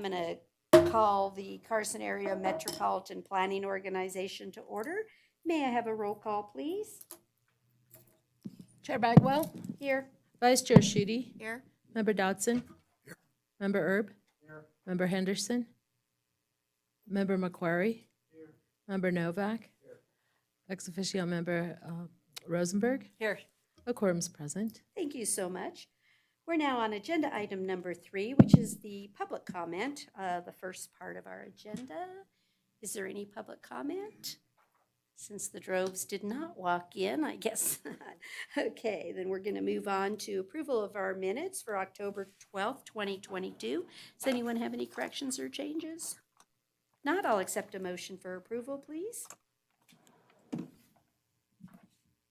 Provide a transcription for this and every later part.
going to call the Carson Area Metropolitan Planning Organization to order. May I have a roll call, please? Chair Bagwell, Here. Vice Chair Sheedy, Here. Member Dodson, Member Erb, Member Henderson, Member McQuarrie, Member Novak, ex officio Member Rosenberg. Here. A quorum's present. Thank you so much. We're now on agenda item number 3, which is the public comment, the first part of our agenda. Is there any public comment? Since the droves did not walk in, I guess not. Okay, then we're going to move on to approval of our minutes for October 12th, 2022. Does anyone have any corrections or changes? Not, I'll accept a motion for approval, please.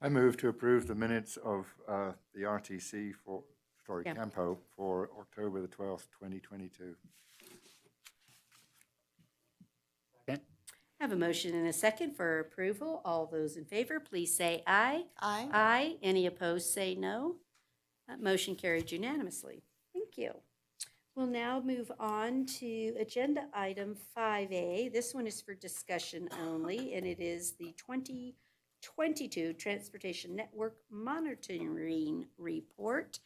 I move to approve the minutes of the RTC Yeah. CAMPO for October the 12th, 2022. I have a motion and a second for approval. All those in favor, please say aye. Aye. Aye. Any opposed, say no. That motion carried unanimously. Thank you. We'll now move on to agenda item 5A. This one is for discussion only, and it is the 2022 Transportation Network Monitoring Report.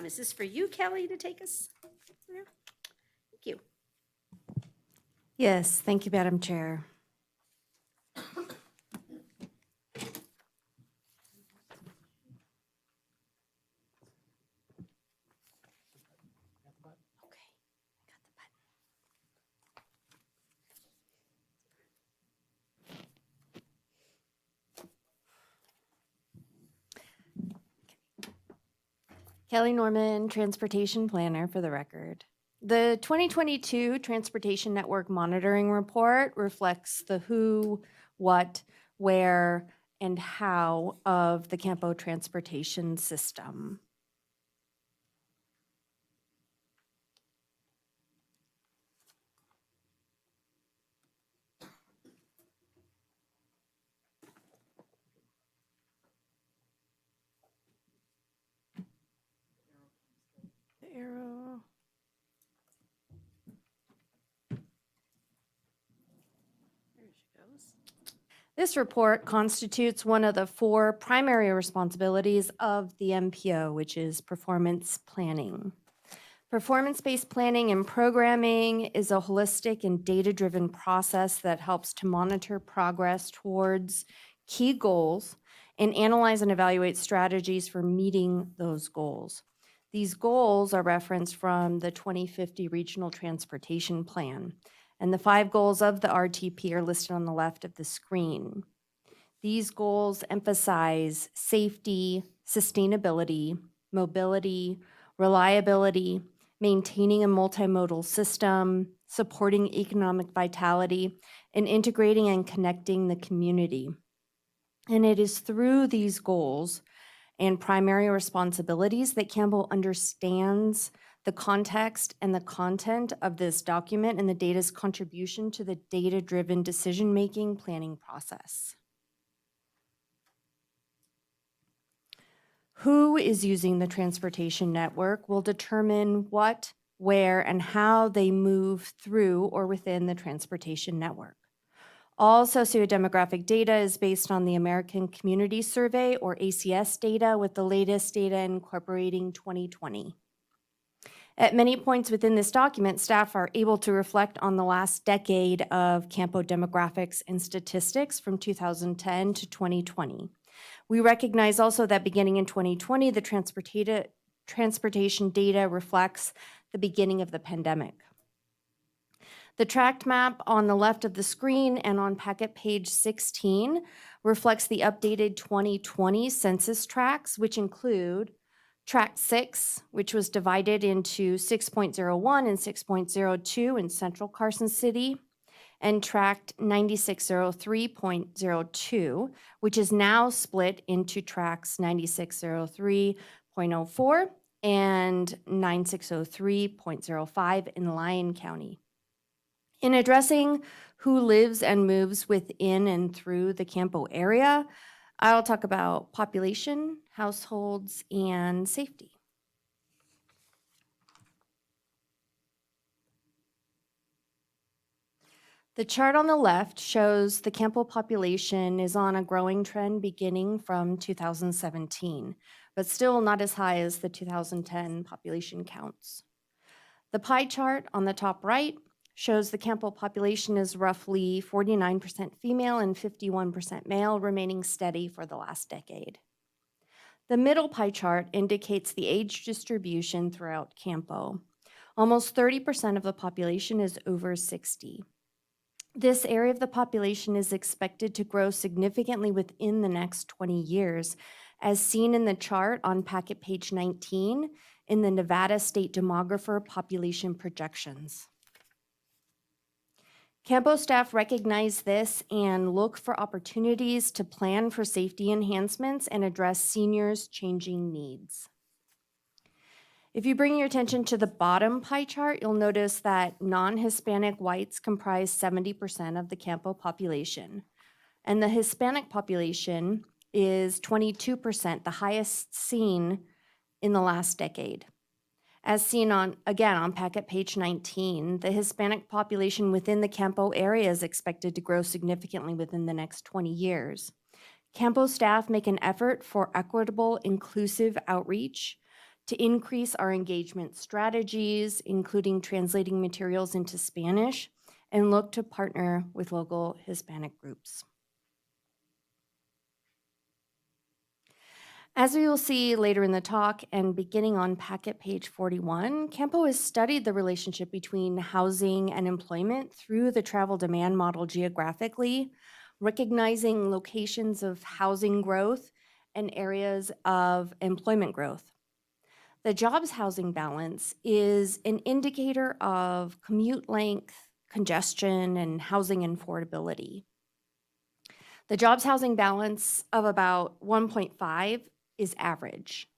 Is this for you, Kelly, to take us through? Thank you. Yes, thank you, Madam Chair. Kelly Norman, Transportation Planner for the record. The 2022 Transportation Network Monitoring Report reflects the who, what, where, and how of the CAMPO transportation system. The arrow. There she goes. This report constitutes one of the 4 primary responsibilities of the MPO, which is performance planning. Performance-based planning and programming is a holistic and data-driven process that helps to monitor progress towards key goals and analyze and evaluate strategies for meeting those goals. These goals are referenced from the 2050 Regional Transportation Plan, and the 5 goals of the RTP are listed on the left of the screen. These goals emphasize safety, sustainability, mobility, reliability, maintaining a multimodal system, supporting economic vitality, and integrating and connecting the community. And it is through these goals and primary responsibilities that CAMPO understands the context and the content of this document and the data's contribution to the data-driven decision-making planning process. Who is using the transportation network will determine what, where, and how they move through or within the transportation network. All sociodemographic data is based on the American Community Survey, or ACS data, with the latest data incorporating 2020. At many points within this document, staff are able to reflect on the last decade of CAMPO demographics and statistics from 2010 to 2020. We recognize also that beginning in 2020, the transportation data reflects the beginning of the pandemic. The tract map on the left of the screen and on packet page 16 reflects the updated 2020 census tracts, which include Tract 6, which was divided into 6.01 and 6.02 in central Carson City, and Tract 9603.02, which is now split into Tracts 9603.04 and 9603.05 in Lyon County. In addressing who lives and moves within and through the CAMPO area, I'll talk about population, households, and safety. The chart on the left shows the CAMPO population is on a growing trend beginning from 2017, but still not as high as the 2010 population counts. The pie chart on the top right shows the CAMPO population is roughly 49% female and 51% male, remaining steady for the last decade. The middle pie chart indicates the age distribution throughout CAMPO. Almost 30% of the population is over 60. This area of the population is expected to grow significantly within the next 20 years, as seen in the chart on packet page 19 in the Nevada State Demographer Population Projections. CAMPO staff recognize this and look for opportunities to plan for safety enhancements and address seniors' changing needs. If you bring your attention to the bottom pie chart, you'll notice that non-Hispanic whites comprise 70% of the CAMPO population, and the Hispanic population is 22%, the highest seen in the last decade. As seen on packet page 19, the Hispanic population within the CAMPO area is expected to grow significantly within the next 20 years. CAMPO staff make an effort for equitable, inclusive outreach to increase our engagement strategies, including translating materials into Spanish, and look to partner with local Hispanic groups. As we will see later in the talk and beginning on packet page 41, CAMPO has studied the relationship between housing and employment through the travel demand model geographically, recognizing locations of housing growth and areas of employment growth. The jobs housing balance is an indicator of commute length, congestion, and housing affordability. The jobs housing balance of about 1.5 is average.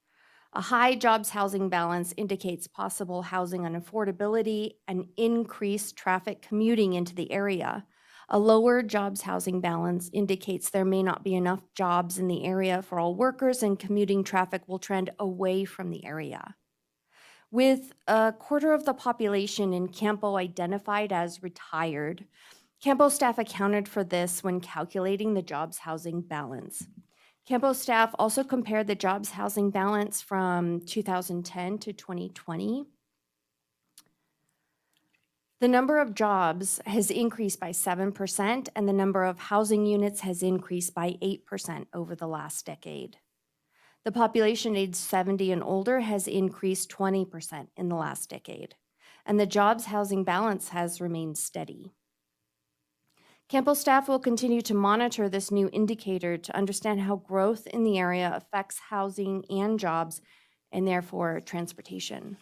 A high jobs housing balance indicates possible housing unaffordability and increased traffic commuting into the area. A lower jobs housing balance indicates there may not be enough jobs in the area for all workers, and commuting traffic will trend away from the area. With a quarter of the population in CAMPO identified as retired, CAMPO staff accounted for this when calculating the jobs housing balance. CAMPO staff also compared the jobs housing balance from 2010 to 2020. The number of jobs has increased by 7%, and the number of housing units has increased by 8% over the last decade. The population aged 70 and older has increased 20% in the last decade, and the jobs housing balance has remained steady. CAMPO staff will continue to monitor this new indicator to understand how growth in the area affects housing and jobs, and therefore transportation.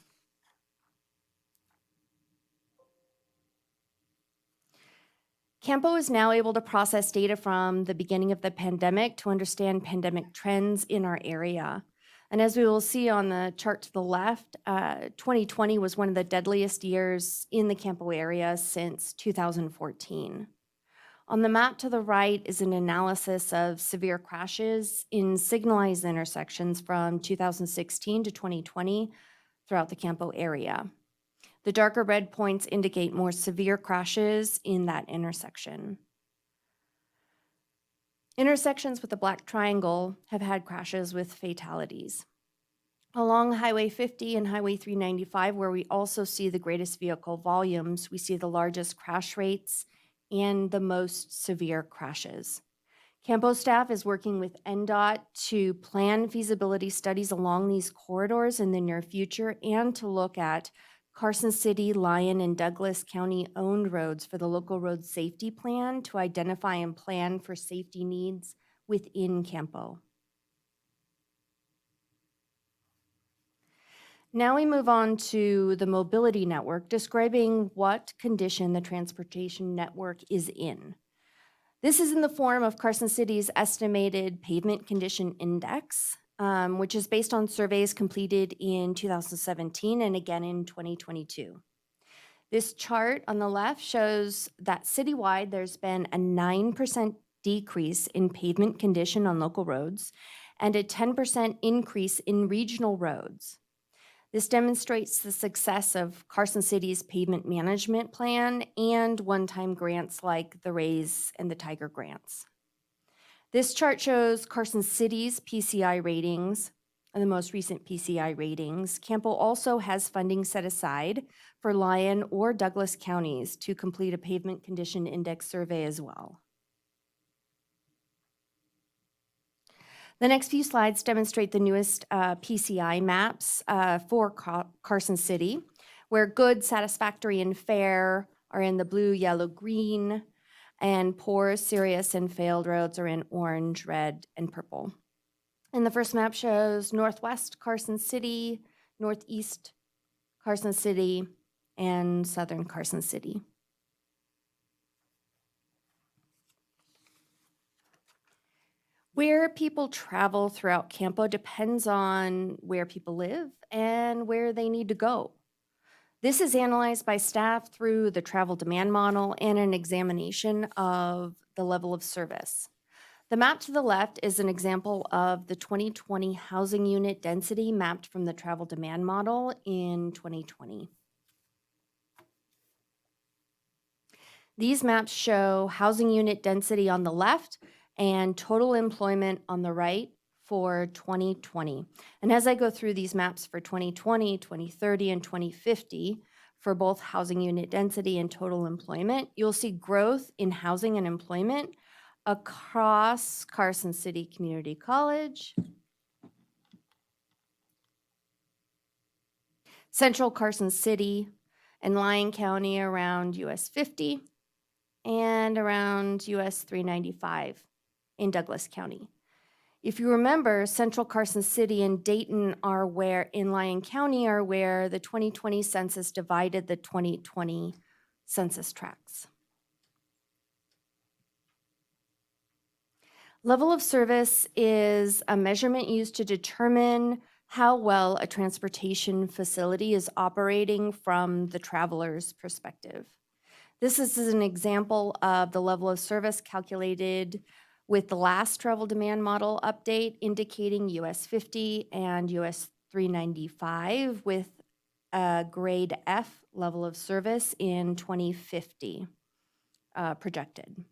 CAMPO is now able to process data from the beginning of the pandemic to understand pandemic trends in our area. And as we will see on the chart to the left, 2020 was one of the deadliest years in the CAMPO area since 2014. On the map to the right is an analysis of severe crashes in signalized intersections from 2016 to 2020 throughout the CAMPO area. The darker red points indicate more severe crashes in that intersection. Intersections with the black triangle have had crashes with fatalities. Along Highway 50 and Highway 395, where we also see the greatest vehicle volumes, we see the largest crash rates and the most severe crashes. CAMPO staff is working with NDOT to plan feasibility studies along these corridors in the near future and to look at Carson City, Lyon, and Douglas County owned roads for the local road safety plan to identify and plan for safety needs within CAMPO. Now we move on to the mobility network, describing what condition the transportation network is in. This is in the form of Carson City's estimated pavement condition index, which is based on surveys completed in 2017 and again in 2022. This chart on the left shows that citywide there's been a 9% decrease in pavement condition on local roads and a 10% increase in regional roads. This demonstrates the success of Carson City's pavement management plan and one-time grants like the Raise and the Tiger grants. This chart shows Carson City's PCI ratings, the most recent PCI ratings. CAMPO also has funding set aside for Lyon or Douglas counties to complete a pavement condition index survey as well. The next few slides demonstrate the newest PCI maps for Carson City, where good, satisfactory, and fair are in the blue, yellow, green, and poor, serious, and failed roads are in orange, red, and purple. And the first map shows northwest Carson City, northeast Carson City, and southern Carson City. Where people travel throughout CAMPO depends on where people live and where they need to go. This is analyzed by staff through the travel demand model and an examination of the level of service. The map to the left is an example of the 2020 housing unit density mapped from the travel demand model in 2020. These maps show housing unit density on the left and total employment on the right for 2020. And as I go through these maps for 2020, 2030, and 2050, for both housing unit density and total employment, you'll see growth in housing and employment across Carson City Community College, Central Carson City, and Lyon County around US 50, and around US 395 in Douglas County. If you remember, Central Carson City and Dayton are where, in Lyon County, are where the 2020 census divided the 2020 census tracts. Level of service is a measurement used to determine how well a transportation facility is operating from the traveler's perspective. This is an example of the level of service calculated with the last travel demand model update, indicating US 50 and US 395 with a grade F level of service in 2050 projected.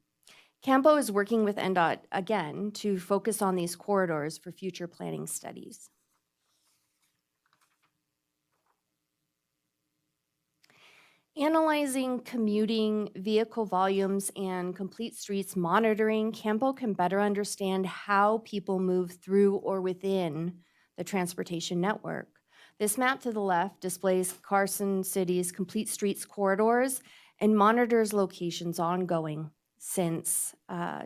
CAMPO is working with NDOT again to focus on these corridors for future planning studies. Analyzing commuting vehicle volumes and complete streets monitoring, CAMPO can better understand how people move through or within the transportation network. This map to the left displays Carson City's complete streets corridors and monitors locations ongoing since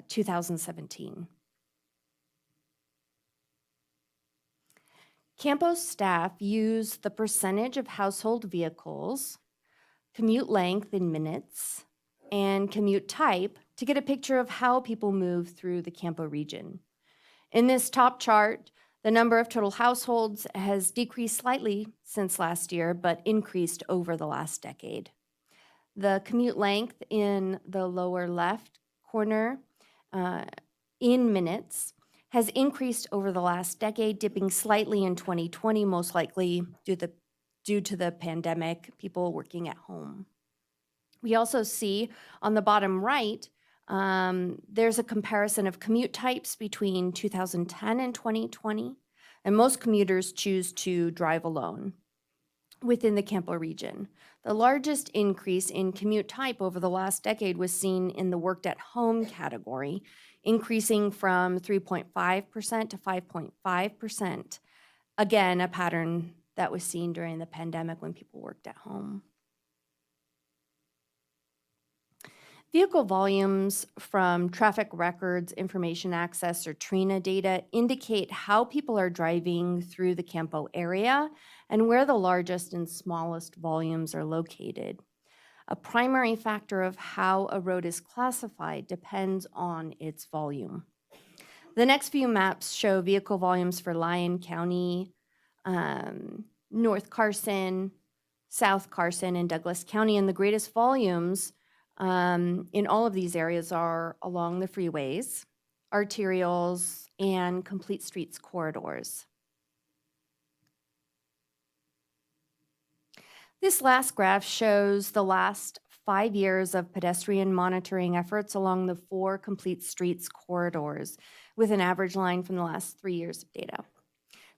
2017. CAMPO staff use the percentage of household vehicles, commute length in minutes, and commute type to get a picture of how people move through the CAMPO region. In this top chart, the number of total households has decreased slightly since last year, but increased over the last decade. The commute length in the lower left corner in minutes has increased over the last decade, dipping slightly in 2020, most likely due to the pandemic, people working at home. We also see on the bottom right, there's a comparison of commute types between 2010 and 2020, and most commuters choose to drive alone within the CAMPO region. The largest increase in commute type over the last decade was seen in the worked at home category, increasing from 3.5% to 5.5%. Again, a pattern that was seen during the pandemic when people worked at home. Vehicle volumes from traffic records, information access, or TRINA data indicate how people are driving through the CAMPO area and where the largest and smallest volumes are located. A primary factor of how a road is classified depends on its volume. The next few maps show vehicle volumes for Lyon County, North Carson, South Carson, and Douglas County, and the greatest volumes in all of these areas are along the freeways, arterials, and complete streets corridors. This last graph shows the last 5 years of pedestrian monitoring efforts along the 4 complete streets corridors, with an average line from the last 3 years of data.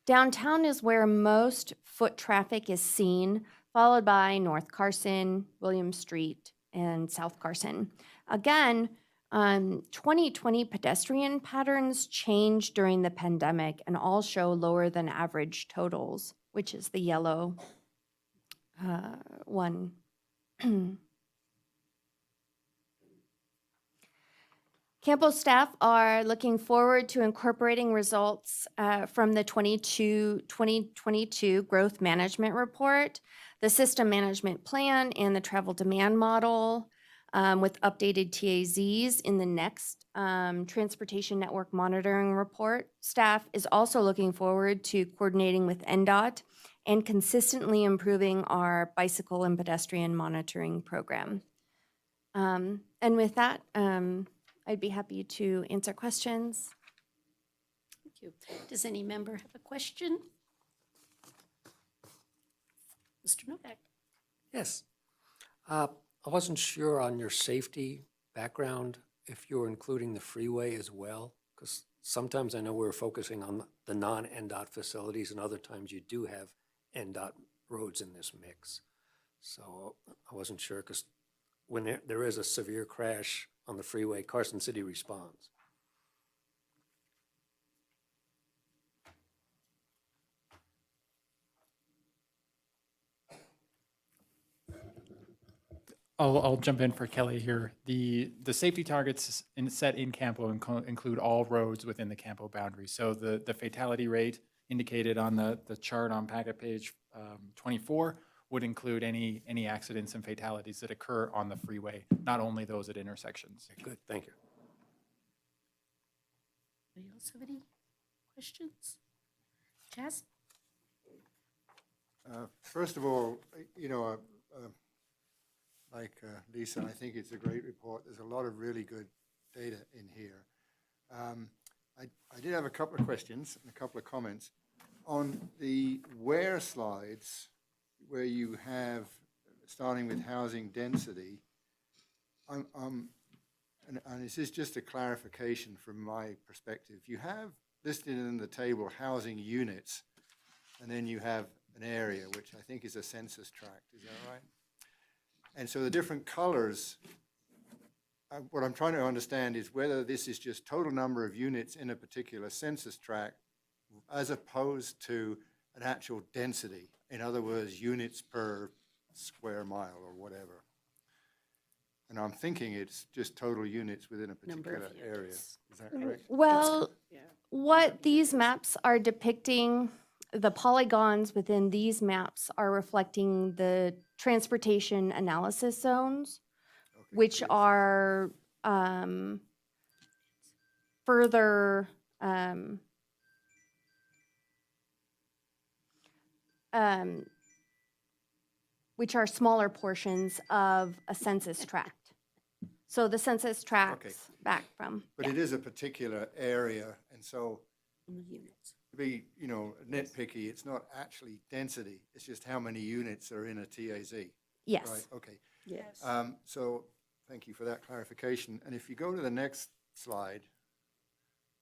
Downtown is where most foot traffic is seen, followed by North Carson, William Street, and South Carson. Again, 2020 pedestrian patterns changed during the pandemic and all show lower than average totals, which is the yellow one. CAMPO staff are looking forward to incorporating results from the 2022 Growth Management Report, the System Management Plan, and the Travel Demand Model with updated TAZs in the next Transportation Network Monitoring Report. Staff is also looking forward to coordinating with NDOT and consistently improving our bicycle and pedestrian monitoring program. And with that, I'd be happy to answer questions. Thank you. Does any member have a question? Mr. Novak? Yes. I wasn't sure on your safety background if you were including the freeway as well, because sometimes I know we're focusing on the non-NDOT facilities, and other times you do have NDOT roads in this mix. So I wasn't sure, because when there is a severe crash on the freeway, Carson City responds. I'll jump in for Kelly here. The safety targets set in CAMPO include all roads within the CAMPO boundary. So the fatality rate indicated on the chart on packet page 24 would include any accidents and fatalities that occur on the freeway, not only those at intersections. Good, thank you. Anybody else have any questions? Chaz? First of all, like Lisa, I think it's a great report. There's a lot of really good data in here. I did have a couple of questions and a couple of comments. On the where slides, where you have, starting with housing density, and this is just a clarification from my perspective. You have listed in the table housing units, and then you have an area, which I think is a census tract. Is that right? And so the different colors, what I'm trying to understand is whether this is just total number of units in a particular census tract as opposed to an actual density. In other words, units per square mile or whatever. And I'm thinking it's just total units within a Number of particular area. units. Is that correct? Well, Yeah. what these maps are depicting, the polygons within these maps are reflecting the transportation analysis zones, Okay, which yes. are further which are smaller portions of a census tract. So the census tracts back from. But it is a particular area, and so On the units. to be, nitpicky, it's not actually density, it's just how many units are in a TAZ. Yes. Right, okay. Yes. So thank you for that clarification. And if you go to the next slide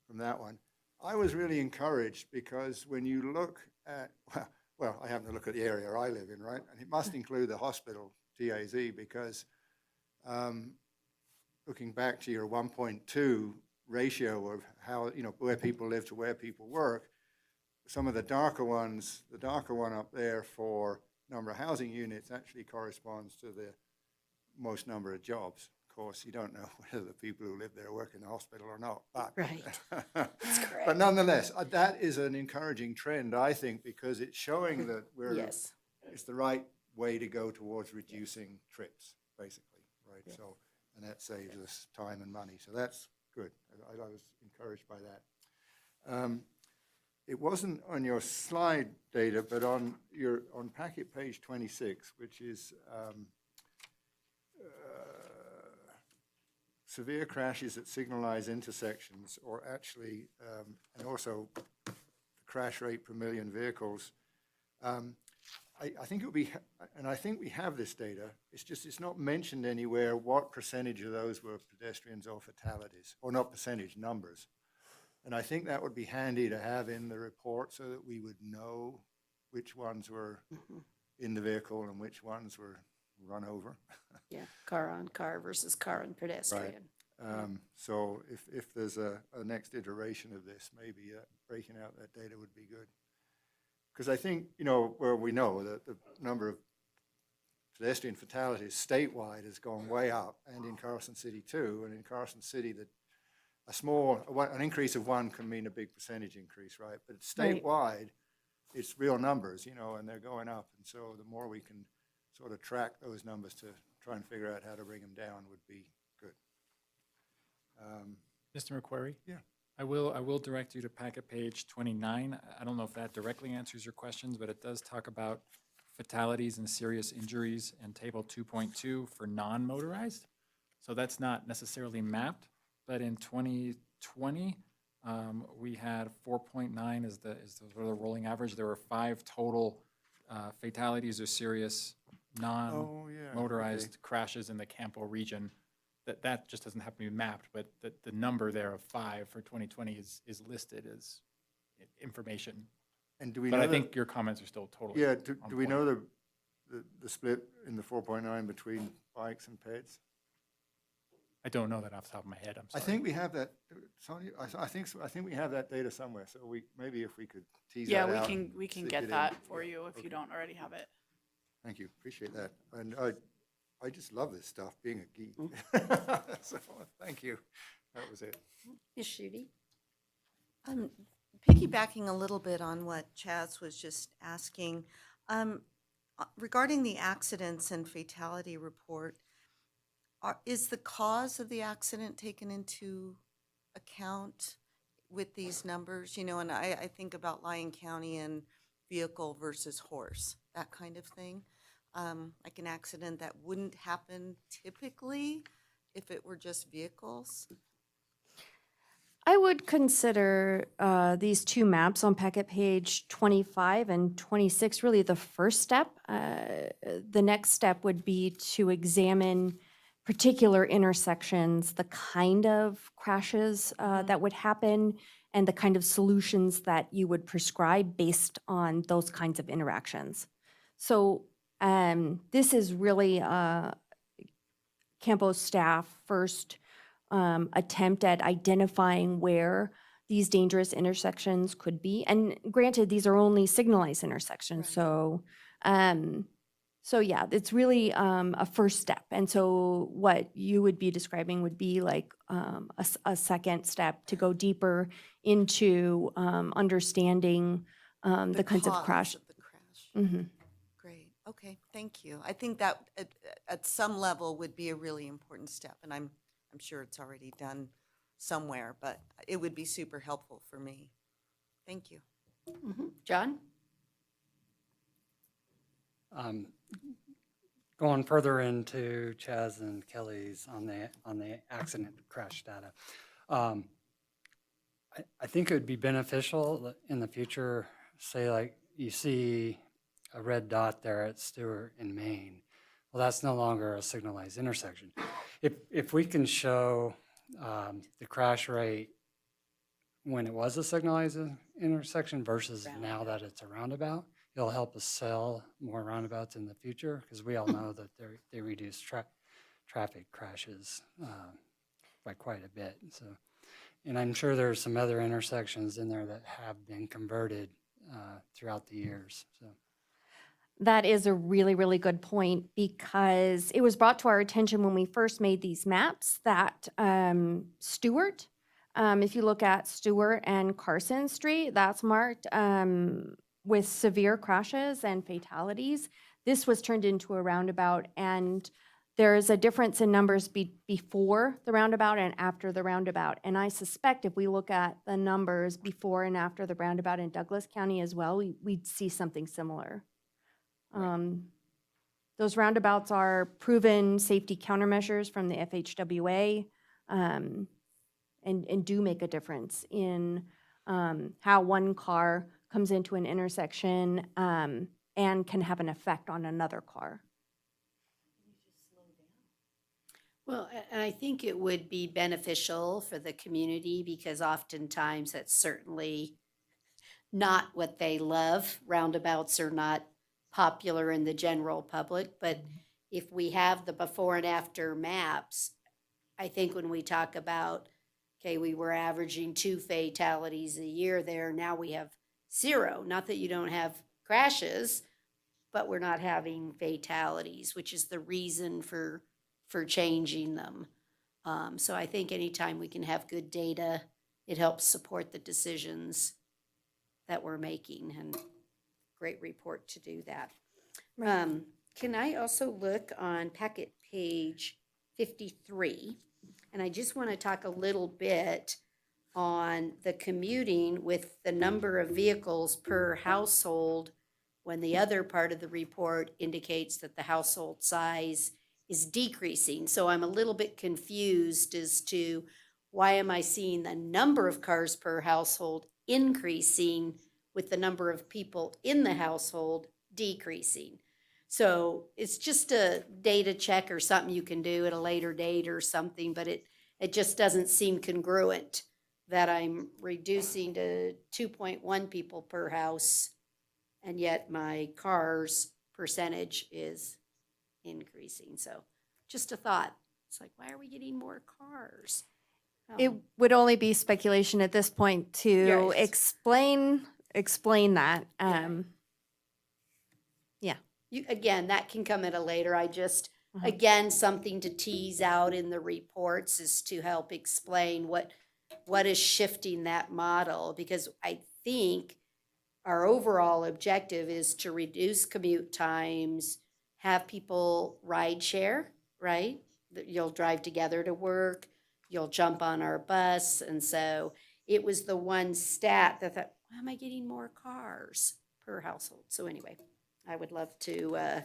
from that one, I was really encouraged because when you look at, well, I happen to look at the area I live in, right? And it must include the hospital TAZ because looking back to your 1.2 ratio of how, where people live to where people work, some of the darker ones, the darker one up there for number of housing units actually corresponds to the most number of jobs. Of course, you don't know whether the people who live there work in the hospital or not, but Right. That's correct. but nonetheless, that is an encouraging trend, I think, because it's showing that Yes. it's the right way to go towards reducing trips, basically, right? Yeah. So, and that saves us time and money, so that's good. I was encouraged by that. It wasn't on your slide data, but on packet page 26, which is severe crashes at signalized intersections, or actually, and also the crash rate per million vehicles. I think it would be, and I think we have this data, it's just, it's not mentioned anywhere what percentage of those were pedestrians or fatalities, or not percentage, numbers. And I think that would be handy to have in the report so that we would know which ones were in the vehicle and which ones were run over. Yeah, car on car versus car and pedestrian. So if there's a next iteration of this, maybe breaking out that data would be good. Because I think, where we know that the number of pedestrian fatalities statewide has gone way up, and in Carson City too. And in Carson City, that an increase of 1 can mean a big percentage increase, right? But statewide, it's real numbers, and they're going up. And so the more we can sort of track those numbers to try and figure out how to bring them down would be good. Mr. McQuarrie? Yeah. I will direct you to packet page 29. I don't know if that directly answers your questions, but it does talk about fatalities and serious injuries in table 2.2 for non-motorized. So that's not necessarily mapped, but in 2020, we had 4.9 is the sort of the rolling average. There were 5 total fatalities or serious non-motorized crashes in the CAMPO region. That just doesn't have to be mapped, but the number there of 5 for 2020 is listed as information. And do we But know I think your comments are still totally Yeah, on do we point. know the split in the 4.9 between bikes and peds? I don't know that off the top of my head, I'm I sorry. think we have that, Sonia, I think we have that data somewhere, so maybe if we could tease Yeah, that out. we can stick it get in. that for you if Okay. you don't already have it. Thank you, appreciate that. And I just love this stuff, being a geek. So, thank you. That was it. Ms. Schutte? Piggybacking a little bit on what Chaz was just asking, regarding the accidents and fatality report, is the cause of the accident taken into account with these numbers? And I think about Lyon County and vehicle versus horse, that kind of thing. Like an accident that wouldn't happen typically if it were just vehicles. I would consider these 2 maps on packet page 25 and 26 really the first step. The next step would be to examine particular intersections, the kind of crashes that would happen, and the kind of solutions that you would prescribe based on those kinds of interactions. So this is really CAMPO staff first attempt at identifying where these dangerous intersections could be. And granted, these are only signalized intersections. Right. So yeah, it's really a first step. And so what you would be describing would be like a second step to go deeper into understanding the kinds of cause crash. of the crash. Mhm. Great. Okay. Thank you. I think that at some level would be a really important step, and I'm sure it's already done somewhere, but it would be super helpful for me. Thank you. John? Going further into Chaz and Kelly's on the accident crash data, I think it would be beneficial in the future, say like you see a red dot there at Stewart in Maine. Well, that's no longer a signalized intersection. If we can show the crash rate when it was a signalized intersection versus now that it's a roundabout, it'll help us sell more roundabouts in the future, because we all know that they reduce traffic crashes by quite a bit. So, and I'm sure there's some other intersections in there that have been converted throughout the years. So. That is a really, really good point, because it was brought to our attention when we first made these maps that Stewart, if you look at Stewart and Carson Street, that's marked with severe crashes and fatalities. This was turned into a roundabout, and there is a difference in numbers before the roundabout and after the roundabout. And I suspect if we look at the numbers before and after the roundabout in Douglas County as well, we'd see something similar. Those roundabouts are proven safety countermeasures from the FHWA and do make a difference in how one car comes into an intersection and can have an effect on another car. Well, and I think it would be beneficial for the community because oftentimes that's certainly not what they love. Roundabouts are not popular in the general public, but if we have the before and after maps, I think when we talk about, okay, we were averaging 2 fatalities a year there, now we have 0. Not that you don't have crashes, but we're not having fatalities, which is the reason for changing them. So I think anytime we can have good data, it helps support the decisions that we're making, and great report to do that. Can I also look on packet page 53? And I just want to talk a little bit on the commuting with the number of vehicles per household when the other part of the report indicates that the household size is decreasing. So I'm a little bit confused as to why am I seeing the number of cars per household increasing with the number of people in the household decreasing? So it's just a data check or something you can do at a later date or something, but it just doesn't seem congruent that I'm reducing to 2.1 people per house, and yet my cars percentage is increasing. So just a thought. It's like, why are we getting more cars? It would only be speculation at this point to Yes. explain that. Again, that can come at a later. I just, again, something to tease out in the reports is to help explain what is shifting that model, because I think our overall objective is to reduce commute times, have people ride share, right? That you'll drive together to work, you'll jump on our bus. And so it was the one stat that thought, why am I getting more cars per household? So anyway, I would love to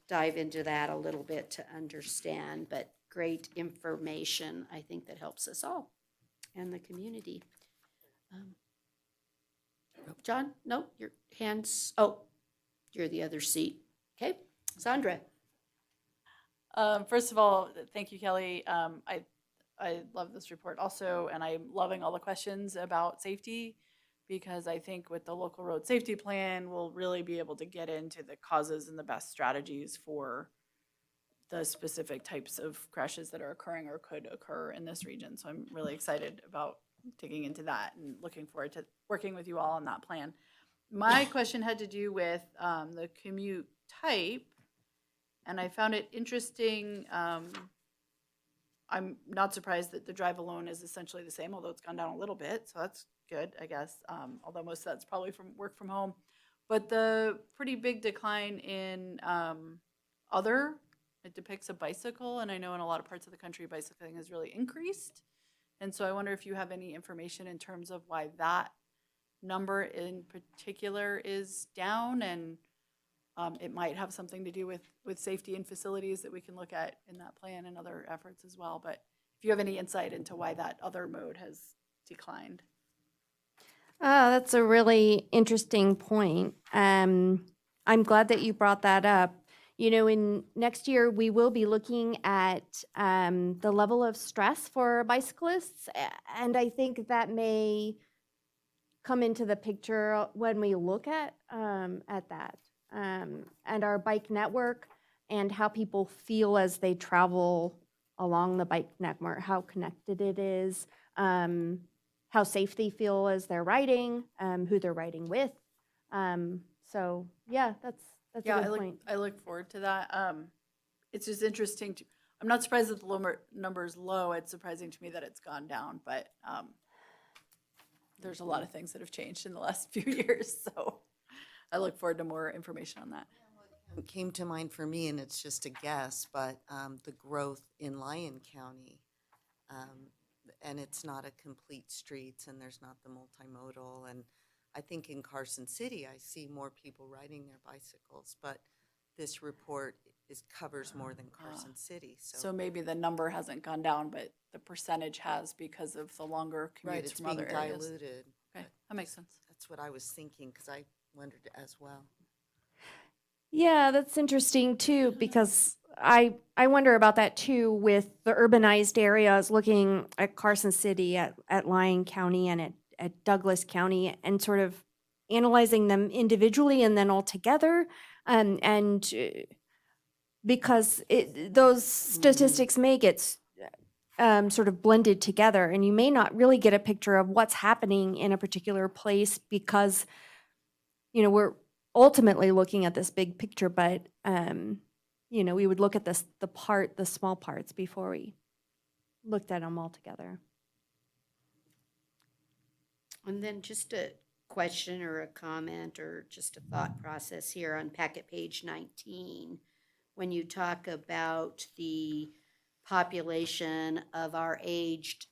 dive into that a little bit to understand, but great information, I think, that helps us all and the community. John, no, your hands, oh, you're the other seat. Okay, Sandra. First of all, thank you, Kelly. I love this report also, and I'm loving all the questions about safety, because I think with the local road safety plan, we'll really be able to get into the causes and the best strategies for the specific types of crashes that are occurring or could occur in this region. So I'm really excited about digging into that and looking forward to working with you all on that plan. My question had to do with the commute type, and I found it interesting. I'm not surprised that the drive alone is essentially the same, although it's gone down a little bit, so that's good, I guess, although most of that's probably from work from home. But the pretty big decline in other, it depicts a bicycle, and I know in a lot of parts of the country, bicycling has really increased. And so I wonder if you have any information in terms of why that number in particular is down, and it might have something to do with safety and facilities that we can look at in that plan and other efforts as well. But if you have any insight into why that other mode has declined. That's a really interesting point. I'm glad that you brought that up. You know, in next year, we will be looking at the level of stress for bicyclists, and I think that may come into the picture when we look at that and our bike network and how people feel as they travel along the bike network, how connected it is. How safe they feel as they're riding, who they're riding with. So yeah, that's a good point. I look forward to that. It's just interesting I'm not surprised that the number is low. It's surprising to me that it's gone down, but there's a lot of things that have changed in the last few years. So I look forward to more information on that. What came to mind for me, and it's just a guess, but the growth in Lyon County, and it's not a complete streets, and there's not the multimodal. And I think in Carson City, I see more people riding their bicycles, but this report covers more than Carson City. So maybe the number hasn't gone down, but the percentage has because of the longer right, commutes it's from being other areas. diluted. Okay, that makes sense. That's what I was thinking, because I wondered as well. Yeah, that's interesting too, because I wonder about that too with the urbanized areas, looking at Carson City, at Lyon County, and at Douglas County, and sort of analyzing them individually and then all together. Because those statistics may get sort of blended together, and you may not really get a picture of what's happening in a particular place because, we're ultimately looking at this big picture, but, we would look at the small parts before we looked at them all together. And then just a question or a comment or just a thought process here on packet page 19. When you talk about the population of our aged,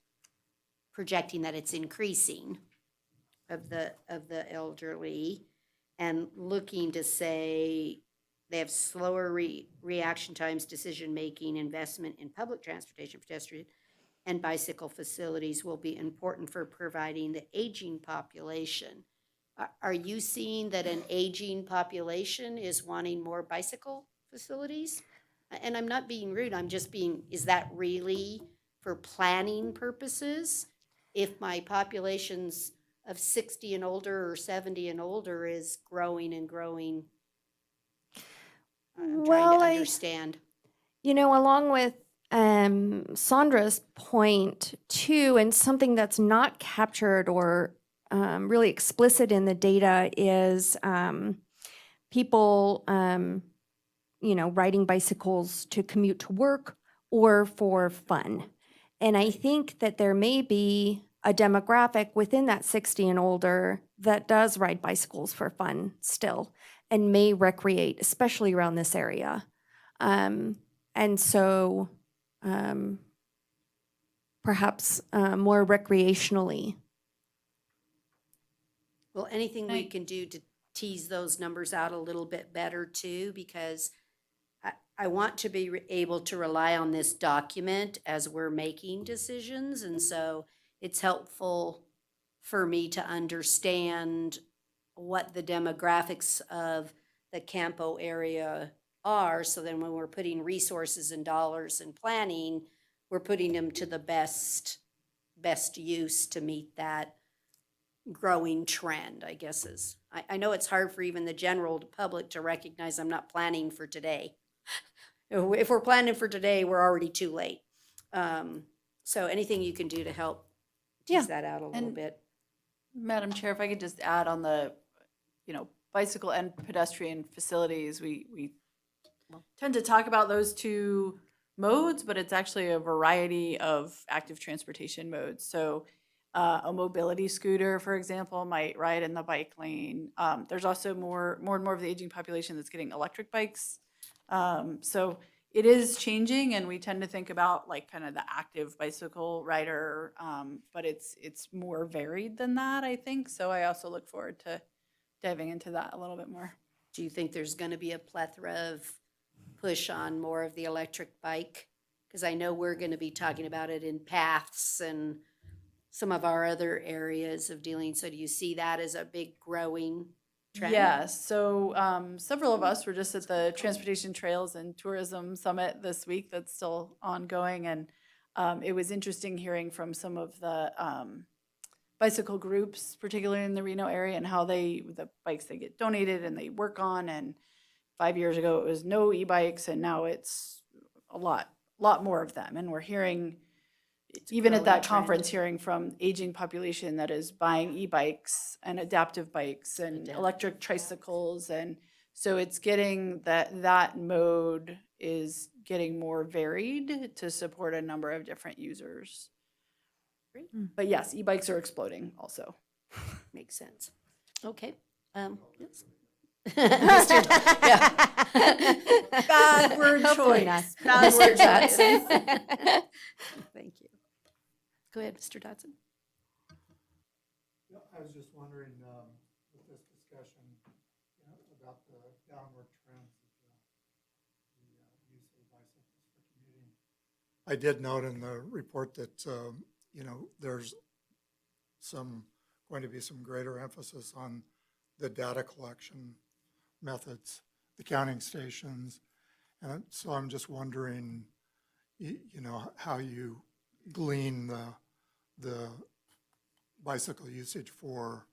projecting that it's increasing of the elderly, and looking to say they have slower reaction times, decision-making, investment in public transportation, pedestrian, and bicycle facilities will be important for providing the aging population. Are you seeing that an aging population is wanting more bicycle facilities? And I'm not being rude, I'm just being, is that really for planning purposes? If my population's of 60 and older or 70 and older is growing and growing? I'm trying Well, to understand. Along with Sandra's point too, and something that's not captured or really explicit in the data is people, riding bicycles to commute to work or for fun. And I think that there may be a demographic within that 60 and older that does ride bicycles for fun still and may recreate, especially around this area. And so perhaps more recreationally. Well, anything we can do to tease those numbers out a little bit better too, because I want to be able to rely on this document as we're making decisions. And so it's helpful for me to understand what the demographics of the CAMPO area are. So then when we're putting resources and dollars and planning, we're putting them to the best use to meet that growing trend, I guess is. I know it's hard for even the general public to recognize I'm not planning for today. If we're planning for today, we're already too late. So anything you can do to help tease that out a little And- bit. Madam Chair, if I could just add on the, bicycle and pedestrian facilities, we tend to talk about those two modes, but it's actually a variety of active transportation modes. So a mobility scooter, for example, might ride in the bike lane. There's also more and more of the aging population that's getting electric bikes. So it is changing, and we tend to think about like kind of the active bicycle rider, but it's more varied than that, I think. So I also look forward to diving into that a little bit more. Do you think there's going to be a plethora of push on more of the electric bike? Because I know we're going to be talking about it in paths and some of our other areas of dealing. So do you see that as a big growing trend? Yes. So several of us were just at the Transportation Trails and Tourism Summit this week that's still ongoing. And it was interesting hearing from some of the bicycle groups, particularly in the Reno area, and how the bikes they get donated and they work on. And 5 years ago, it was no e-bikes, and now it's a lot more of them. And we're hearing, even at that conference, hearing from aging population that is buying e-bikes and adaptive bikes and electric tricycles. And so it's getting that mode is getting more varied to support a number of different users. Great. But yes, e-bikes are exploding also. Makes sense. Okay. Yes. Bad word Hopefully choice. not. Bad Mr. word choice. Dodson. Thank you. Go ahead, Mr. Dodson. I was just wondering, with this discussion, about the downward trends of the use of bicycles for commuting. I did note in the report that, there's going to be some greater emphasis on the data collection methods, the counting stations. And so I'm just wondering, you know, how you glean the bicycle usage for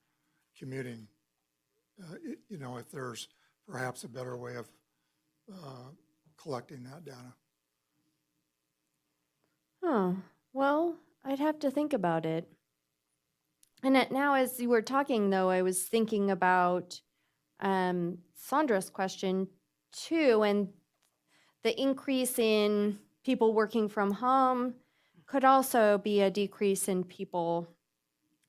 commuting. You know, if there's perhaps a better way of collecting that data. Oh, well, I'd have to think about it. And now, as you were talking, though, I was thinking about Sandra's question too, and the increase in people working from home could also be a decrease in people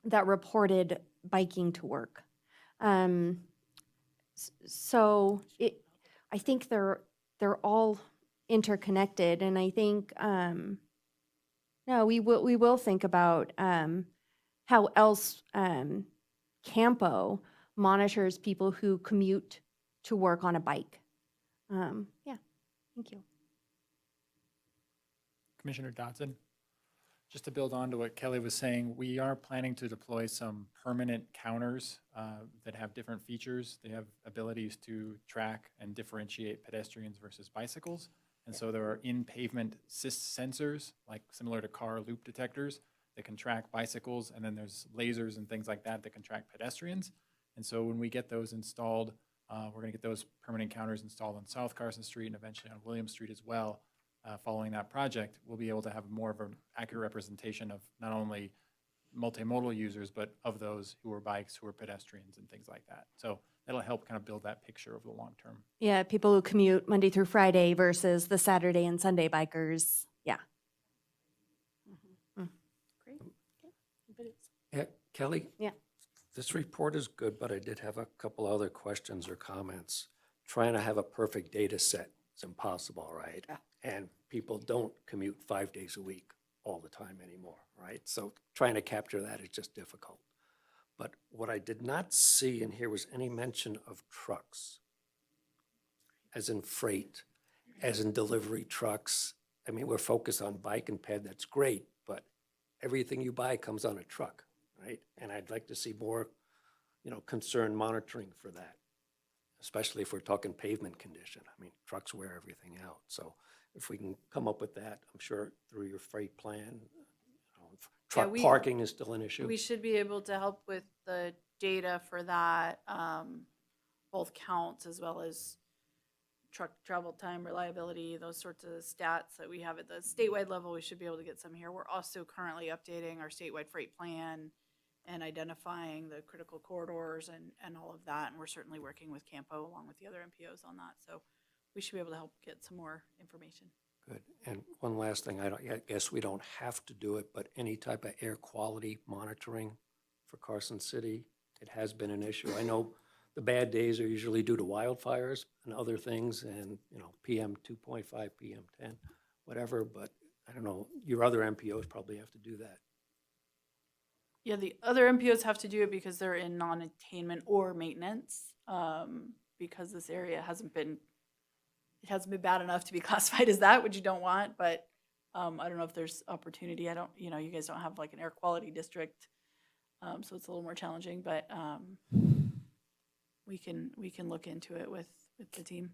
that reported biking to work. So I think they're all interconnected, and I think no, we will think about how else CAMPO monitors people who commute to work on a bike. Yeah, thank you. Commissioner Dodson, just to build on to what Kelly was saying, we are planning to deploy some permanent counters that have different features. They have abilities to track and differentiate pedestrians versus bicycles. And so there are in-pavement sensors, like similar to car loop detectors, that can track bicycles, and then there's lasers and things like that that can track pedestrians. And so when we get those installed, we're gonna get those permanent counters installed on South Carson Street and eventually on William Street as well. Following that project, we'll be able to have more of an accurate representation of not only multimodal users, but of those who are bikes, who are pedestrians and things like that. So that'll help kind of build that picture of the long term. Yeah, people who commute Monday through Friday versus the Saturday and Sunday bikers. Yeah. Great. Okay. Anybody else? Yeah, Kelly? Yeah. This report is good, but I did have a couple other questions or comments. Trying to have a perfect data set is impossible, right? Yeah. And people don't commute 5 days a week all the time anymore, right? So trying to capture that is just difficult. But what I did not see in here was any mention of trucks, as in freight, as in delivery trucks. I mean, we're focused on bike and ped, that's great, but everything you buy comes on a truck, right? And I'd like to see more, concern monitoring for that, especially if we're talking pavement condition. I mean, trucks wear everything out. So if we can come up with that, I'm sure through your freight plan, truck parking is still an issue. We should be able to help with the data for that, both counts as well as truck travel time, reliability, those sorts of stats that we have at the statewide level. We should be able to get some here. We're also currently updating our statewide freight plan and identifying the critical corridors and all of that. And we're certainly working with CAMPO along with the other MPOs on that. So we should be able to help get some more information. Good. And one last thing, I guess we don't have to do it, but any type of air quality monitoring for Carson City, it has been an issue. I know the bad days are usually due to wildfires and other things and, PM 2.5, PM 10, whatever, but I don't know, your other MPOs probably have to do that. Yeah, the other MPOs have to do it because they're in non-attainment or maintenance, because this area hasn't been bad enough to be classified as that, which you don't want, but I don't know if there's opportunity. You guys don't have like an air quality district, so it's a little more challenging, but we can look into it with the team.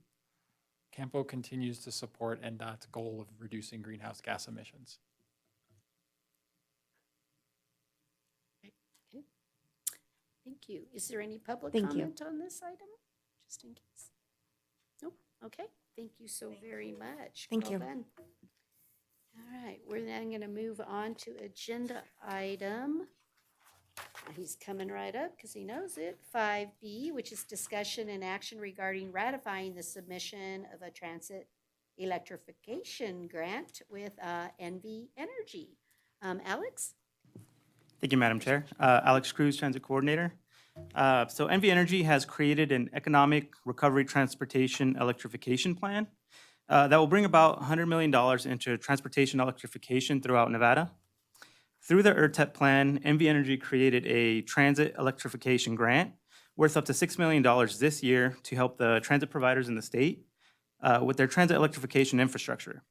CAMPO continues to support NDOT's goal of reducing greenhouse gas emissions. Okay. Thank you. Is there any public Thank you. comment on this item? Just in case. Nope. Okay. Thank you so very much. Thank Well you. done. All right, we're then going to move on to agenda item. He's coming right up because he knows it. 5B, which is discussion and action regarding ratifying the submission of a transit electrification grant with NV Energy. Alex? Thank you, Madam Chair. Alex Cruz, Transit Coordinator. So NV Energy has created an economic recovery transportation electrification plan that will bring about $100 million into transportation electrification throughout Nevada. Through the ERTEP plan, NV Energy created a transit electrification grant worth up to $6 million this year to help the transit providers in the state with their transit electrification infrastructure.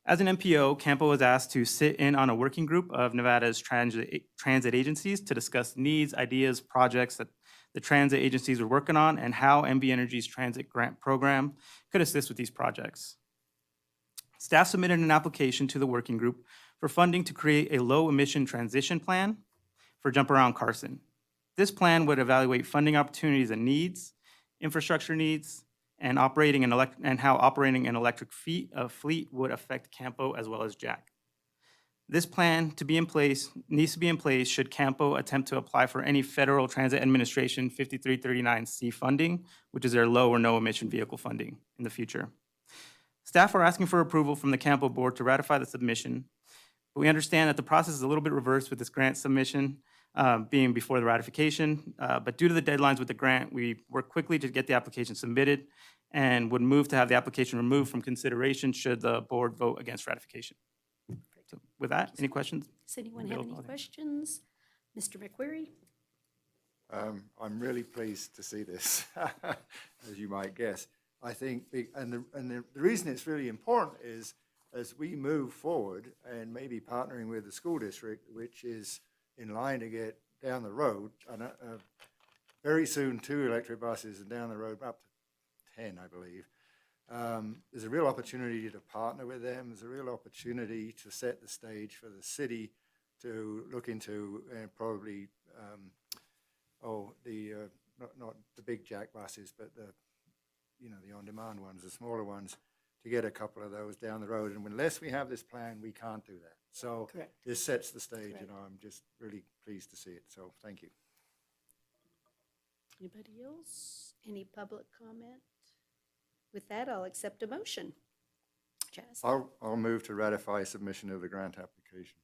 As an MPO, CAMPO was asked to sit in on a working group of Nevada's transit agencies to discuss needs, ideas, projects that the transit agencies are working on, and how NV Energy's transit grant program could assist with these projects. Staff submitted an application to the working group for funding to create a low-emission transition plan for Jump Around Carson. This plan would evaluate funding opportunities and needs, infrastructure needs, and how operating an electric fleet would affect CAMPO as well as Jack. This plan needs to be in place should CAMPO attempt to apply for any Federal Transit Administration 5339C funding, which is their low or no emission vehicle funding in the future. Staff are asking for approval from the CAMPO board to ratify the submission, but we understand that the process is a little bit reversed with this grant submission being before the ratification. But due to the deadlines with the grant, we worked quickly to get the application submitted and would move to have the application removed from consideration should the board vote against ratification. So with that, any questions? Does anyone have any questions? Mr. McQuarrie? I'm really pleased to see this, as you might guess. I think, the reason it's really important is as we move forward and maybe partnering with the school district, which is in line to get down the road, and very soon 2 electric buses and down the road up to 10, I believe. There's a real opportunity to partner with them. There's a real opportunity to set the stage for the city to look into probably, not the big jack buses, but the on-demand ones, the smaller ones, to get a couple of those down the road. And unless we have this plan, we can't do that. So Correct. this sets the stage, Correct. and I'm just really pleased to see it. So thank you. Anybody else? Any public comment? With that, I'll accept a motion. Chaz? I'll move to ratify submission of the grant application.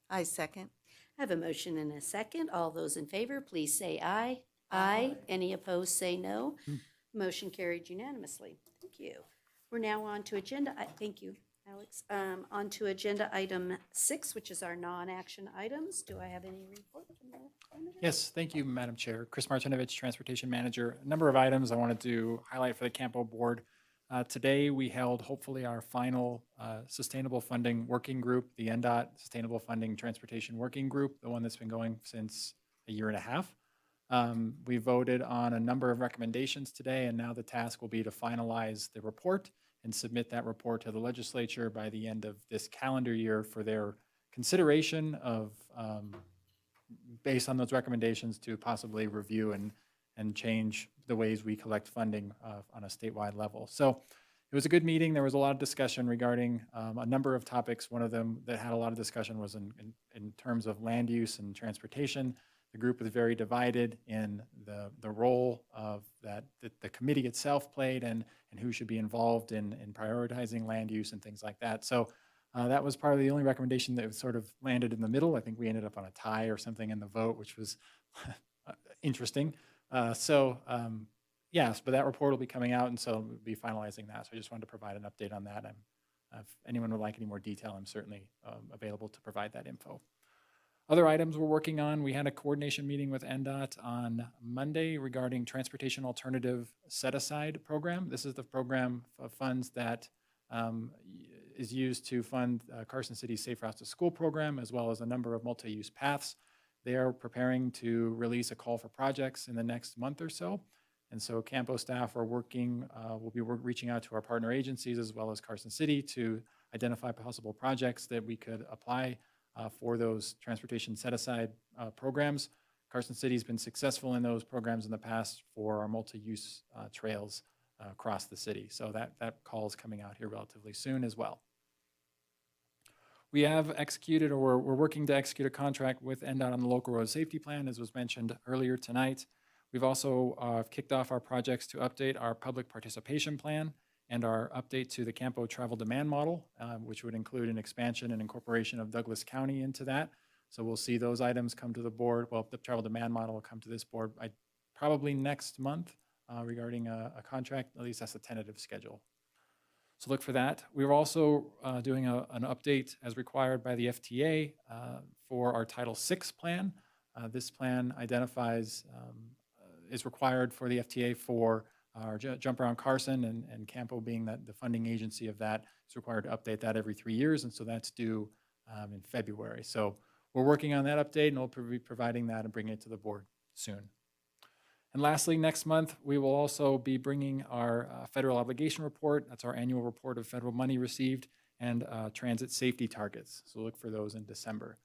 I second. I have a motion and a second. All those in favor, please say aye. Aye. Any opposed, say no. Motion carried unanimously. Thank you. We're now on to thank you, Alex. On to agenda item 6, which is our non-action items. Do I have any report from the candidate? Yes, thank you, Madam Chair. Chris Martinovich, Transportation Manager. A number of items I wanted to highlight for the CAMPO board. Today, we held hopefully our final Sustainable Funding Working Group, the NDOT Sustainable Funding Transportation Working Group, the one that's been going since a year and a half. We voted on a number of recommendations today, and now the task will be to finalize the report and submit that report to the legislature by the end of this calendar year for their consideration of, based on those recommendations, to possibly review and change the ways we collect funding on a statewide level. So it was a good meeting. There was a lot of discussion regarding a number of topics. One of them that had a lot of discussion was in terms of land use and transportation. The group was very divided in the role of that the committee itself played and who should be involved in prioritizing land use and things like that. So that was part of the only recommendation that sort of landed in the middle. I think we ended up on a tie or something in the vote, which was interesting. Yes, but that report will be coming out, and so we'll be finalizing that. So I just wanted to provide an update on that. If anyone would like any more detail, I'm certainly available to provide that info. Other items we're working on, we had a coordination meeting with NDOT on Monday regarding Transportation Alternative Set-Aside Program. This is the program of funds that is used to fund Carson City's Safe Routes to School program, as well as a number of multi-use paths. They are preparing to release a call for projects in the next month or so. And so CAMPO staff are working, we'll be reaching out to our partner agencies as well as Carson City to identify possible projects that we could apply for those transportation set-aside programs. Carson City's been successful in those programs in the past for our multi-use trails across the city. So that call is coming out here relatively soon as well. We have executed, or we're working to execute a contract with NDOT on the local road safety plan, as was mentioned earlier tonight. We've also kicked off our projects to update our public participation plan and our update to the CAMPO travel demand model, which would include an expansion and incorporation of Douglas County into that. So we'll see those items come to the board. Well, the travel demand model will come to this board probably next month regarding a contract. At least that's a tentative schedule. So look for that. We're also doing an update as required by the FTA for our Title VI plan. This plan identifies, is required for the FTA for our Jump Around Carson, and CAMPO being the funding agency of that is required to update that every 3 years, and so that's due in February. So we're working on that update, and we'll be providing that and bringing it to the board soon. And lastly, next month, we will also be bringing our federal obligation report. That's our annual report of federal money received and transit safety targets. So look for those in December.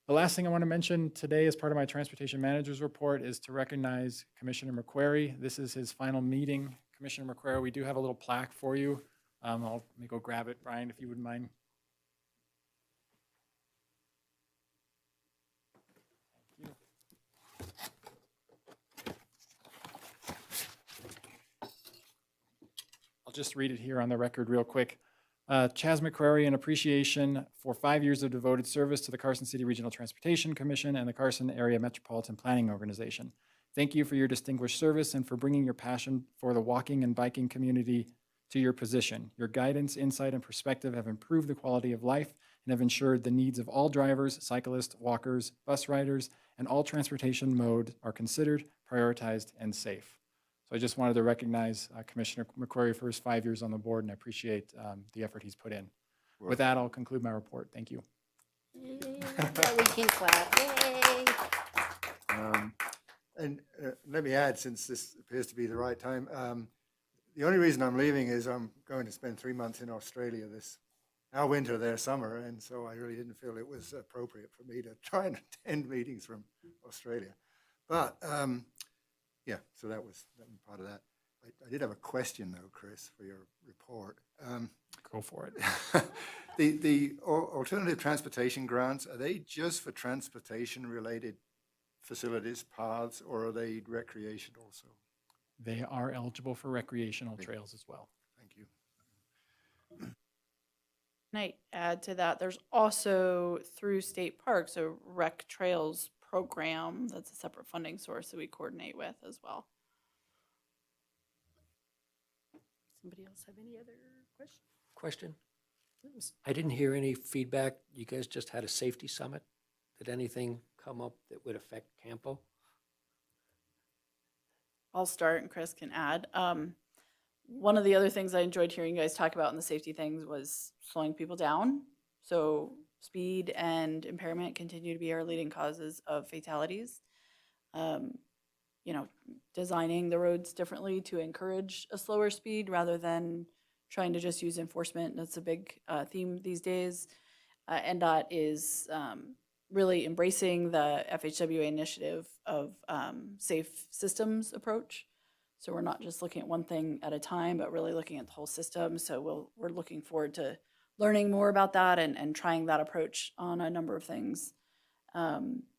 The last thing I want to mention today as part of my transportation manager's report is to recognize Commissioner McQuarrie. This is his final meeting. Commissioner McQuarrie, we do have a little plaque for you. Let me go grab it, Brian, if you wouldn't mind. I'll just read it here on the record real quick. Chaz McCrary, in appreciation for 5 years of devoted service to the Carson City Regional Transportation Commission and the Carson Area Metropolitan Planning Organization. Thank you for your distinguished service and for bringing your passion for the walking and biking community to your position. Your guidance, insight, and perspective have improved the quality of life and have ensured the needs of all drivers, cyclists, walkers, bus riders, and all transportation modes are considered, prioritized, and safe. So I just wanted to recognize Commissioner McQuarrie for his 5 years on the board, and I appreciate the effort he's put in. With that, I'll conclude my report. Thank you. Yeah, we can clap. Yay! And let me add, since this appears to be the right time, the only reason I'm leaving is I'm going to spend 3 months in Australia our winter, their summer, and so I really didn't feel it was appropriate for me to try and attend meetings from Australia. But yeah, so that was part of that. I did have a question though, Chris, for your report. Go for it. The alternative transportation grants, are they just for transportation-related facilities, paths, or are they recreation also? They are eligible for recreational trails as well. Thank you. Can I add to that? There's also through state parks a rec trails program that's a separate funding source that we coordinate with as well. Somebody else have any other questions? Question? I didn't hear any feedback. You guys just had a safety summit. Did anything come up that would affect CAMPO? I'll start and Chris can add. One of the other things I enjoyed hearing you guys talk about in the safety things was slowing people down. So speed and impairment continue to be our leading causes of fatalities. Designing the roads differently to encourage a slower speed rather than trying to just use enforcement. That's a big theme these days. NDOT is really embracing the FHWA initiative of safe systems approach. So we're not just looking at one thing at a time, but really looking at the whole system. So we're looking forward to learning more about that and trying that approach on a number of things.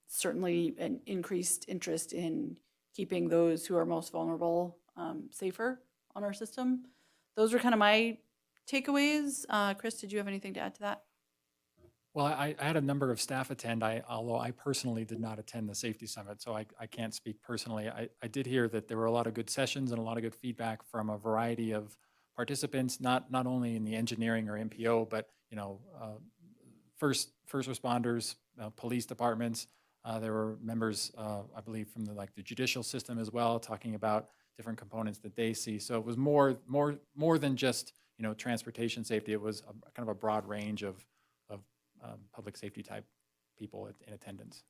Certainly an increased interest in keeping those who are most vulnerable safer on our system. Those were kind of my takeaways. Chris, did you have anything to add to that? Well, I had a number of staff attend, although I personally did not attend the safety summit, so I can't speak personally. I did hear that there were a lot of good sessions and a lot of good feedback from a variety of participants, not only in the engineering or MPO, but first responders, police departments. There were members, I believe, from the judicial system as well, talking about different components that they see. So it was more than just transportation safety. It was kind of a broad range of public safety type people in attendance.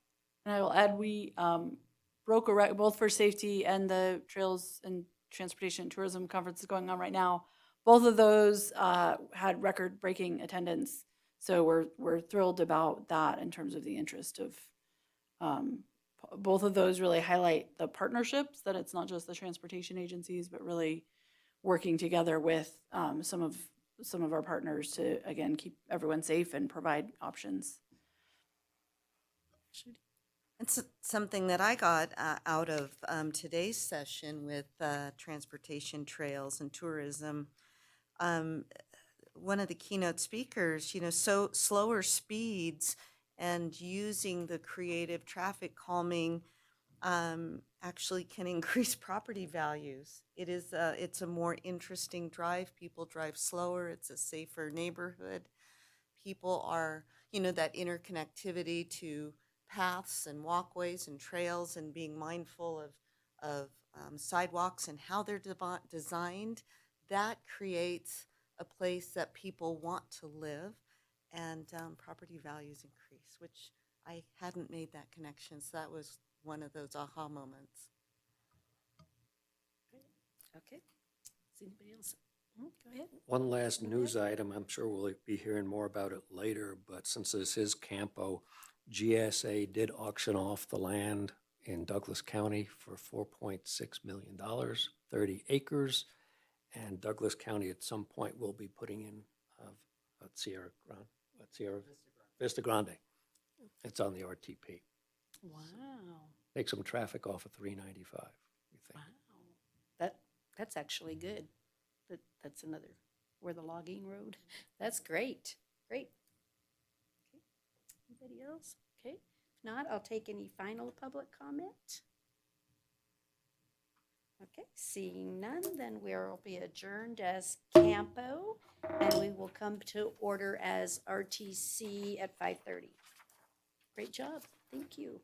And I will add, we broke a record both for safety and the Trails and Transportation and Tourism Conference is going on right now. Both of those had record-breaking attendance. So we're thrilled about that in terms of the interest of both of those. Really highlight the partnerships, that it's not just the transportation agencies, but really working together with some of our partners to, again, keep everyone safe and provide options. It's something that I got out of today's session with transportation, trails, and tourism. One of the keynote speakers, so slower speeds and using the creative traffic calming actually can increase property values. It's a more interesting drive. People drive slower. It's a safer neighborhood. People are, that interconnectivity to paths and walkways and trails and being mindful of sidewalks and how they're designed, that creates a place that people want to live, and property values increase, which I hadn't made that connection. So that was one of those aha moments. Okay. Does anybody else? Go ahead. One last news item, I'm sure we'll be hearing more about it later, but since this is Campo, GSA did auction off the land in Douglas County for $4.6 million, 30 acres. And Douglas County at some point will be putting in Vista Grande. It's on the RTP. Wow. Take some traffic off of 395, we think. Wow. That's actually good. That's another, where the logging road. That's great. Great. Okay. Anybody else? Okay. If not, I'll take any final public comment. Okay, seeing none, then we'll be adjourned as CAMPO, and we will come to order as RTC at 5:30. Great job. Thank you.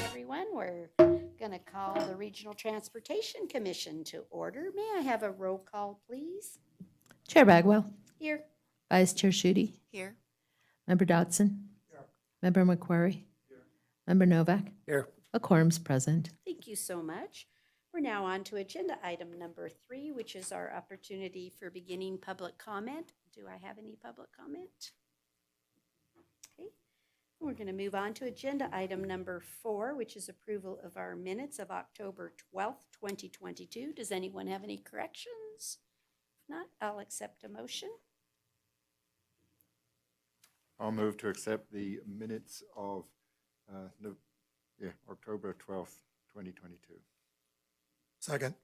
Everyone, we're going to call the Regional Transportation Commission to order. May I have a roll call, please? Chair Bagwell, Here. Vice Chair Schutte, Here. Member Dotson, Member McQuarrie, Member Novak. Here. A quorum's present. Thank you so much. We're now on to agenda item number 3, which is our opportunity for beginning public comment. Do I have any public comment? Okay. We're going to move on to agenda item number 4, which is approval of our minutes of October 12th, 2022. Does anyone have any corrections? If not, I'll accept a motion. I'll move to accept the minutes of October 12th, 2022. Second.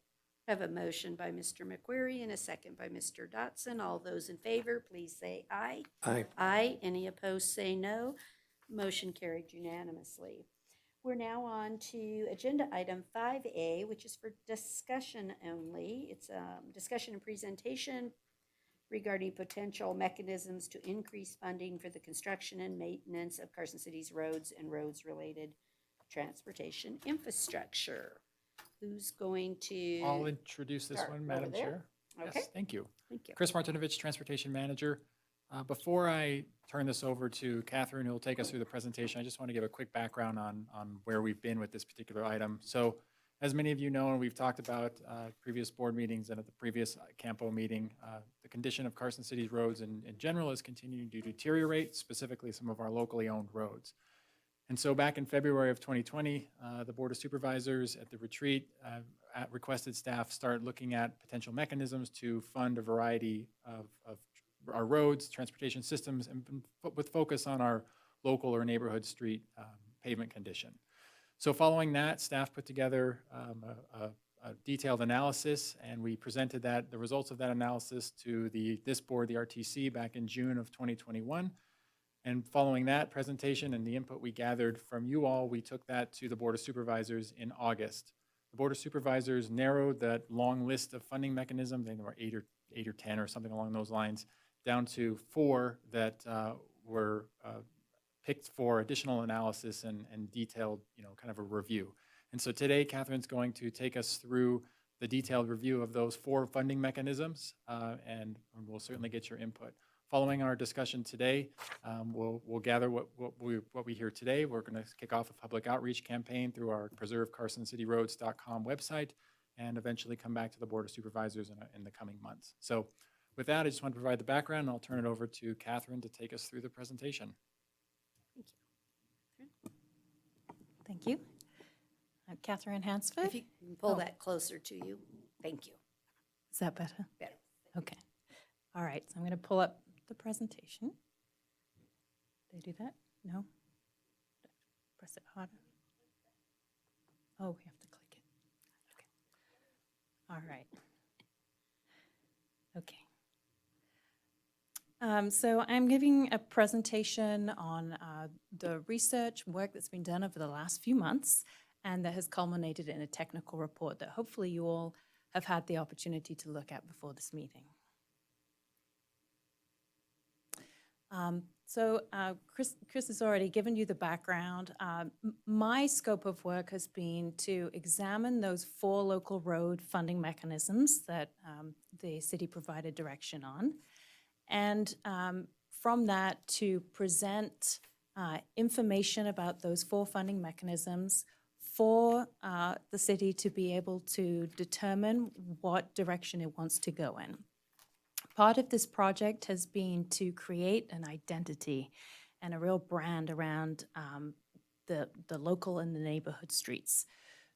I have a motion by Mr. McQuarrie and a second by Mr. Dotson. All those in favor, please say aye. Aye. Aye. Any opposed, say no. Motion carried unanimously. We're now on to agenda item 5A, which is for discussion only. It's discussion and presentation regarding potential mechanisms to increase funding for the construction and maintenance of Carson City's roads and roads-related transportation infrastructure. Who's going to? I'll introduce this start one, over Madam there? Chair. Okay. Yes, thank you. Thank you. Chris Martinovich, Transportation Manager. Before I turn this over to Catherine, who will take us through the presentation, I just want to give a quick background on where we've been with this particular item. So as many of you know, and we've talked about previous board meetings and at the previous CAMPO meeting, the condition of Carson City's roads in general is continuing to deteriorate, specifically some of our locally owned roads. And so back in February of 2020, the Board of Supervisors at the retreat requested staff start looking at potential mechanisms to fund a variety of our roads, transportation systems, and with focus on our local or neighborhood street pavement condition. So following that, staff put together a detailed analysis, and we presented the results of that analysis to this board, the RTC, back in June of 2021. And following that presentation and the input we gathered from you all, we took that to the Board of Supervisors in August. The Board of Supervisors narrowed that long list of funding mechanisms, I think there were eight or 10 or something along those lines, down to 4 that were picked for additional analysis and detailed, kind of a review. And so today, Catherine's going to take us through the detailed review of those 4 funding mechanisms, and we'll certainly get your input. Following our discussion today, we'll gather what we hear today. We're going to kick off a public outreach campaign through our preservecarsоncityroads.com website, and eventually come back to the Board of Supervisors in the coming months. So with that, I just want to provide the background, and I'll turn it over to Catherine to take us through the presentation. Thank you. I'm Catherine Hansford. If you can pull Oh. that closer to you. Thank you. Is that better? Better. Okay. All right, so I'm going to pull up the presentation. They do that? No? Press it harder. Oh, we have to click it. Okay. All right. Okay. So I'm giving a presentation on the research work that's been done over the last few months and that has culminated in a technical report that hopefully you all have had the opportunity to look at before this meeting. Chris has already given you the background. My scope of work has been to examine those 4 local road funding mechanisms that the city provided direction on. And from that, to present information about those 4 funding mechanisms for the city to be able to determine what direction it wants to go in. Part of this project has been to create an identity and a real brand around the local and the neighborhood streets.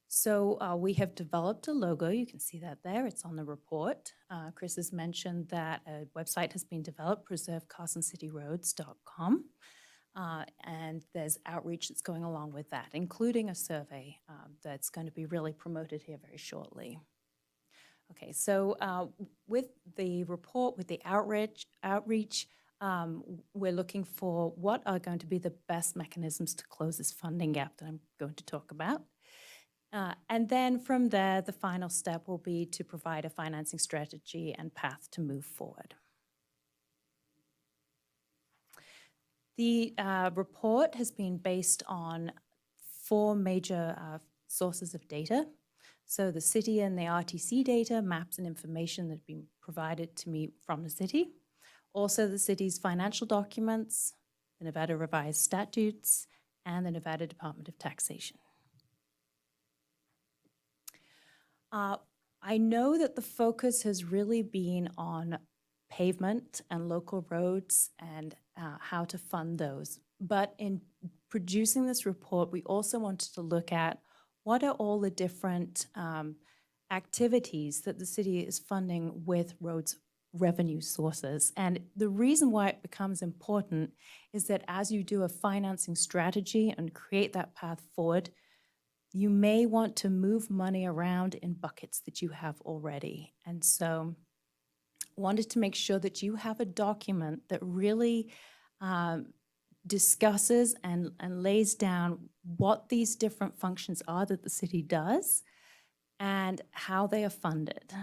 So we have developed a logo. You can see that there. It's on the report. Chris has mentioned that a website has been developed, preservecarsоncityroads.com. And there's outreach that's going along with that, including a survey that's going to be really promoted here very shortly. Okay, so with the report, with the outreach, we're looking for what are going to be the best mechanisms to close this funding gap that I'm going to talk about. And then from there, the final step will be to provide a financing strategy and path to move forward. The report has been based on 4 major sources of data. So the city and the RTC data, maps and information that have been provided to me from the city. Also the city's financial documents, the Nevada Revised Statutes, and the Nevada Department of Taxation. I know that the focus has really been on pavement and local roads and how to fund those. But in producing this report, we also wanted to look at what are all the different activities that the city is funding with roads revenue sources. And the reason why it becomes important is that as you do a financing strategy and create that path forward, you may want to move money around in buckets that you have already. And so wanted to make sure that you have a document that really discusses and lays down what these different functions are that the city does and how they are funded,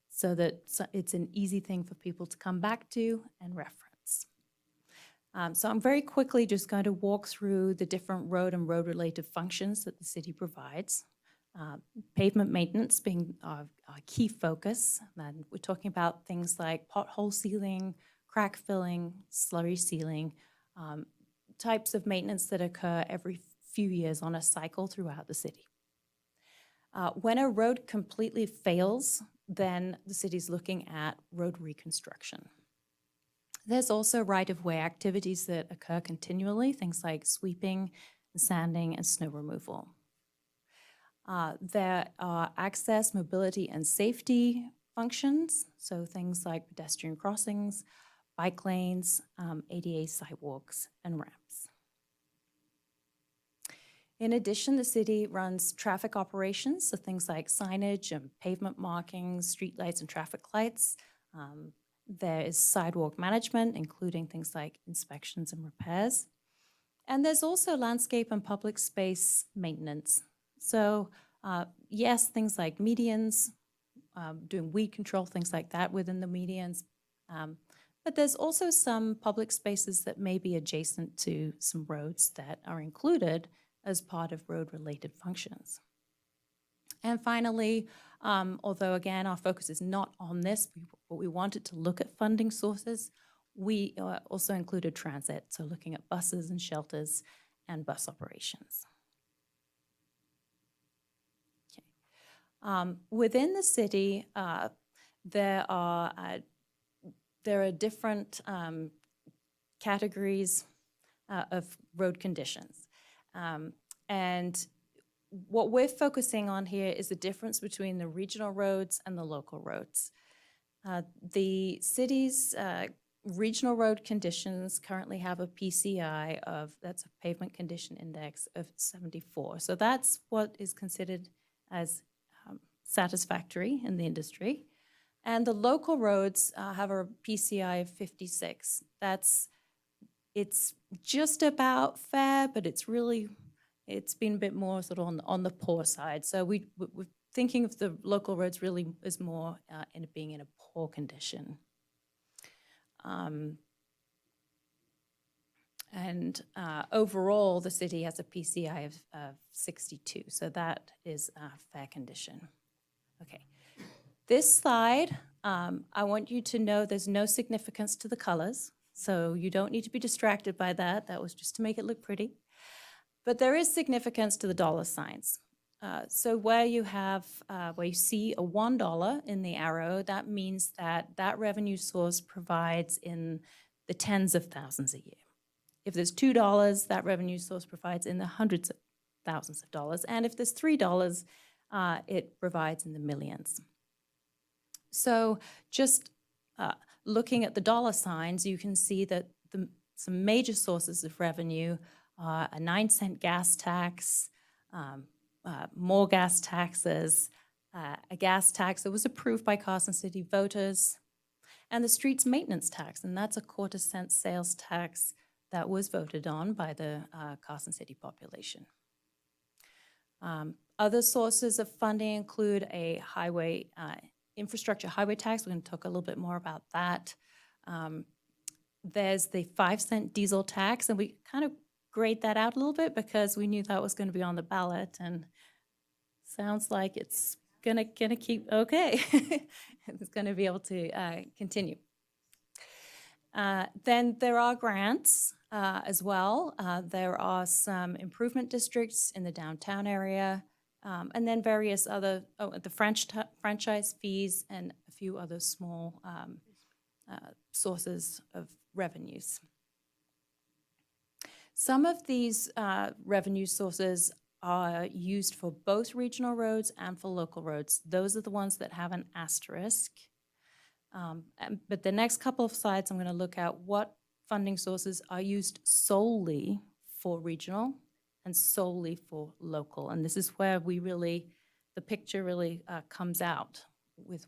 so that it's an easy thing for people to come back to and reference. So I'm very quickly just going to walk through the different road and road-related functions that the city provides. Pavement maintenance being our key focus. And we're talking about things like pothole sealing, crack filling, slurry sealing, types of maintenance that occur every few years on a cycle throughout the city. When a road completely fails, then the city's looking at road reconstruction. There's also right-of-way activities that occur continually, things like sweeping, sanding, and snow removal. There are access, mobility, and safety functions, so things like pedestrian crossings, bike lanes, ADA sidewalks, and ramps. In addition, the city runs traffic operations, so things like signage and pavement markings, streetlights and traffic lights. There is sidewalk management, including things like inspections and repairs. And there's also landscape and public space maintenance. So yes, things like medians, doing weed control, things like that within the medians. But there's also some public spaces that may be adjacent to some roads that are included as part of road-related functions. And finally, although again, our focus is not on this, but we wanted to look at funding sources, we also included transit, so looking at buses and shelters and bus operations. Okay. Within the city, there are different categories of road conditions. And what we're focusing on here is the difference between the regional roads and the local roads. The city's regional road conditions currently have a PCI that's a pavement condition index of 74. So that's what is considered as satisfactory in the industry. And the local roads have a PCI of 56. It's just about fair, but it's been a bit more sort of on the poor side. So we're thinking of the local roads really as more in being in a poor condition. Overall, the city has a PCI of 62, so that is a fair condition. Okay. This slide, I want you to know there's no significance to the colors, so you don't need to be distracted by that. That was just to make it look pretty. But there is significance to the dollar signs. So where you see a $1 in the arrow, that means that revenue source provides in the tens of thousands a year. If there's $2, that revenue source provides in the hundreds of thousands of dollars. And if there's $3, it provides in the millions. So just looking at the dollar signs, you can see that some major sources of revenue are a 9-cent gas tax, more gas taxes, a gas tax that was approved by Carson City voters, and the streets maintenance tax, and that's a quarter-cent sales tax that was voted on by the Carson City population. Other sources of funding include a highway infrastructure highway tax. We're going to talk a little bit more about that. There's the 5-cent diesel tax, and we kind of grayed that out a little bit because we knew that was going to be on the ballot, and sounds like it's gonna keep okay. It's going to be able to continue. Then there are grants as well. There are some improvement districts in the downtown area, and then various other, the franchise fees and a few other small sources of revenues. Some of these revenue sources are used for both regional roads and for local roads. Those are the ones that have an asterisk. But the next couple of slides, I'm going to look at what funding sources are used solely for regional and solely for local. And this is where the picture really comes out with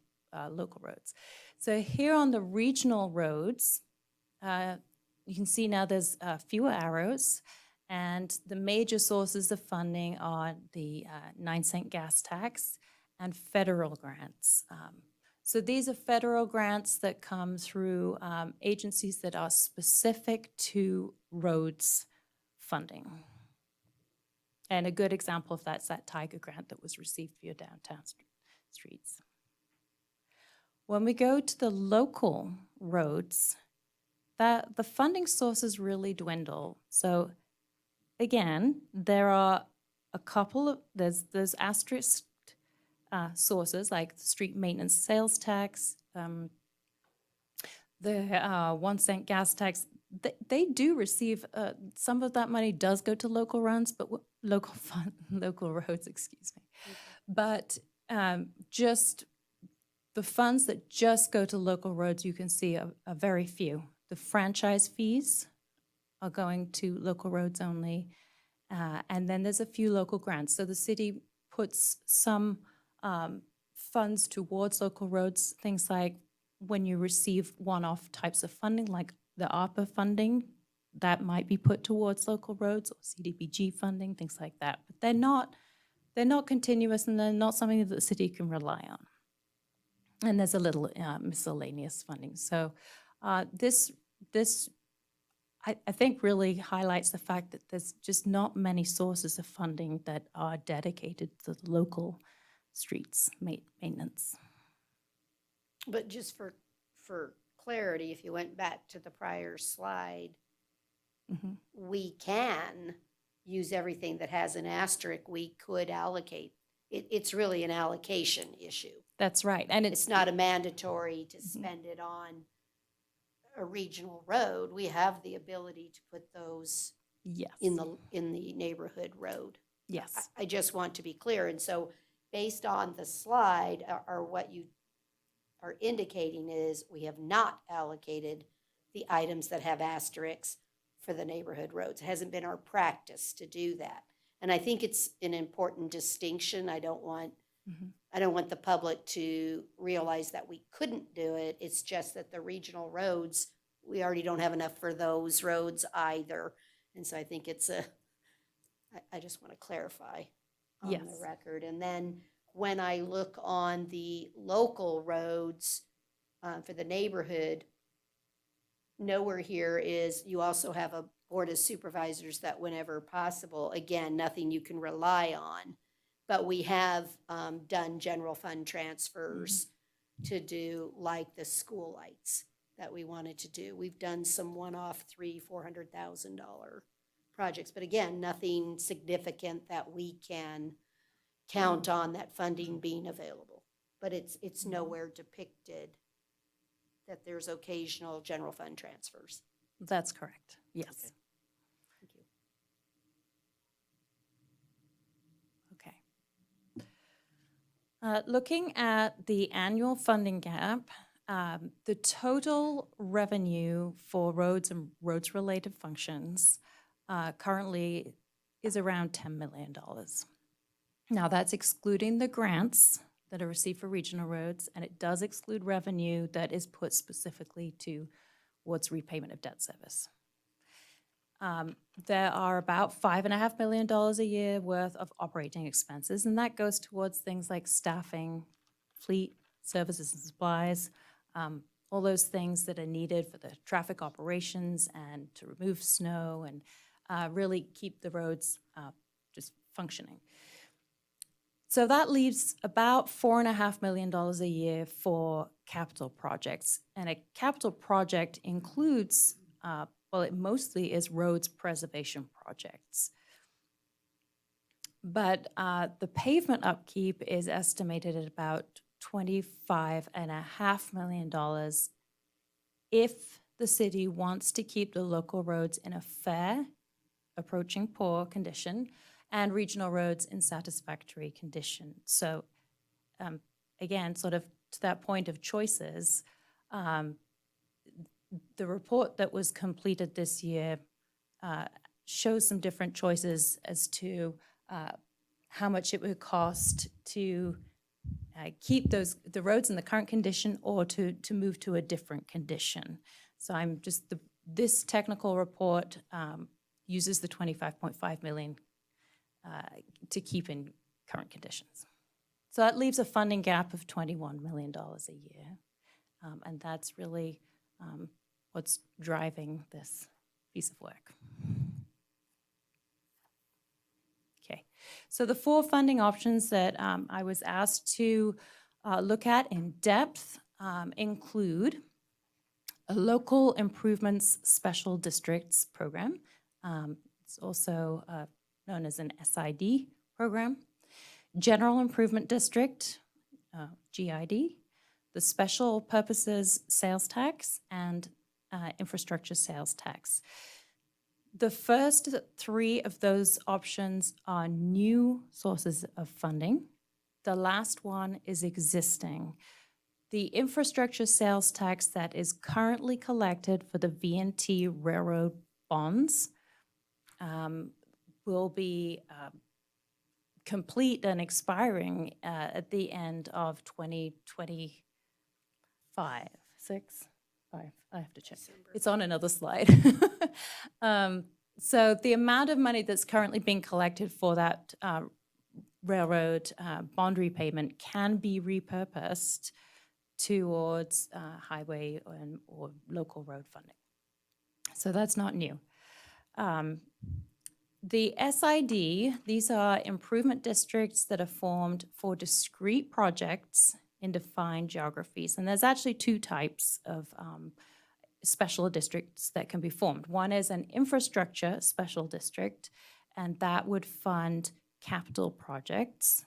local roads. So here on the regional roads, you can see now there's fewer arrows, and the major sources of funding are the 9-cent gas tax and federal grants. So these are federal grants that come through agencies that are specific to roads funding. And a good example of that's that Tiger grant that was received for your downtown streets. When we go to the local roads, the funding sources really dwindle. So again, there are a couple of, there's asterisk sources like the street maintenance sales tax, the 1-cent gas tax. They do receive, some of that money does go to local runs, but local roads, excuse me. But just the funds that just go to local roads, you can see are very few. The franchise fees are going to local roads only. And then there's a few local grants. So the city puts some funds towards local roads, things like when you receive one-off types of funding, like the ARPA funding, that might be put towards local roads, or CDBG funding, things like that. But they're not continuous, and they're not something that the city can rely on. And there's a little miscellaneous funding. So this I think really highlights the fact that there's just not many sources of funding that are dedicated to the local streets maintenance. But just for clarity, if you went back to the prior slide, we can use everything that has an asterisk. We could allocate. It's really an allocation issue. That's right. And It's not a mandatory to spend it on a regional road. We have the ability to put those yes. in the neighborhood road. Yes. I just want to be clear. And so based on the slide, or what you are indicating is we have not allocated the items that have asterisks for the neighborhood roads. It hasn't been our practice to do that. And I think it's an important distinction. I don't want the public to realize that we couldn't do it. It's just that the regional roads, we already don't have enough for those roads either. And so I think I just want to clarify on the record. And then when I look on the local roads for the neighborhood, nowhere here is, you also have a board of supervisors that whenever possible, again, nothing you can rely on, but we have done general fund transfers to do like the school lights that we wanted to do. We've done some one-off $400,000 projects, but again, nothing significant that we can count on that funding being available. But it's nowhere depicted that there's occasional general fund transfers. That's correct. Yes. Okay. Thank you. Okay. Looking at the annual funding gap, the total revenue for roads and roads-related functions currently is around $10 million. Now, that's excluding the grants that are received for regional roads, and it does exclude revenue that is put specifically towards repayment of debt service. There are about $5.5 million a year worth of operating expenses, and that goes towards things like staffing, fleet, services and supplies, all those things that are needed for the traffic operations and to remove snow and really keep the roads just functioning. So that leaves about $4.5 million a year for capital projects. And a capital project includes, well, it mostly is roads preservation projects. But the pavement upkeep is estimated at about $25.5 million if the city wants to keep the local roads in a fair, approaching poor condition, and regional roads in satisfactory condition. So again, sort of to that point of choices, the report that was completed this year shows some different choices as to how much it would cost to keep the roads in the current condition or to move to a different condition. So I'm just, this technical report uses the 25.5 million to keep in current conditions. So that leaves a funding gap of $21 million a year. And that's really what's driving this piece of work. Okay, so the 4 funding options that I was asked to look at in depth include a local improvements special districts program. It's also known as an SID program. General Improvement District, GID, the Special Purposes Sales Tax, and Infrastructure Sales Tax. The first 3 of those options are new sources of funding. The last one is existing. The infrastructure sales tax that is currently collected for the V&T railroad bonds will be complete and expiring at the end of 2025, 6, 5, I have to check. It's on another slide. So the amount of money that's currently being collected for that railroad bond repayment can be repurposed towards highway or local road funding. So that's not new. The SID, these are improvement districts that are formed for discrete projects in defined geographies. And there's actually 2 types of special districts that can be formed. One is an infrastructure special district, and that would fund capital projects.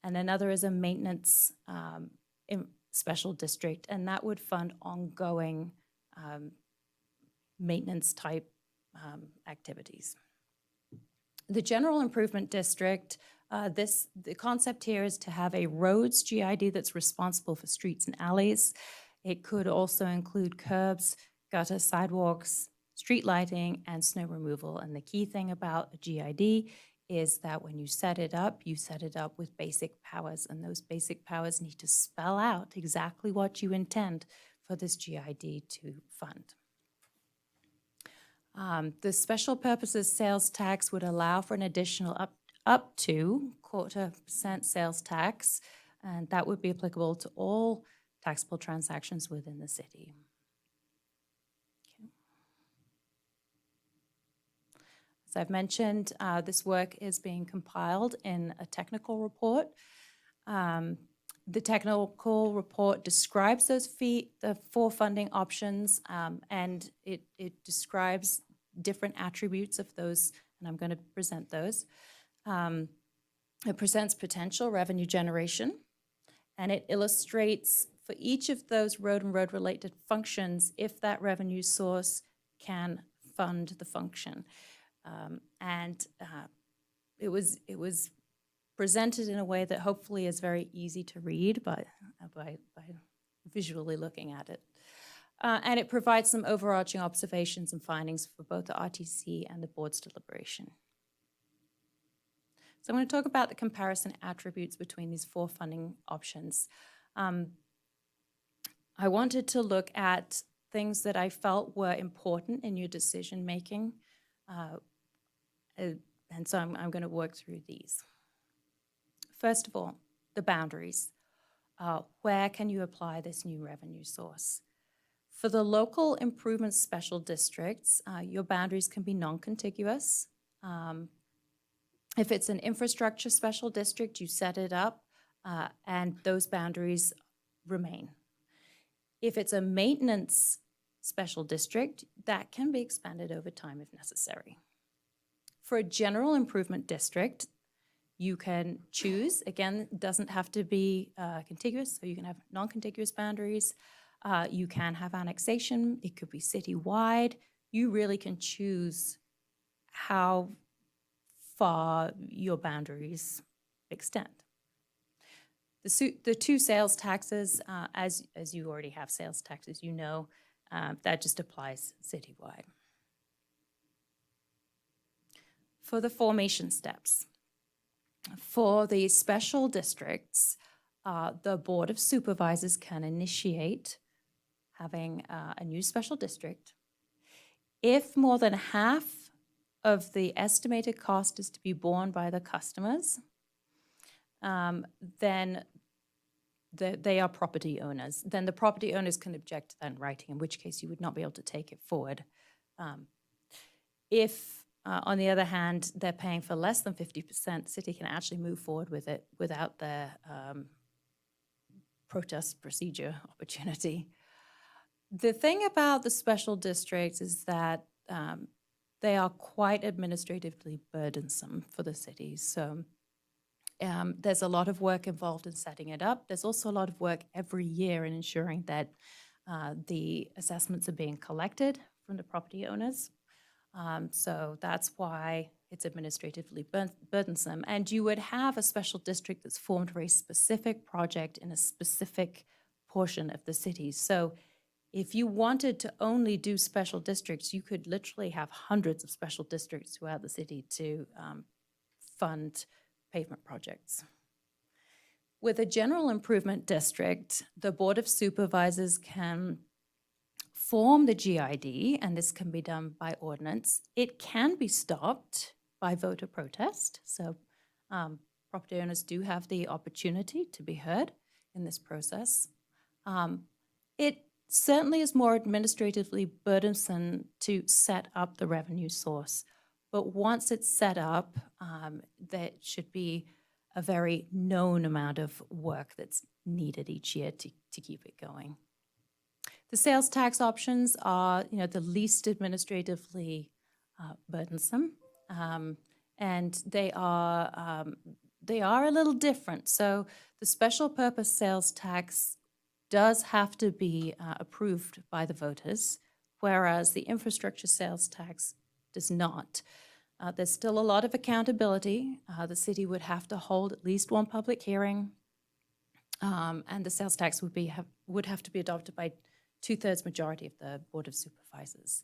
And another is a maintenance special district, and that would fund ongoing maintenance type activities. The General Improvement District, the concept here is to have a roads GID that's responsible for streets and alleys. It could also include curbs, gutter, sidewalks, street lighting, and snow removal. And the key thing about a GID is that when you set it up with basic powers, and those basic powers need to spell out exactly what you intend for this GID to fund. The special purposes sales tax would allow for an additional up to 0.25% sales tax, and that would be applicable to all taxable transactions within the city. Okay. As I've mentioned, this work is being compiled in a technical report. The technical report describes the 4 funding options, and it describes different attributes of those, and I'm going to present those. It presents potential revenue generation, and it illustrates for each of those road and road-related functions if that revenue source can fund the function. It was presented in a way that hopefully is very easy to read by visually looking at it. And it provides some overarching observations and findings for both the RTC and the board's deliberation. So I'm going to talk about the comparison attributes between these 4 funding options. I wanted to look at things that I felt were important in your decision-making. And so I'm going to work through these. First of all, the boundaries. Where can you apply this new revenue source? For the local improvement special districts, your boundaries can be non-contiguous. If it's an infrastructure special district, you set it up and those boundaries remain. If it's a maintenance special district, that can be expanded over time if necessary. For a general improvement district, you can choose, again, it doesn't have to be contiguous, so you can have non-contiguous boundaries. You can have annexation, it could be citywide. You really can choose how far your boundaries extend. The 2 sales taxes, as you already have sales taxes, you know, that just applies citywide. For the formation steps, for the special districts, the Board of Supervisors can initiate having a new special district. If more than half of the estimated cost is to be borne by the customers, then they are property owners. Then the property owners can object to that in writing, in which case you would not be able to take it forward. If, on the other hand, they're paying for less than 50%, the city can actually move forward with it without their protest procedure opportunity. The thing about the special districts is that they are quite administratively burdensome for the cities. So there's a lot of work involved in setting it up. There's also a lot of work every year in ensuring that the assessments are being collected from the property owners. So that's why it's administratively burdensome. And you would have a special district that's formed for a specific project in a specific portion of the city. So if you wanted to only do special districts, you could literally have hundreds of special districts throughout the city to fund pavement projects. With a general improvement district, the Board of Supervisors can form the GID, and this can be done by ordinance. It can be stopped by voter protest. So property owners do have the opportunity to be heard in this process. It certainly is more administratively burdensome to set up the revenue source. But once it's set up, there should be a very known amount of work that's needed each year to keep it going. The sales tax options are, the least administratively burdensome, and they are a little different. So the special purpose sales tax does have to be approved by the voters, whereas the infrastructure sales tax does not. There's still a lot of accountability. The city would have to hold at least one public hearing, and the sales tax would have to be adopted by 2/3 majority of the Board of Supervisors.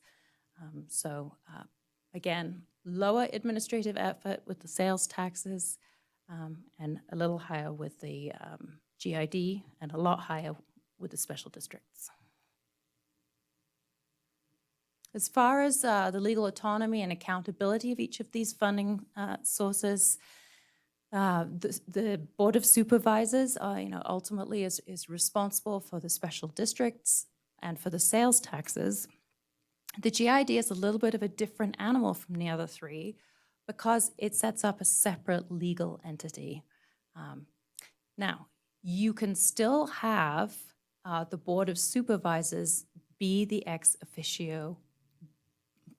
So again, lower administrative effort with the sales taxes, and a little higher with the GID, and a lot higher with the special districts. As far as the legal autonomy and accountability of each of these funding sources, the Board of Supervisors ultimately is responsible for the special districts and for the sales taxes. The GID is a little bit of a different animal from the other 3 because it sets up a separate legal entity. Now, you can still have the Board of Supervisors be the ex officio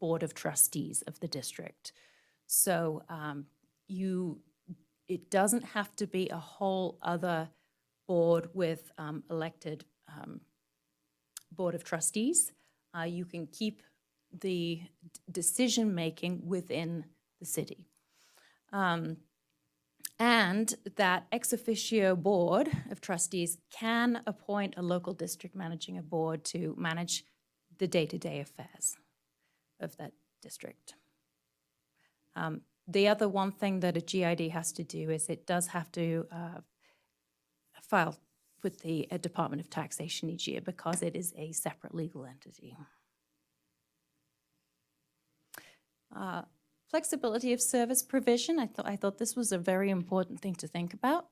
Board of Trustees of the district. So it doesn't have to be a whole other board with elected Board of Trustees. You can keep the decision-making within the city. And that ex officio Board of Trustees can appoint a local district managing a board to manage the day-to-day affairs of that district. The other one thing that a GID has to do is it does have to file with the Department of Taxation each year because it is a separate legal entity. Flexibility of service provision, I thought this was a very important thing to think about.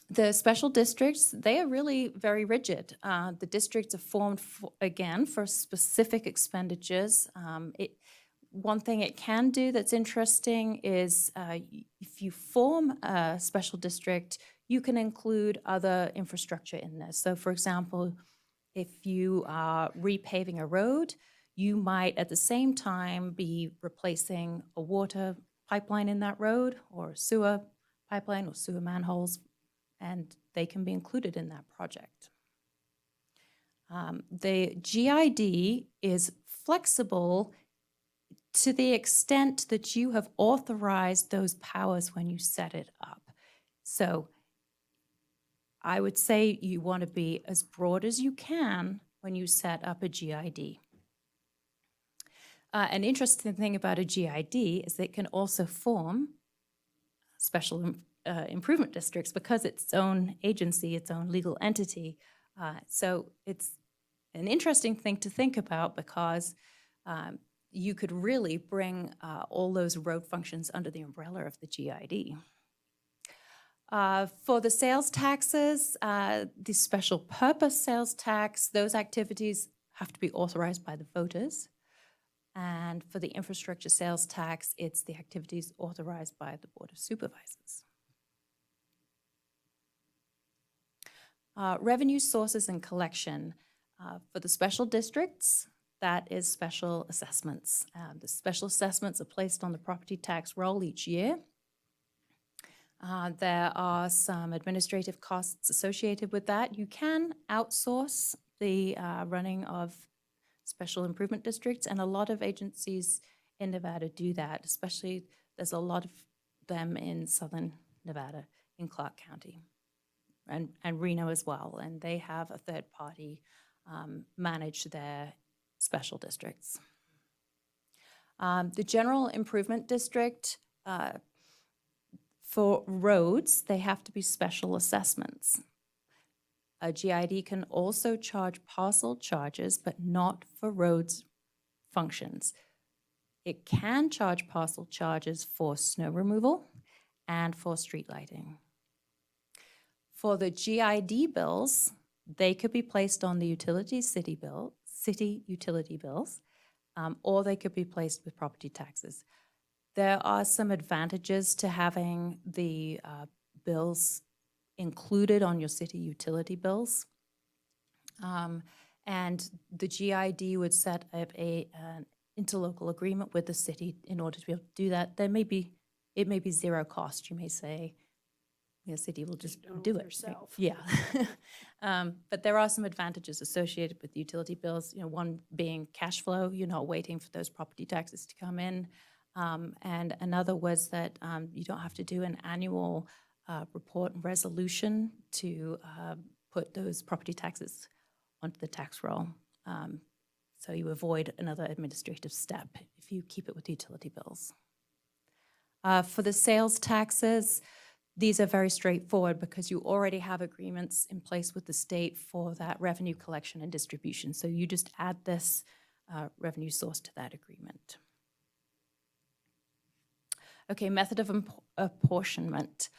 The special districts, they are really very rigid. The districts are formed, again, for specific expenditures. One thing it can do that's interesting is if you form a special district, you can include other infrastructure in this. So for example, if you are repaving a road, you might at the same time be replacing a water pipeline in that road or a sewer pipeline or sewer manholes, and they can be included in that project. The GID is flexible to the extent that you have authorized those powers when you set it up. So I would say you want to be as broad as you can when you set up a GID. An interesting thing about a GID is it can also form special improvement districts because it's its own agency, its own legal entity. So it's an interesting thing to think about because you could really bring all those road functions under the umbrella of the GID. For the sales taxes, the special purpose sales tax, those activities have to be authorized by the voters. And for the infrastructure sales tax, it's the activities authorized by the Board of Supervisors. Revenue sources and collection. For the special districts, that is special assessments. The special assessments are placed on the property tax roll each year. There are some administrative costs associated with that. You can outsource the running of special improvement districts, and a lot of agencies in Nevada do that, especially there's a lot of them in southern Nevada, in Clark County, and Reno as well, and they have a third party manage their special districts. The general improvement district, for roads, they have to be special assessments. A GID can also charge parcel charges, but not for roads functions. It can charge parcel charges for snow removal and for street lighting. For the GID bills, they could be placed on the city utility bills, or they could be placed with property taxes. There are some advantages to having the bills included on your city utility bills. And the GID would set up an interlocal agreement with the city in order to be able to do that. It may be zero cost. You may say, the city will just do it. Yourself. Yeah. But there are some advantages associated with utility bills, one being cash flow. You're not waiting for those property taxes to come in. And another was that you don't have to do an annual report and resolution to put those property taxes onto the tax roll. So you avoid another administrative step if you keep it with utility bills. For the sales taxes, these are very straightforward because you already have agreements in place with the state for that revenue collection and distribution. So you just add this revenue source to that agreement. Okay, method of apportionment.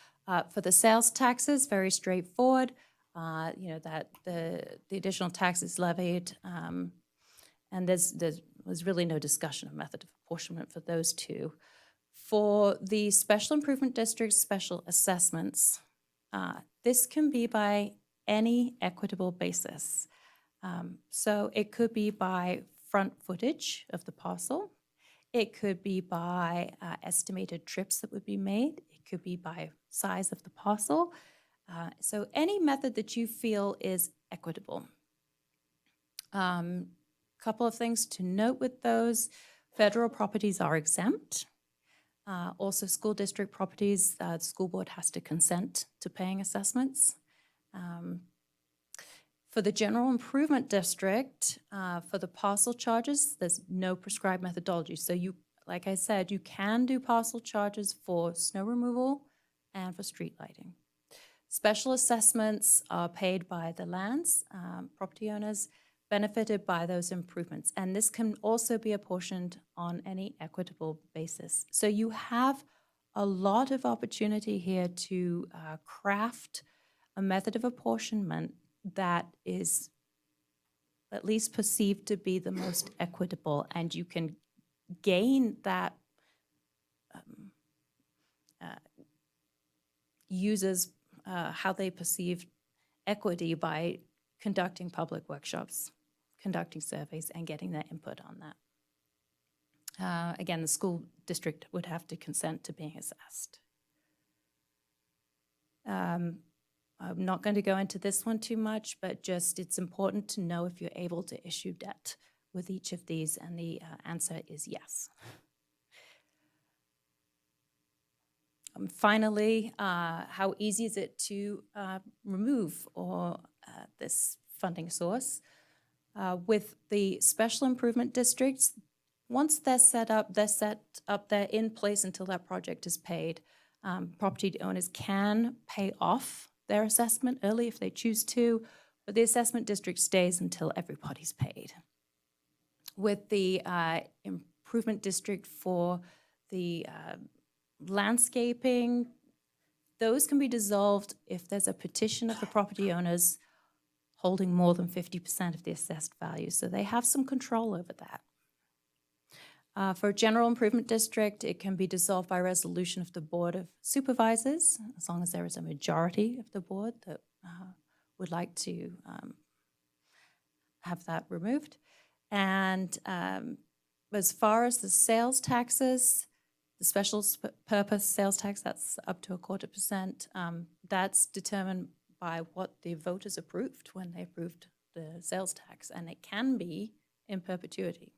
For the sales taxes, very straightforward. That the additional tax is levied, and there's really no discussion of method of apportionment for those two. For the special improvement districts, special assessments, this can be by any equitable basis. So it could be by front footage of the parcel. It could be by estimated trips that would be made. It could be by size of the parcel. So any method that you feel is equitable. Couple of things to note with those. Federal properties are exempt. Also school district properties, the school board has to consent to paying assessments. For the general improvement district, for the parcel charges, there's no prescribed methodology. So you, like I said, you can do parcel charges for snow removal and for street lighting. Special assessments are paid by the lands, property owners benefited by those improvements. And this can also be apportioned on any equitable basis. So you have a lot of opportunity here to craft a method of apportionment that is at least perceived to be the most equitable, and you can gain that users how they perceive equity by conducting public workshops, conducting surveys, and getting their input on that. Again, the school district would have to consent to being assessed. I'm not going to go into this one too much, but just it's important to know if you're able to issue debt with each of these, and the answer is yes. Finally, how easy is it to remove this funding source? With the special improvement districts, once they're set up, they're in place until that project is paid. Property owners can pay off their assessment early if they choose to, but the assessment district stays until everybody's paid. With the improvement district for the landscaping, those can be dissolved if there's a petition of the property owners holding more than 50% of the assessed value. So they have some control over that. For a general improvement district, it can be dissolved by resolution of the Board of Supervisors, as long as there is a majority of the board that would like to have that removed. And as far as the sales taxes, the special purpose sales tax, that's up to 0.25%. That's determined by what the voters approved when they approved the sales tax, and it can be in perpetuity.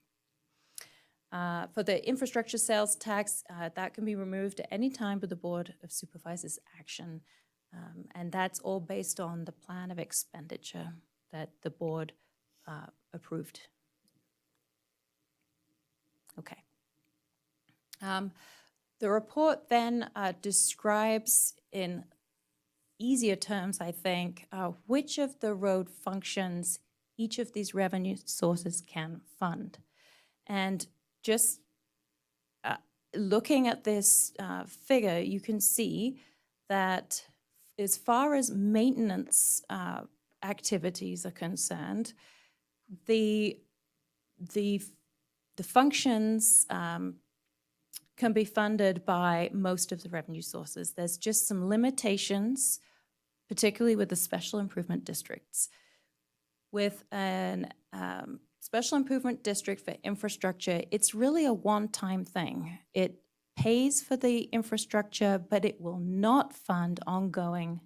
For the infrastructure sales tax, that can be removed at any time with the Board of Supervisors' action, and that's all based on the plan of expenditure that the board approved. Okay. The report then describes in easier terms, I think, which of the road functions each of these revenue sources can fund. And just looking at this figure, you can see that as far as maintenance activities are concerned, the functions can be funded by most of the revenue sources. There's just some limitations, particularly with the special improvement districts. With an special improvement district for infrastructure, it's really a one-time thing. It pays for the infrastructure, but it will not fund ongoing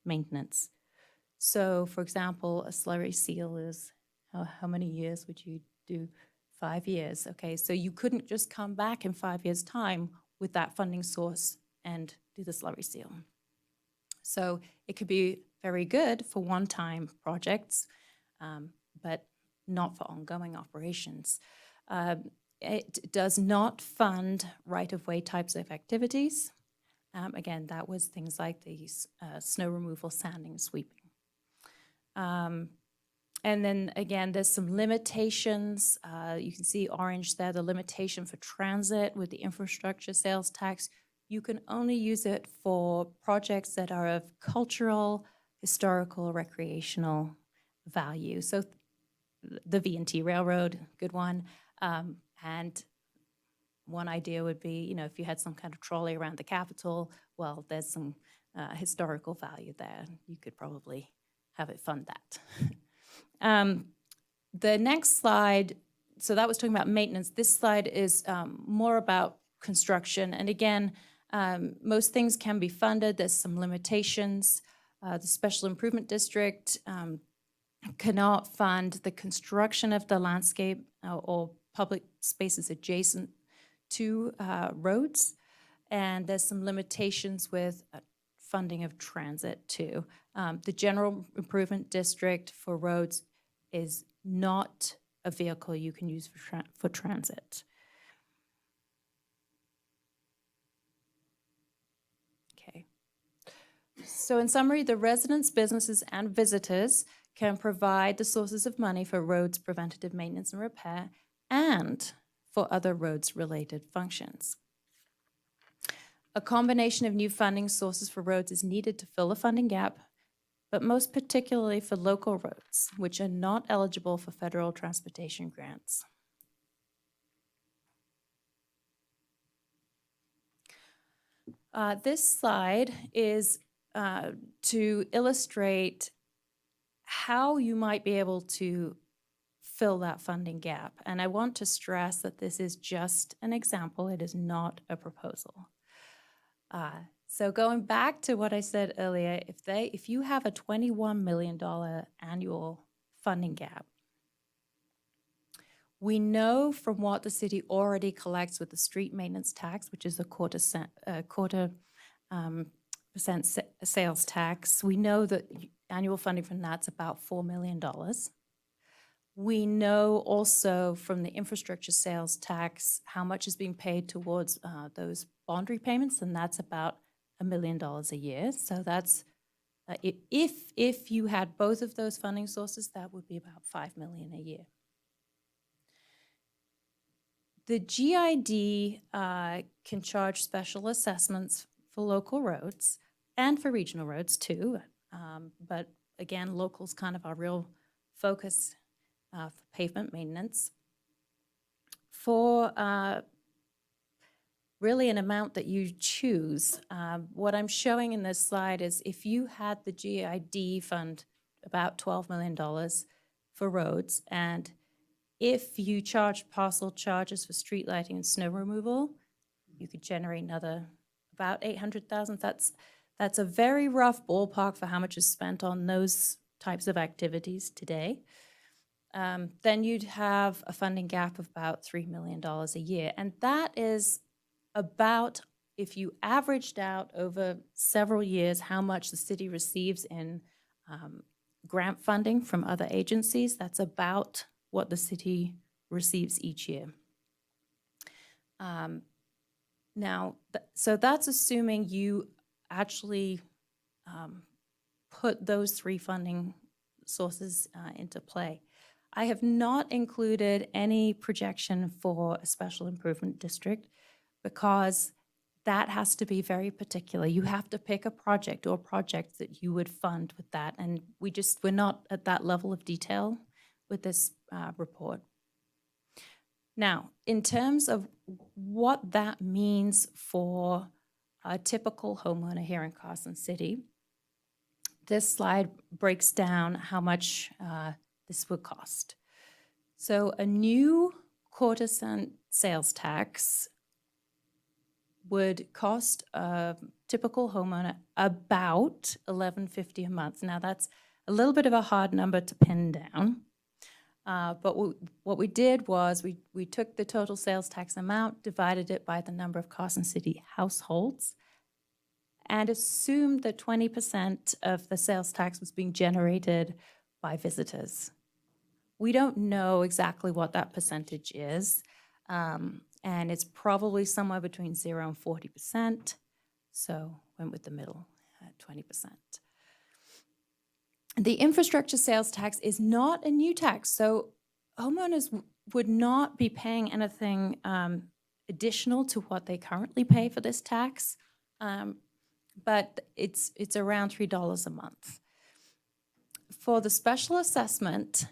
maintenance. So, for example, a slurry seal is, how many years would you do? 5 years. Okay, so you couldn't just come back in 5 years' time with that funding source and do the slurry seal. So it could be very good for one-time projects, but not for ongoing operations. It does not fund right-of-way types of activities. Again, that was things like the snow removal, sanding, sweeping. And then again, there's some limitations. You can see orange there, the limitation for transit with the infrastructure sales tax. You can only use it for projects that are of cultural, historical, recreational value. So the V&T Railroad, good one. And one idea would be, you know, if you had some kind of trolley around the Capitol, well, there's some historical value there. You could probably have it fund that. The next slide, so that was talking about maintenance. This slide is more about construction. And again, most things can be funded. There's some limitations. The Special Improvement District cannot fund the construction of the landscape or public spaces adjacent to roads. And there's some limitations with funding of transit too. The General Improvement District for roads is not a vehicle you can use for transit. So in summary, the residents, businesses, and visitors can provide the sources of money for roads preventative maintenance and repair and for other roads-related functions. A combination of new funding sources for roads is needed to fill the funding gap, but most particularly for local roads, which are not eligible for federal transportation grants. This slide is to illustrate how you might be able to fill that funding gap. And I want to stress that this is just an example. It is not a proposal. So going back to what I said earlier, if you have a $21 million annual funding gap, we know from what the city already collects with the street maintenance tax, which is a quarter percent sales tax. We know that annual funding from that's about $4 million. We know also from the infrastructure sales tax how much is being paid towards those bond repayments, and that's about $1 million a year. So that's if you had both of those funding sources, that would be about $5 million a year. The GID can charge special assessments for local roads and for regional roads too. But again, local's kind of our real focus for pavement maintenance. For really an amount that you choose, what I'm showing in this slide is if you had the GID fund about $12 million for roads, and if you charge parcel charges for street lighting and snow removal, you could generate another about $800,000. That's a very rough ballpark for how much is spent on those types of activities today. Then you'd have a funding gap of about $3 million a year. And that is about, if you averaged out over several years how much the city receives in grant funding from other agencies, that's about what the city receives each year. So that's assuming you actually put those three funding sources into play. I have not included any projection for a special improvement district because that has to be very particular. You have to pick a project or projects that you would fund with that, and we're not at that level of detail with this report. Now, in terms of what that means for a typical homeowner here in Carson City, this slide breaks down how much this would cost. So a new quarter-cent sales tax would cost a typical homeowner about $11.50 a month. Now, that's a little bit of a hard number to pin down. But what we did was we took the total sales tax amount, divided it by the number of Carson City households, and assumed that 20% of the sales tax was being generated by visitors. We don't know exactly what that percentage is, and it's probably somewhere between 0 and 40%, so went with the middle at 20%. The infrastructure sales tax is not a new tax, so homeowners would not be paying anything additional to what they currently pay for this tax, but it's around $3 a month. For the special assessment,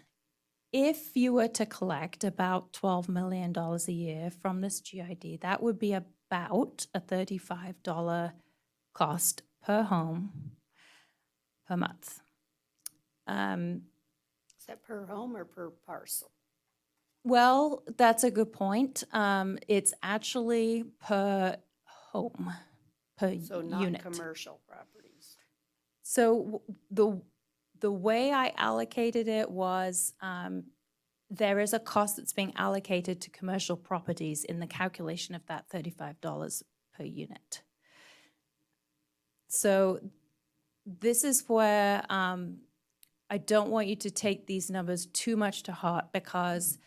if you were to collect about $12 million a year from this GID, that would be about a $35 cost per home per month. Is that per home or per parcel? Well, that's a good point. It's actually per home, per So unit. non-commercial properties. So the way I allocated it was there is a cost that's being allocated to commercial properties in the calculation of that $35 per unit. So this is where I don't want you to take these numbers too much to heart, because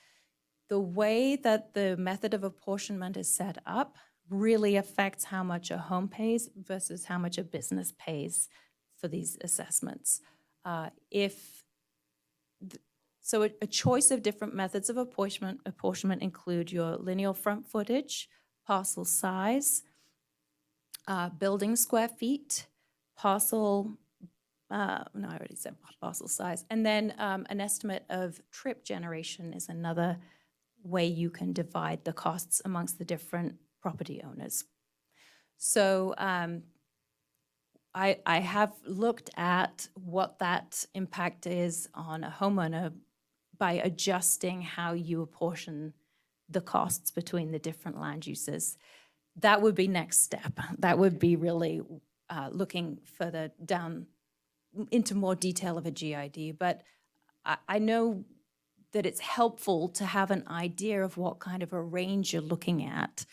the way that the method of apportionment is set up really affects how much a home pays versus how much a business pays for these assessments. So a choice of different methods of apportionment include your lineal front footage, parcel size, building square feet, parcel, no, I already said parcel size, and then an estimate of trip generation is another way you can divide the costs amongst the different property owners. So I have looked at what that impact is on a homeowner by adjusting how you apportion the costs between the different land uses. That would be next step. That would be really looking further down into more detail of a GID. But I know that it's helpful to have an idea of what kind of a range you're looking at.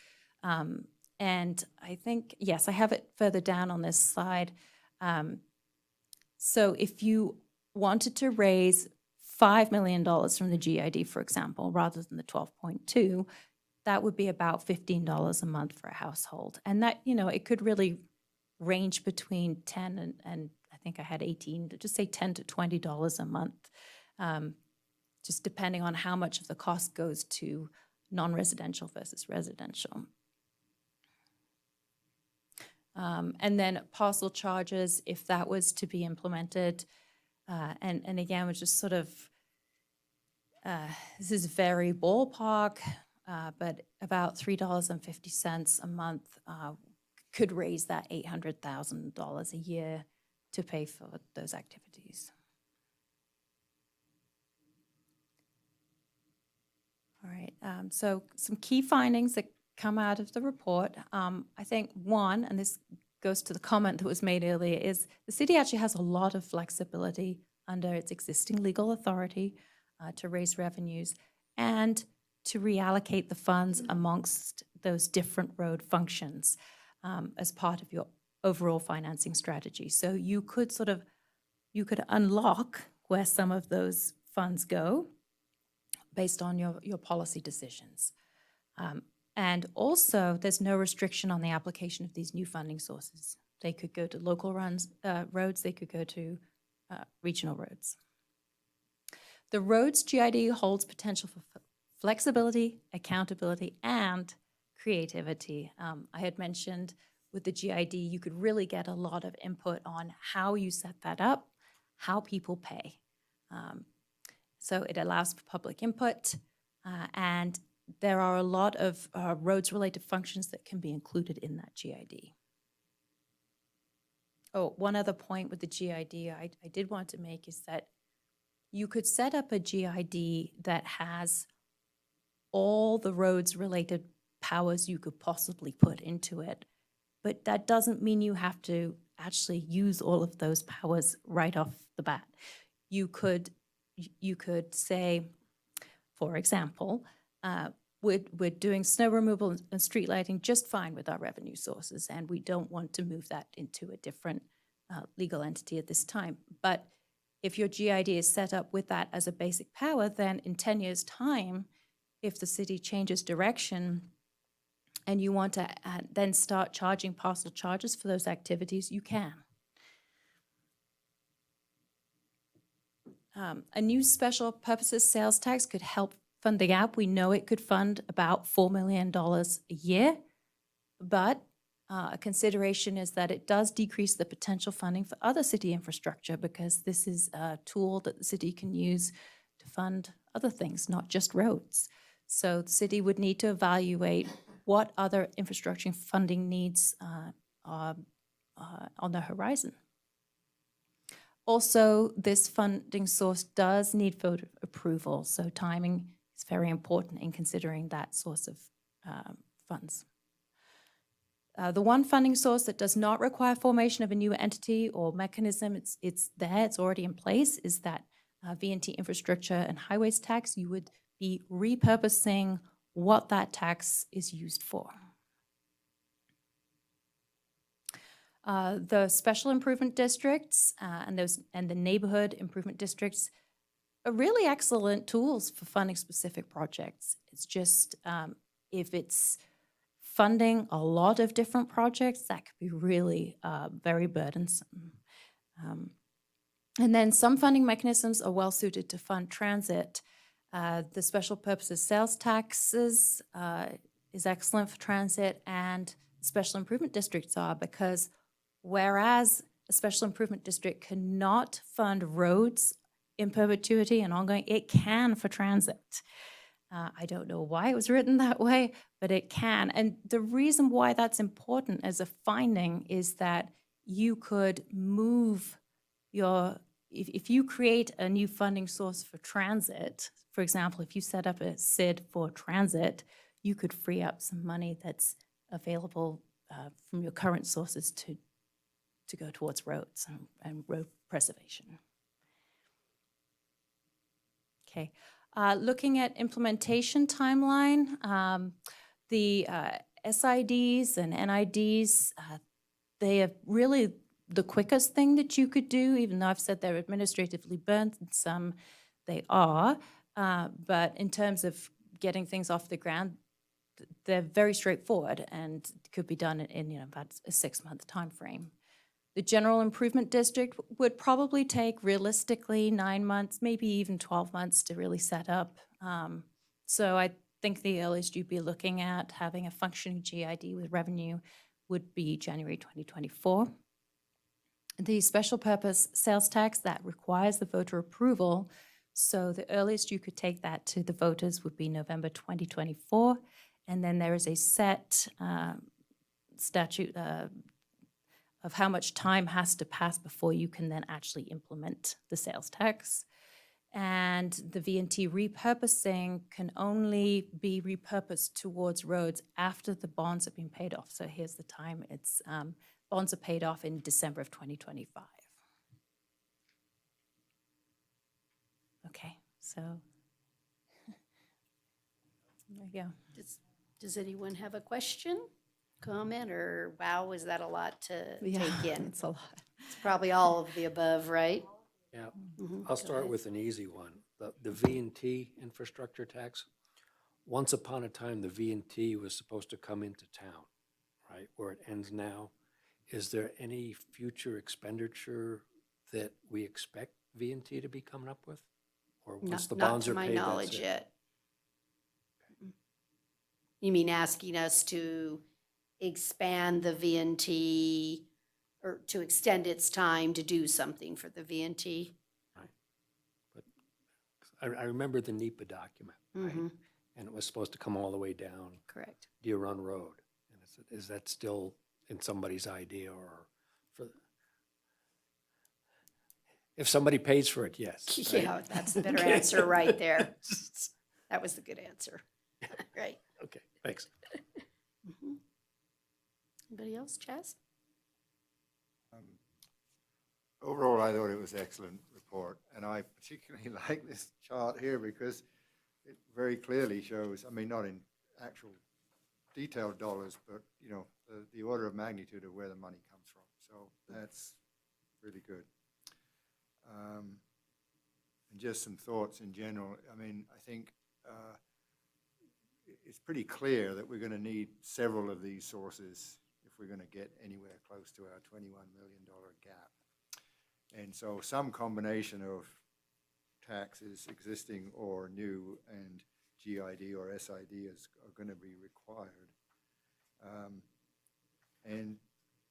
And I think, yes, I have it further down on this slide. So if you wanted to raise $5 million from the GID, for example, rather than the 12.2, that would be about $15 a month for a household. And that, it could really range between 10 and I think I had 18, just say $10 to $20 a month, just depending on how much of the cost goes to non-residential versus residential. And then parcel charges, if that was to be implemented, and again, we're just sort of, this is very ballpark, but about $3.50 a month could raise that $800,000 a year to pay for those activities. All right, so some key findings that come out of the report. I think one, and this goes to the comment that was made earlier, is the city actually has a lot of flexibility under its existing legal authority to raise revenues and to reallocate the funds amongst those different road functions as part of your overall financing strategy. So you could unlock where some of those funds go based on your policy decisions. And also, there's no restriction on the application of these new funding sources. They could go to local roads, they could go to regional roads. The roads GID holds potential for flexibility, accountability, and creativity. I had mentioned with the GID, you could really get a lot of input on how you set that up, how people pay. So it allows for public input, and there are a lot of roads-related functions that can be included in that GID. Oh, one other point with the GID I did want to make is that you could set up a GID that has all the roads-related powers you could possibly put into it, but that doesn't mean you have to actually use all of those powers right off the bat. You could say, for example, we're doing snow removal and street lighting just fine with our revenue sources, and we don't want to move that into a different legal entity at this time. But if your GID is set up with that as a basic power, then in 10 years' time, if the city changes direction and you want to then start charging parcel charges for those activities, you can. A new special purposes sales tax could help fund the gap. We know it could fund about $4 million a year, but a consideration is that it does decrease the potential funding for other city infrastructure because this is a tool that the city can use to fund other things, not just roads. So the city would need to evaluate what other infrastructure funding needs are on the horizon. Also, this funding source does need voter approval, so timing is very important in considering that source of funds. The one funding source that does not require formation of a new entity or mechanism, it's there, it's already in place, is that V&T infrastructure and highways tax. You would be repurposing what that tax is used for. The special improvement districts and the neighborhood improvement districts are really excellent tools for funding specific projects. It's just if it's funding a lot of different projects, that could be really very burdensome. And then some funding mechanisms are well suited to fund transit. The special purposes sales taxes is excellent for transit, and special improvement districts are, because whereas a special improvement district cannot fund roads in perpetuity and ongoing, it can for transit. I don't know why it was written that way, but it can. And the reason why that's important as a finding is that you could move if you create a new funding source for transit, for example, if you set up a SID for transit, you could free up some money that's available from your current sources to go towards roads and road preservation. Okay. Looking at implementation timeline, the SIDs and NIDs, they are really the quickest thing that you could do, even though I've said they're administratively burnt, and some they are. But in terms of getting things off the ground, they're very straightforward and could be done in about a 6-month time frame. The general improvement district would probably take realistically 9 months, maybe even 12 months to really set up. So I think the earliest you'd be looking at having a functioning GID with revenue would be January 2024. The special purpose sales tax, that requires the voter approval. So the earliest you could take that to the voters would be November 2024. And then there is a set statute of how much time has to pass before you can then actually implement the sales tax. And the V&T repurposing can only be repurposed towards roads after the bonds have been paid off. So here's the time. It's bonds are paid off in December of 2025. Okay, so there you go. Does anyone have a question, comment, or wow, is that a lot to take in? It's a lot. It's probably all of the above, right? Yeah, Mhm, I'll go start ahead. with an easy one. The V&T infrastructure tax. Once upon a time, the V&T was supposed to come into town, right, where it ends now. Is there any future expenditure that we expect V&T to be coming up with? Or once the Not bonds to are my paid, that's knowledge it? yet. You mean asking us to expand the VNT or to extend its time to do something for the VNT? I remember the NEPA document, right? Mhm. And it was supposed to come all the way down Correct. Deer Run Road. And I said, is that still in somebody's idea, or for, if somebody pays for it, yes. right? Yeah, that's the better answer right there. That was the good answer. Right. Okay, thanks. Mhm. Anybody else, Chaz? Overall, I thought it was an excellent report, and I particularly like this chart here because it very clearly shows, I mean, not in actual detailed dollars, but, you know, the order of magnitude of where the money comes from. So that's really good. And just some thoughts in general. I mean, I think it's pretty clear that we're going to need several of these sources if we're going to get anywhere close to our $21 million gap. And so some combination of taxes, existing or new, and GID or SID are going to be required. And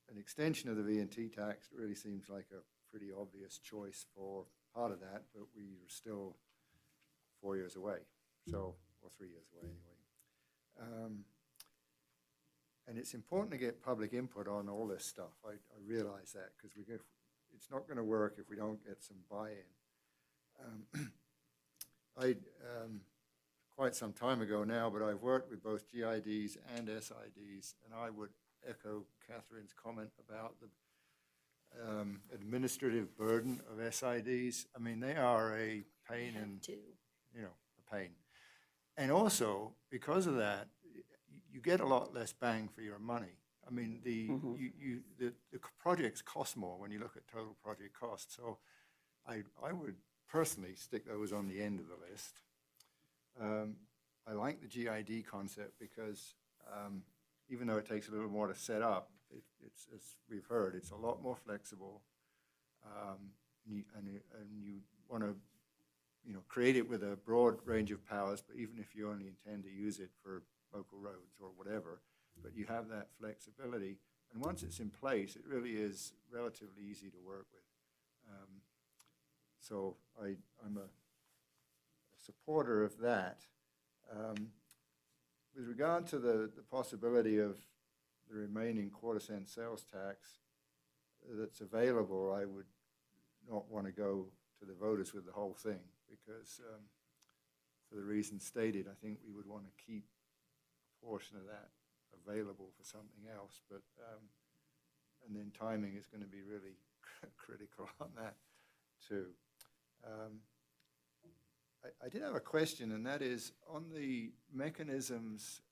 an extension of the V&T tax really seems like a pretty obvious choice for part of that, but we are still 4 years away, so, or 3 years away anyway. And it's important to get public input on all this stuff. I realize that, because it's not going to work if we don't get some buy-in. Quite some time ago now, but I've worked with both GIDs and SIDs, and I would echo Catherine's comment about the administrative burden of SIDs. I mean, they are a pain in, you know, a pain. And also, because of that, you get a lot less bang for your money. I mean, the projects cost more when you look at total project cost. So I would personally stick those on the end of the list. I like the GID concept because even though it takes a little more to set up, it's, as we've heard, it's a lot more flexible. and you want to, create it with a broad range of powers, but even if you only intend to use it for local roads or whatever, but you have that flexibility. And once it's in place, it really is relatively easy to work with. So I'm a supporter of that. With regard to the possibility of the remaining quarter-cent sales tax that's available, I would not want to go to the voters with the whole thing because for the reasons stated, I think we would want to keep a portion of that available for something else. But and then timing is going to be really critical on that too. I did have a question, and that is on the mechanisms,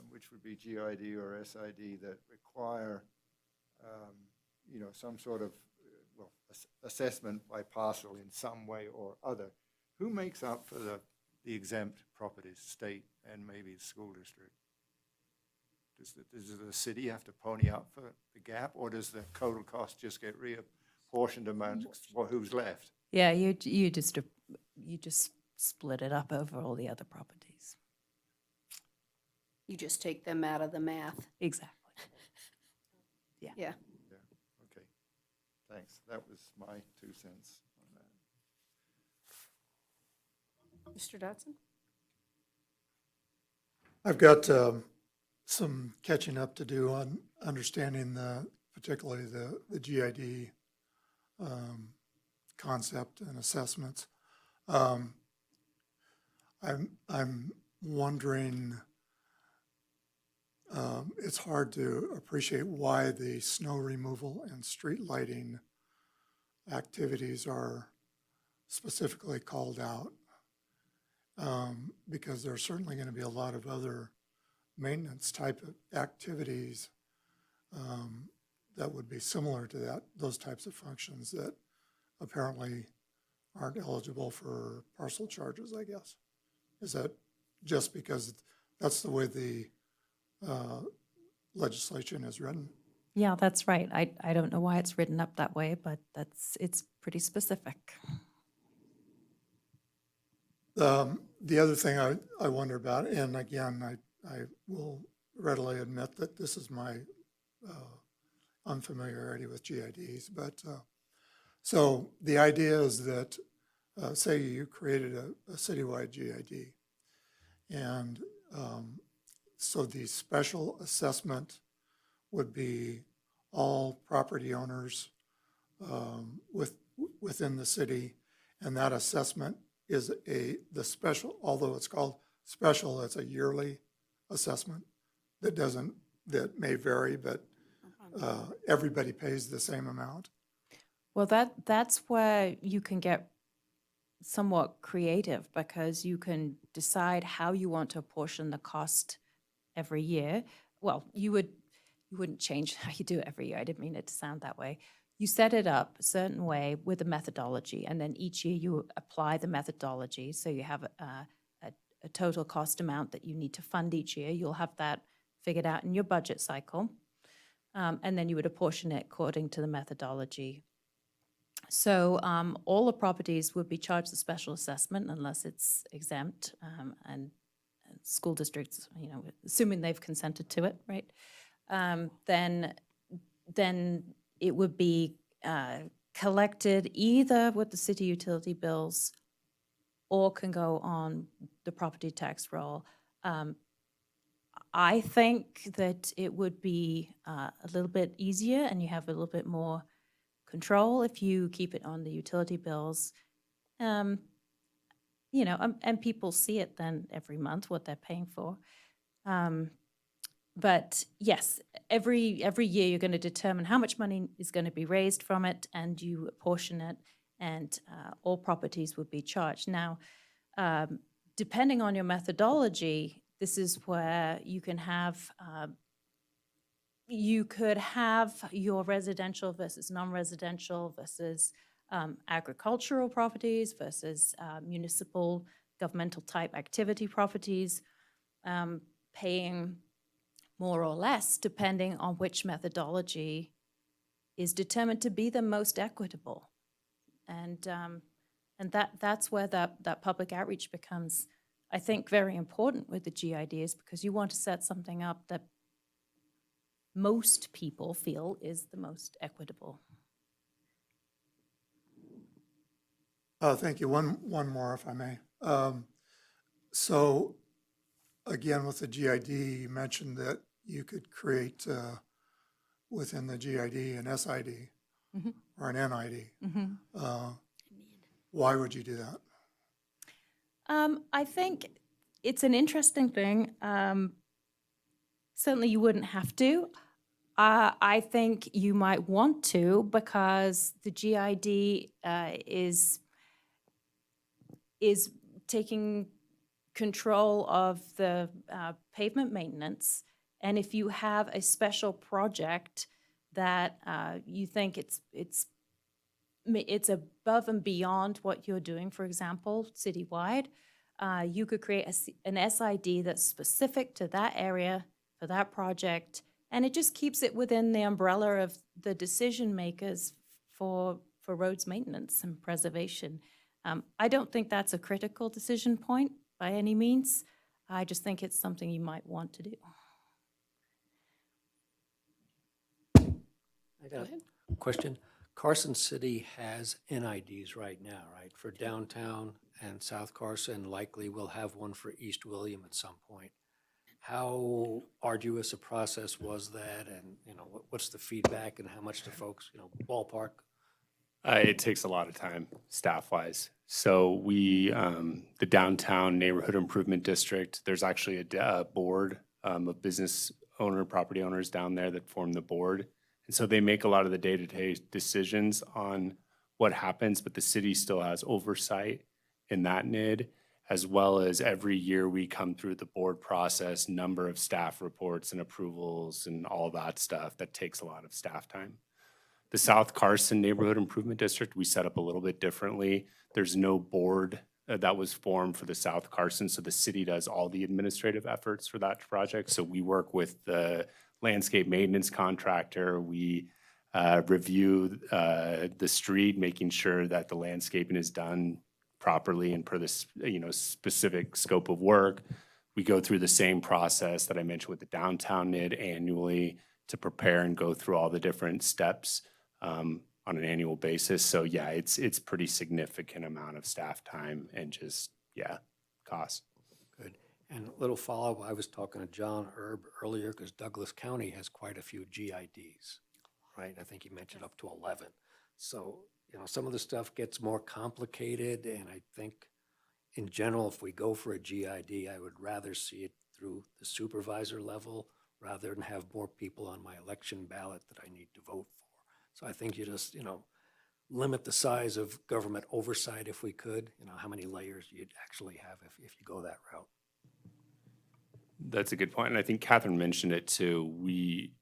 which would be GID or SID, that require, some sort of, assessment by parcel in some way or other. Who makes up for the exempt properties, state and maybe the school district? Does the city have to pony up for the gap, or does the total cost just get reapportioned among who's left? Yeah, you just split it up over all the other properties. You just take them out of the math. Exactly. Yeah. Yeah, okay. Thanks. That was my 2 cents on that. Mr. Dodson? I've got some catching up to do on understanding particularly the GID concept and assessments. I'm wondering, it's hard to appreciate why the snow removal and street lighting activities are specifically called out. Because there's certainly going to be a lot of other maintenance type of activities that would be similar to those types of functions that apparently aren't eligible for parcel charges, I guess. Is that just because that's the way the legislation is written? Yeah, that's right. I don't know why it's written up that way, but it's pretty specific. The other thing I wonder about, and again, I will readily admit that this is my unfamiliarity with GIDs, but so the idea is that, say you created a citywide GID, and so the special assessment would be all property owners within the city, and that assessment is the special, although it's called special, it's a yearly assessment that may vary, but everybody pays the same amount. Well, that's where you can get somewhat creative because you can decide how you want to apportion the cost every year. Well, you wouldn't change how you do it every year. I didn't mean it to sound that way. You set it up a certain way with a methodology, and then each year you apply the methodology. So you have a total cost amount that you need to fund each year. You'll have that figured out in your budget cycle, and then you would apportion it according to the methodology. So all the properties would be charged the special assessment unless it's exempt, and school districts, assuming they've consented to it, right? Then it would be collected either with the city utility bills or can go on the property tax roll. I think that it would be a little bit easier and you have a little bit more control if you keep it on the utility bills. And people see it then every month, what they're paying for. But yes, every year you're going to determine how much money is going to be raised from it, and you apportion it, and all properties would be charged. Now, depending on your methodology, this is where you can have, you could have your residential versus non-residential versus agricultural properties versus municipal governmental type activity properties paying more or less depending on which methodology is determined to be the most equitable. And that's where that public outreach becomes, I think, very important with the GIDs, because you want to set something up that most people feel is the most equitable. Thank you. One more, if I may. So again, with the GID, you mentioned that you could create within the GID an SID or an NID. Why would you do that? I think it's an interesting thing. Certainly you wouldn't have to. I think you might want to, because the GID is taking control of the pavement maintenance. And if you have a special project that you think it's above and beyond what you're doing, for example, citywide, you could create an SID that's specific to that area for that project, and it just keeps it within the umbrella of the decision makers for roads maintenance and preservation. I don't think that's a critical decision point by any means. I just think it's something you might want to do. I got a question. Carson City has NIDs right now, right? For downtown and South Carson, likely we'll have one for East William at some point. How arduous a process was that? And, what's the feedback and how much do folks, ballpark? It takes a lot of time, staff-wise. So we, the Downtown Neighborhood Improvement District, there's actually a board of business property owners down there that form the board. And so they make a lot of the day-to-day decisions on what happens, but the city still has oversight in that NID, as well as every year we come through the board process, number of staff reports and approvals and all that stuff. That takes a lot of staff time. The South Carson Neighborhood Improvement District, we set up a little bit differently. There's no board that was formed for the South Carson, so the city does all the administrative efforts for that project. So we work with the landscape maintenance contractor. We review the street, making sure that the landscaping is done properly and per the specific scope of work. We go through the same process that I mentioned with the downtown NID annually to prepare and go through all the different steps on an annual basis. So yeah, it's pretty significant amount of staff time and just, cost. Good. And a little follow-up, I was talking to John Erb earlier because Douglas County has quite a few GIDs, right? I think he mentioned up to 11. So, some of the stuff gets more complicated, and I think in general, if we go for a GID, I would rather see it through the supervisor level rather than have more people on my election ballot that I need to vote for. So I think you just, limit the size of government oversight if we could, how many layers you'd actually have if you go that route. That's a good point. And I think Catherine mentioned it too.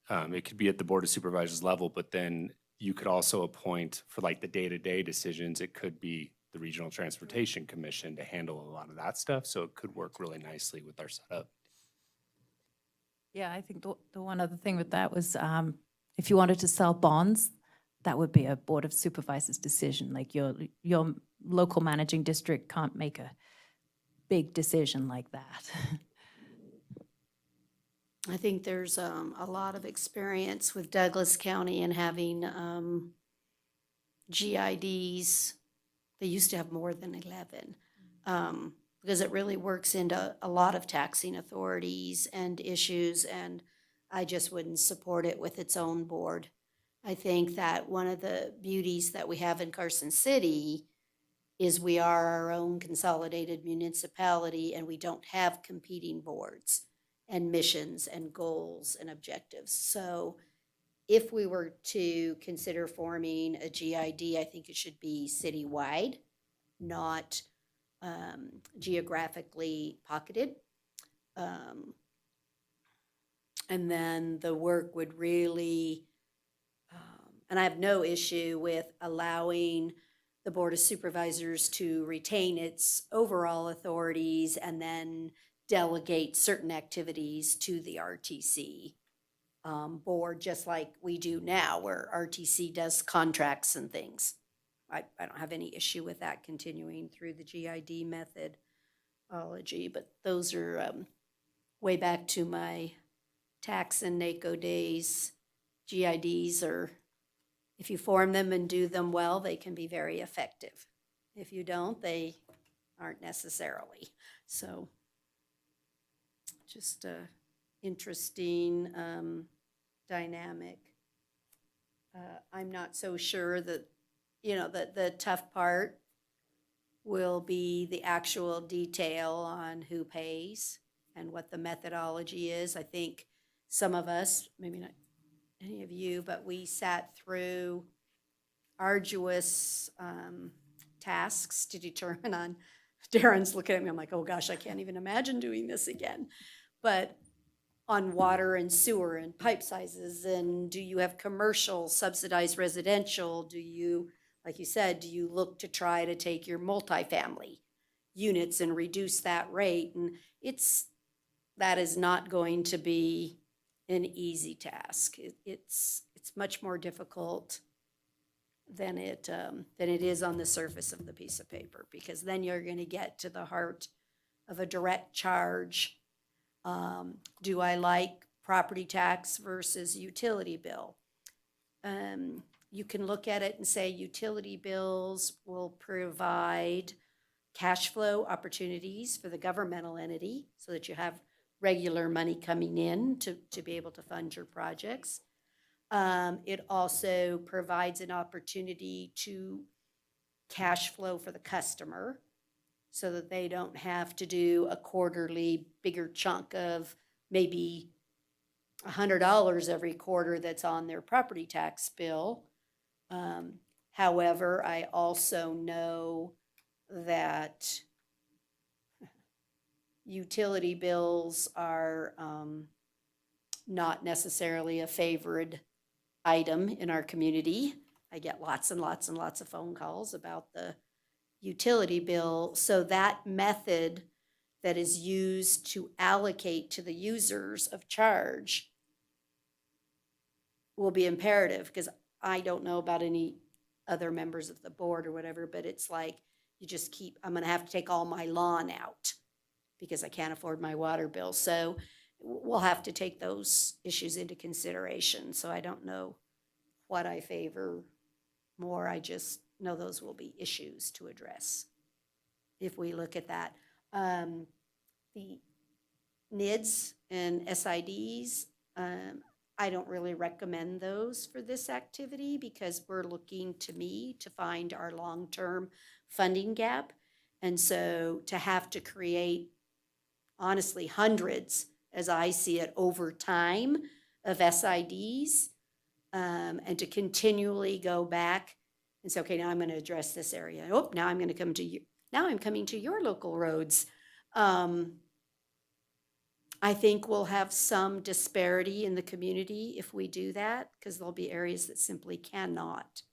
It could be at the Board of Supervisors level, but then you could also appoint for like the day-to-day decisions. It could be the Regional Transportation Commission to handle a lot of that stuff. So it could work really nicely with our setup. Yeah, I think the one other thing with that was if you wanted to sell bonds, that would be a Board of Supervisors decision. Like your local managing district can't make a big decision like that. I think there's a lot of experience with Douglas County and having GIDs. They used to have more than 11 because it really works into a lot of taxing authorities and issues, and I just wouldn't support it with its own board. I think that one of the beauties that we have in Carson City is we are our own consolidated municipality, and we don't have competing boards and missions and goals and objectives. So if we were to consider forming a GID, I think it should be citywide, not geographically pocketed. And then the work would really, and I have no issue with allowing the Board of Supervisors to retain its overall authorities and then delegate certain activities to the RTC board, just like we do now, where RTC does contracts and things. I don't have any issue with that continuing through the GID methodology, but those are way back to my tax and NACO days. GIDs are, if you form them and do them well, they can be very effective. If you don't, they aren't necessarily. So just a interesting dynamic. I'm not so sure that, that the tough part will be the actual detail on who pays and what the methodology is. I think some of us, maybe not any of you, but we sat through arduous tasks to determine on, Darren's looking at me, I'm like, oh gosh, I can't even imagine doing this again. But on water and sewer and pipe sizes, and do you have commercial subsidized residential? Do you, like you said, do you look to try to take your multifamily units and reduce that rate? And that is not going to be an easy task. It's much more difficult than it is on the surface of the piece of paper, because then you're going to get to the heart of a direct charge. Do I like property tax versus utility bill? You can look at it and say utility bills will provide cash flow opportunities for the governmental entity so that you have regular money coming in to be able to fund your projects. It also provides an opportunity to cash flow for the customer so that they don't have to do a quarterly bigger chunk of maybe $100 every quarter that's on their property tax bill. However, I also know that utility bills are not necessarily a favored item in our community. I get lots and lots and lots of phone calls about the utility bill. So that method that is used to allocate to the users of charge will be imperative, because I don't know about any other members of the board or whatever, but it's like you just keep, I'm gonna have to take all my lawn out because I can't afford my water bill. So we'll have to take those issues into consideration. So I don't know what I favor more. I just know those will be issues to address if we look at that. The NIDS and SIDs, I don't really recommend those for this activity because we're looking, to me, to find our long-term funding gap. And so to have to create, honestly, hundreds, as I see it, over time of SIDs, and to continually go back and say, okay, now I'm going to address this area. Oh, now I'm going to come to you. Now I'm coming to your local roads. I think we'll have some disparity in the community if we do that, because there'll be areas that simply cannot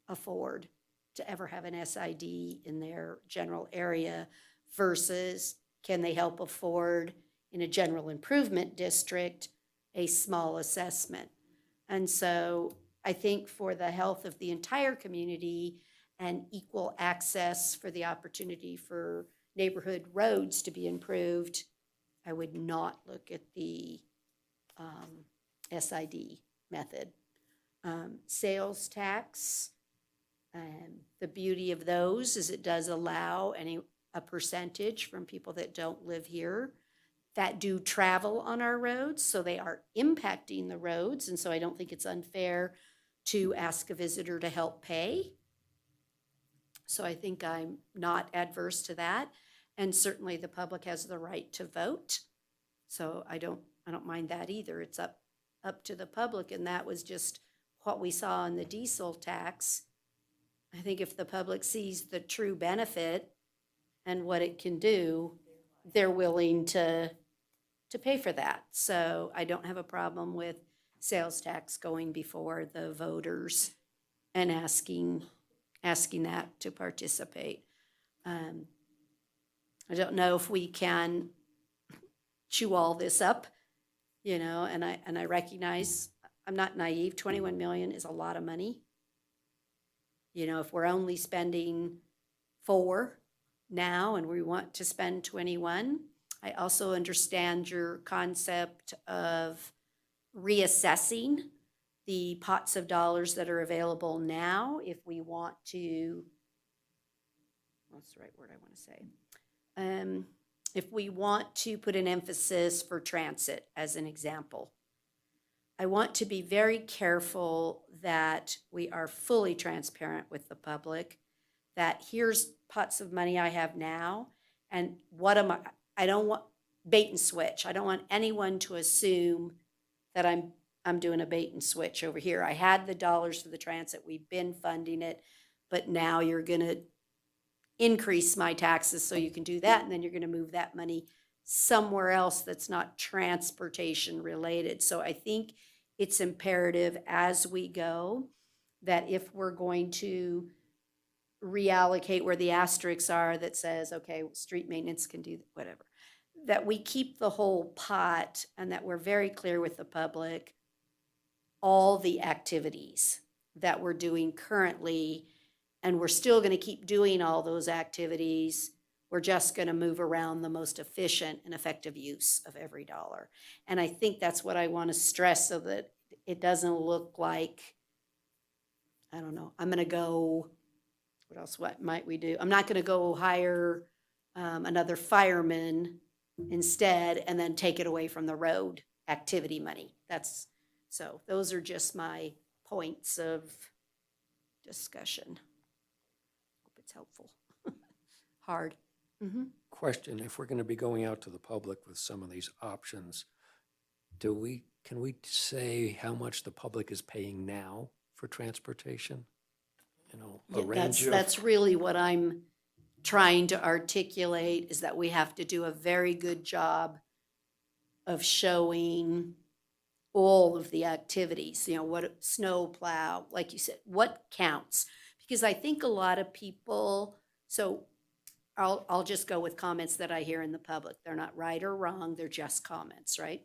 afford to ever have an SID in their general area versus can they help afford in a general improvement district a small assessment. And so I think for the health of the entire community and equal access for the opportunity for neighborhood roads to be improved, I would not look at the SID method. Sales tax, the beauty of those is it does allow a percentage from people that don't live here that do travel on our roads, so they are impacting the roads, and so I don't think it's unfair to ask a visitor to help pay. So I think I'm not adverse to that. And certainly the public has the right to vote. So I don't mind that either. It's up to the public. And that was just what we saw in the diesel tax. I think if the public sees the true benefit and what it can do, they're willing to pay for that. So I don't have a problem with sales tax going before the voters and asking that to participate. I don't know if we can chew all this up, you know, and I recognize, I'm not naive, 21 million is a lot of money. You know, if we're only spending 4 now and we want to spend 21, I also understand your concept of reassessing the pots of dollars that are available now if we want to, what's the right word I want to say? If we want to put an emphasis for transit as an example. I want to be very careful that we are fully transparent with the public, that here's pots of money I have now, and what am I don't want bait and switch. I don't want anyone to assume that I'm doing a bait and switch over here. I had the dollars for the transit, we've been funding it, but now you're gonna increase my taxes so you can do that, and then you're gonna move that money somewhere else that's not transportation related. So I think it's imperative as we go that if we're going to reallocate where the asterisks are that says, okay, street maintenance can do whatever, that we keep the whole pot and that we're very clear with the public all the activities that we're doing currently, and we're still going to keep doing all those activities. We're just going to move around the most efficient and effective use of every dollar. And I think that's what I want to stress so that it doesn't look like, I don't know, I'm going to go, what else, what might we do? I'm not going to go hire another fireman instead and then take it away from the road activity money. So those are just my points of discussion. Hope it's helpful. Hard. Question, if we're going to be going out to the public with some of these options, can we say how much the public is paying now for transportation? You know, a range of. That's really what I'm trying to articulate, is that we have to do a very good job of showing all of the activities, you know, what snow plow, like you said, what counts. Because I think a lot of people, so I'll just go with comments that I hear in the public. They're not right or wrong, they're just comments, right?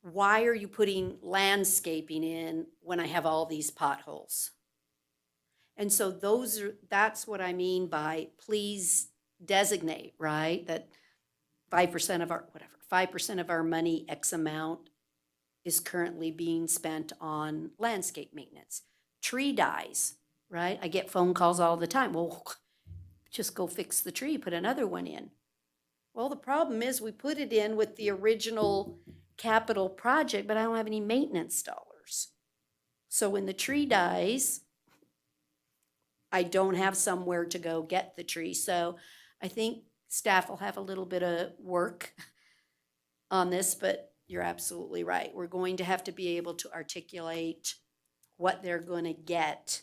Why are you putting landscaping in when I have all these potholes? And so that's what I mean by please designate, right? That 5% of our, 5% of our money, X amount, is currently being spent on landscape maintenance. Tree dies, right? I get phone calls all the time. Well, just go fix the tree, put another one in. Well, the problem is we put it in with the original capital project, but I don't have any maintenance dollars. So when the tree dies, I don't have somewhere to go get the tree. So I think staff will have a little bit of work on this, but you're absolutely right. We're going to have to be able to articulate what they're going to get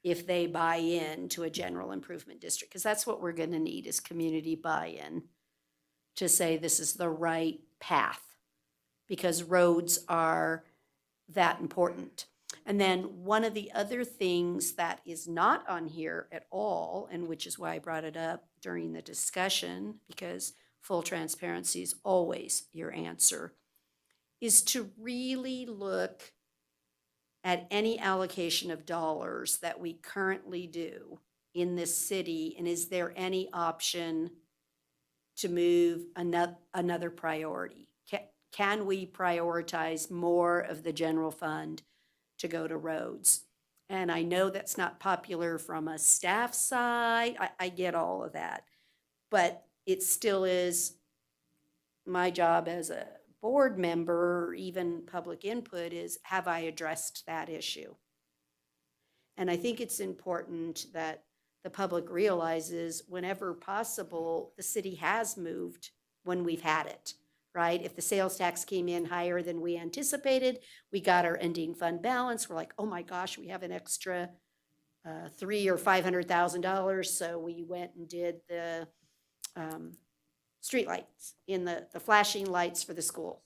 if they buy in to a general improvement district, because that's what we're going to need is community buy-in to say this is the right path, because roads are that important. And then one of the other things that is not on here at all, and which is why I brought it up during the discussion, because full transparency is always your answer, is to really look at any allocation of dollars that we currently do in this city, and is there any option to move another priority? Can we prioritize more of the general fund to go to roads? And I know that's not popular from a staff side. I get all of that. But it still is my job as a board member, or even public input, is have I addressed that issue? And I think it's important that the public realizes whenever possible, the city has moved when we've had it, right? If the sales tax came in higher than we anticipated, we got our ending fund balance. We're like, oh my gosh, we have an extra $300,000 or $500,000. So we went and did the street lights in the flashing lights for the school,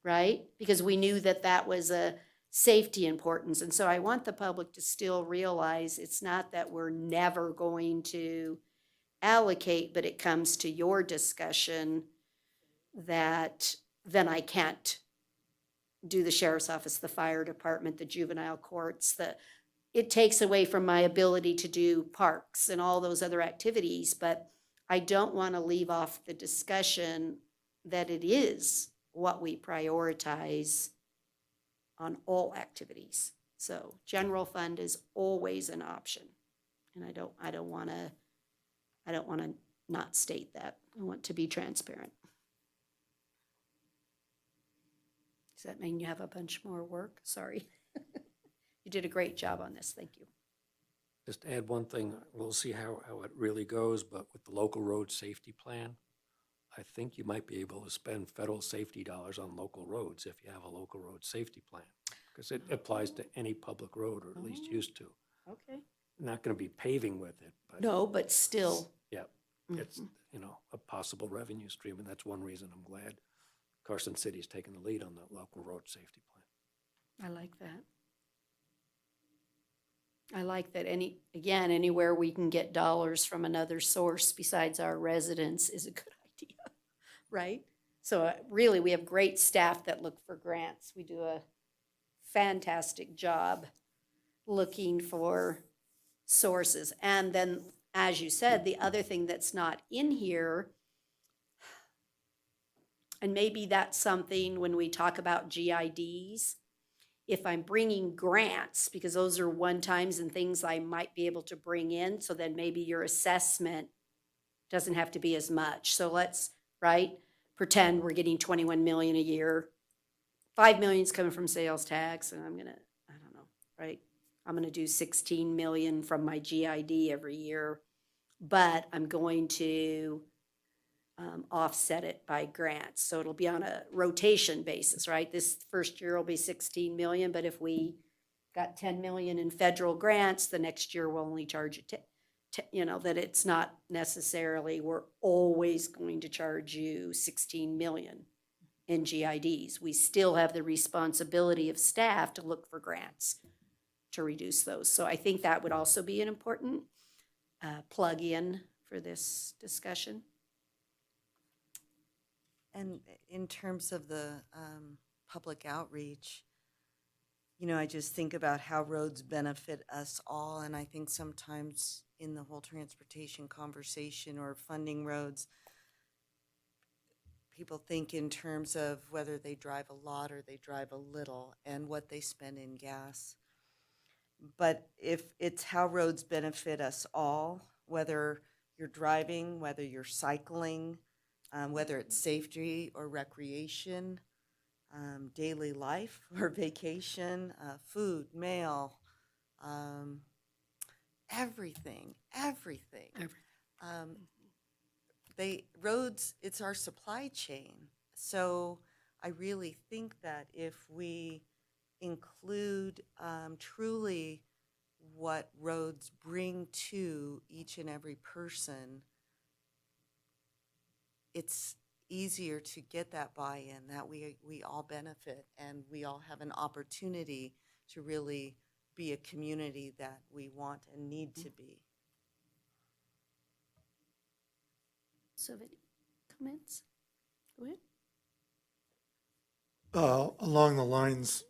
right? Because we knew that that was a safety importance. And so I want the public to still realize it's not that we're never going to allocate, but it comes to your discussion that then I can't do the sheriff's office, the fire department, the juvenile courts, it takes away from my ability to do parks and all those other activities, but I don't want to leave off the discussion that it is what we prioritize on all activities. So general fund is always an option. And I don't want to not state that. I want to be transparent. Does that mean you have a bunch more work? Sorry. You did a great job on this. Thank you. Just to add one thing, we'll see how it really goes, but with the local road safety plan, I think you might be able to spend federal safety dollars on local roads if you have a local road safety plan. Because it applies to any public road, or at least used to. Okay. Not gonna be paving with it, but. No, but still. Yeah, it's, a possible revenue stream, and that's one reason I'm glad Carson City's taking the lead on that local road safety plan. I like that. I like that anywhere we can get dollars from another source besides our residents is a good idea, right? So really, we have great staff that look for grants. We do a fantastic job looking for sources. And then, as you said, the other thing that's not in here, and maybe that's something when we talk about GIDs, if I'm bringing grants, because those are one-times and things I might be able to bring in, so then maybe your assessment doesn't have to be as much. So let's, pretend we're getting 21 million a year. 5 million's coming from sales tax, and I'm gonna do 16 million from my GID every year, but I'm going to offset it by grants. So it'll be on a rotation basis, right? This first year will be 16 million, but if we got 10 million in federal grants, the next year we'll only charge it that it's not necessarily, we're always going to charge you 16 million in GIDs. We still have the responsibility of staff to look for grants to reduce those. So I think that would also be an important plug-in for this discussion. And in terms of the public outreach, I just think about how roads benefit us all. And I think sometimes in the whole transportation conversation or funding roads, people think in terms of whether they drive a lot or they drive a little and what they spend in gas. But if it's how roads benefit us all, whether you're driving, whether you're cycling, whether it's safety or recreation, daily life or vacation, food, mail, everything. Roads, it's our supply chain. So I really think that if we include truly what roads bring to each and every person, it's easier to get that buy-in, that we all benefit and we all have an opportunity to really be a community that we want and need to be. So any comments? Go ahead. Along the lines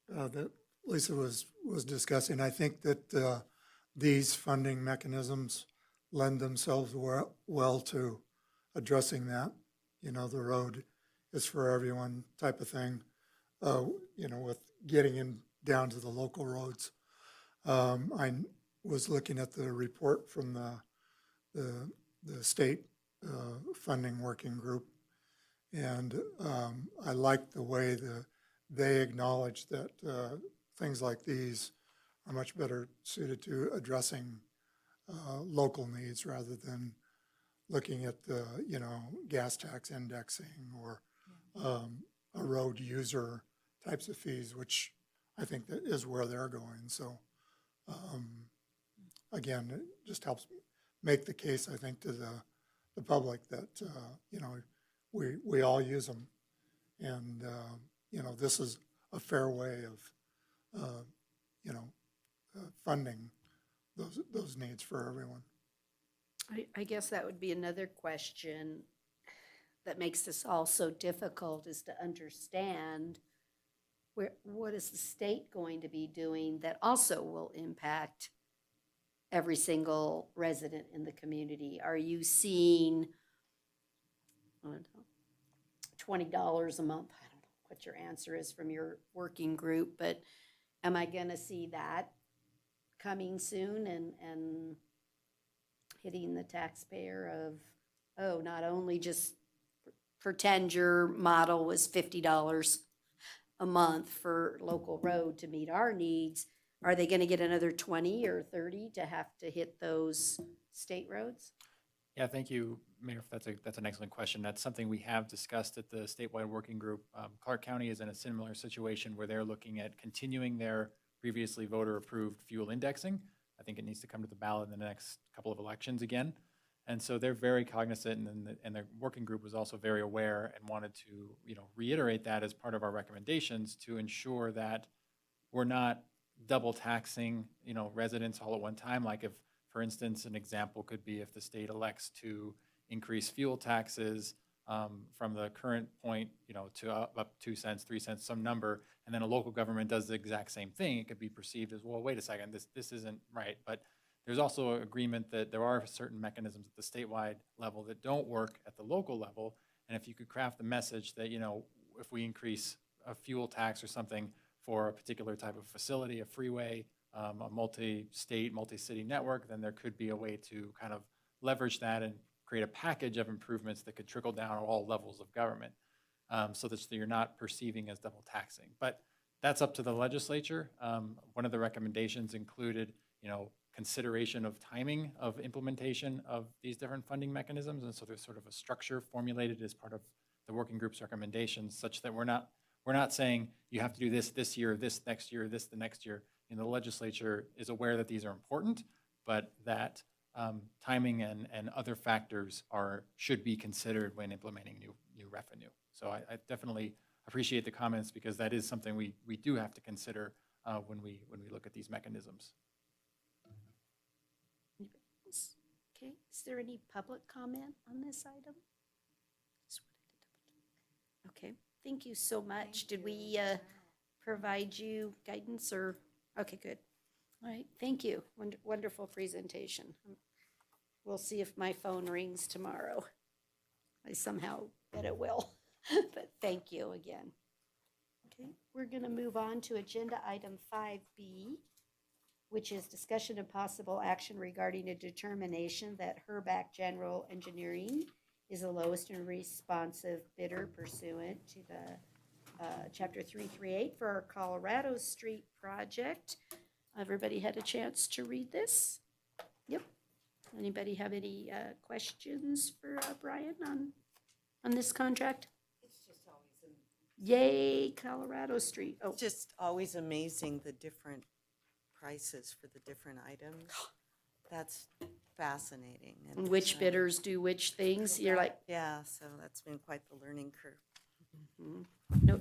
that Lisa was discussing, I think that these funding mechanisms lend themselves well to addressing that. The road is for everyone type of thing, with getting down to the local roads. I was looking at the report from the state funding working group, and I like the way they acknowledge that things like these are much better suited to addressing local needs rather than looking at the, gas tax indexing or a road user types of fees, which I think that is where they're going. So again, it just helps make the case, I think, to the public that, we all use them. And, this is a fair way of, funding those needs for everyone. I guess that would be another question. that makes this all so difficult is to understand what is the state going to be doing that also will impact every single resident in the community? Are you seeing, I don't know, $20 a month? I don't know what your answer is from your working group, but am I gonna see that coming soon and hitting the taxpayer of, oh, not only just pretend your model was $50 a month for local road to meet our needs, are they gonna get another 20 or 30 to have to hit those state roads? Yeah, thank you, Mayor. That's an excellent question. That's something we have discussed at the statewide working group. Clark County is in a similar situation where they're looking at continuing their previously voter-approved fuel indexing. I think it needs to come to the ballot in the next couple of elections again. And so they're very cognizant, and the working group was also very aware and wanted to, reiterate that as part of our recommendations to ensure that we're not double taxing, residents all at one time. Like if, for instance, an example could be if the state elects to increase fuel taxes from the current point, to up 2 cents, 3 cents, some number, and then a local government does the exact same thing, it could be perceived as, well, wait a second, this isn't right. But there's also agreement that there are certain mechanisms at the statewide level that don't work at the local level. And if you could craft the message that, if we increase a fuel tax or something for a particular type of facility, a freeway, a multi-state, multi-city network, then there could be a way to kind of leverage that and create a package of improvements that could trickle down all levels of government, so that you're not perceiving as double taxing. But that's up to the legislature. One of the recommendations included, consideration of timing of implementation of these different funding mechanisms. And so there's sort of a structure formulated as part of the working group's recommendations, such that we're not saying you have to do this year, this next year, this the next year. The legislature is aware that these are important, but that timing and other factors should be considered when implementing new revenue. So I definitely appreciate the comments, because that is something we do have to consider when we look at these mechanisms. Anybody else? Okay, is there any public comment on this item? Okay, thank you so much. Did we provide you guidance or? Okay, good. All right, thank you. Wonderful presentation. We'll see if my phone rings tomorrow. I somehow bet it will, but thank you again. Okay, we're gonna move on to agenda item 5B, which is discussion of possible action regarding a determination that Herback General Engineering is the lowest and responsive bidder pursuant to the Chapter 338 for our Colorado Street project. Everybody had a chance to read this? Yep. Anybody have any questions for Brian on this contract? It's just always, Yay, Colorado Street. Oh, just always amazing, the different prices for the different items. That's fascinating. And which bidders do which things? You're like, Yeah, so that's been quite the learning curve.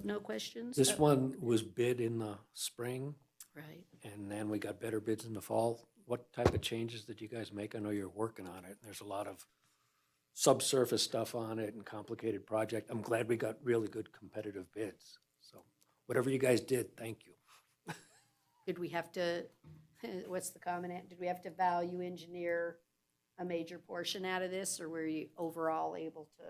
no questions? This Oh, one was bid in the spring, right. and then we got better bids in the fall. What type of changes did you guys make? I know you're working on it. There's a lot of subsurface stuff on it and complicated project. I'm glad we got really good competitive bids. So whatever you guys did, thank you. Did we have to, what's the comment? Did we have to value engineer a major portion out of this, or were you overall able to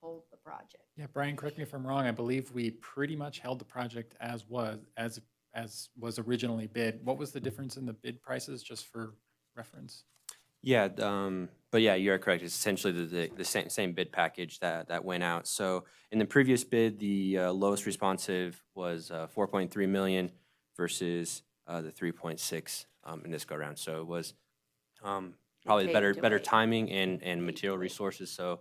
hold the project? Yeah, Brian, correct me if I'm wrong. I believe we pretty much held the project as was originally bid. What was the difference in the bid prices, just for reference? Yeah, but yeah, you're correct. It's essentially the same bid package that went out. So in the previous bid, the lowest responsive was 4.3 million versus the 3.6 in this go round. So it was probably paid better to better wait. timing and to material wait. resources. So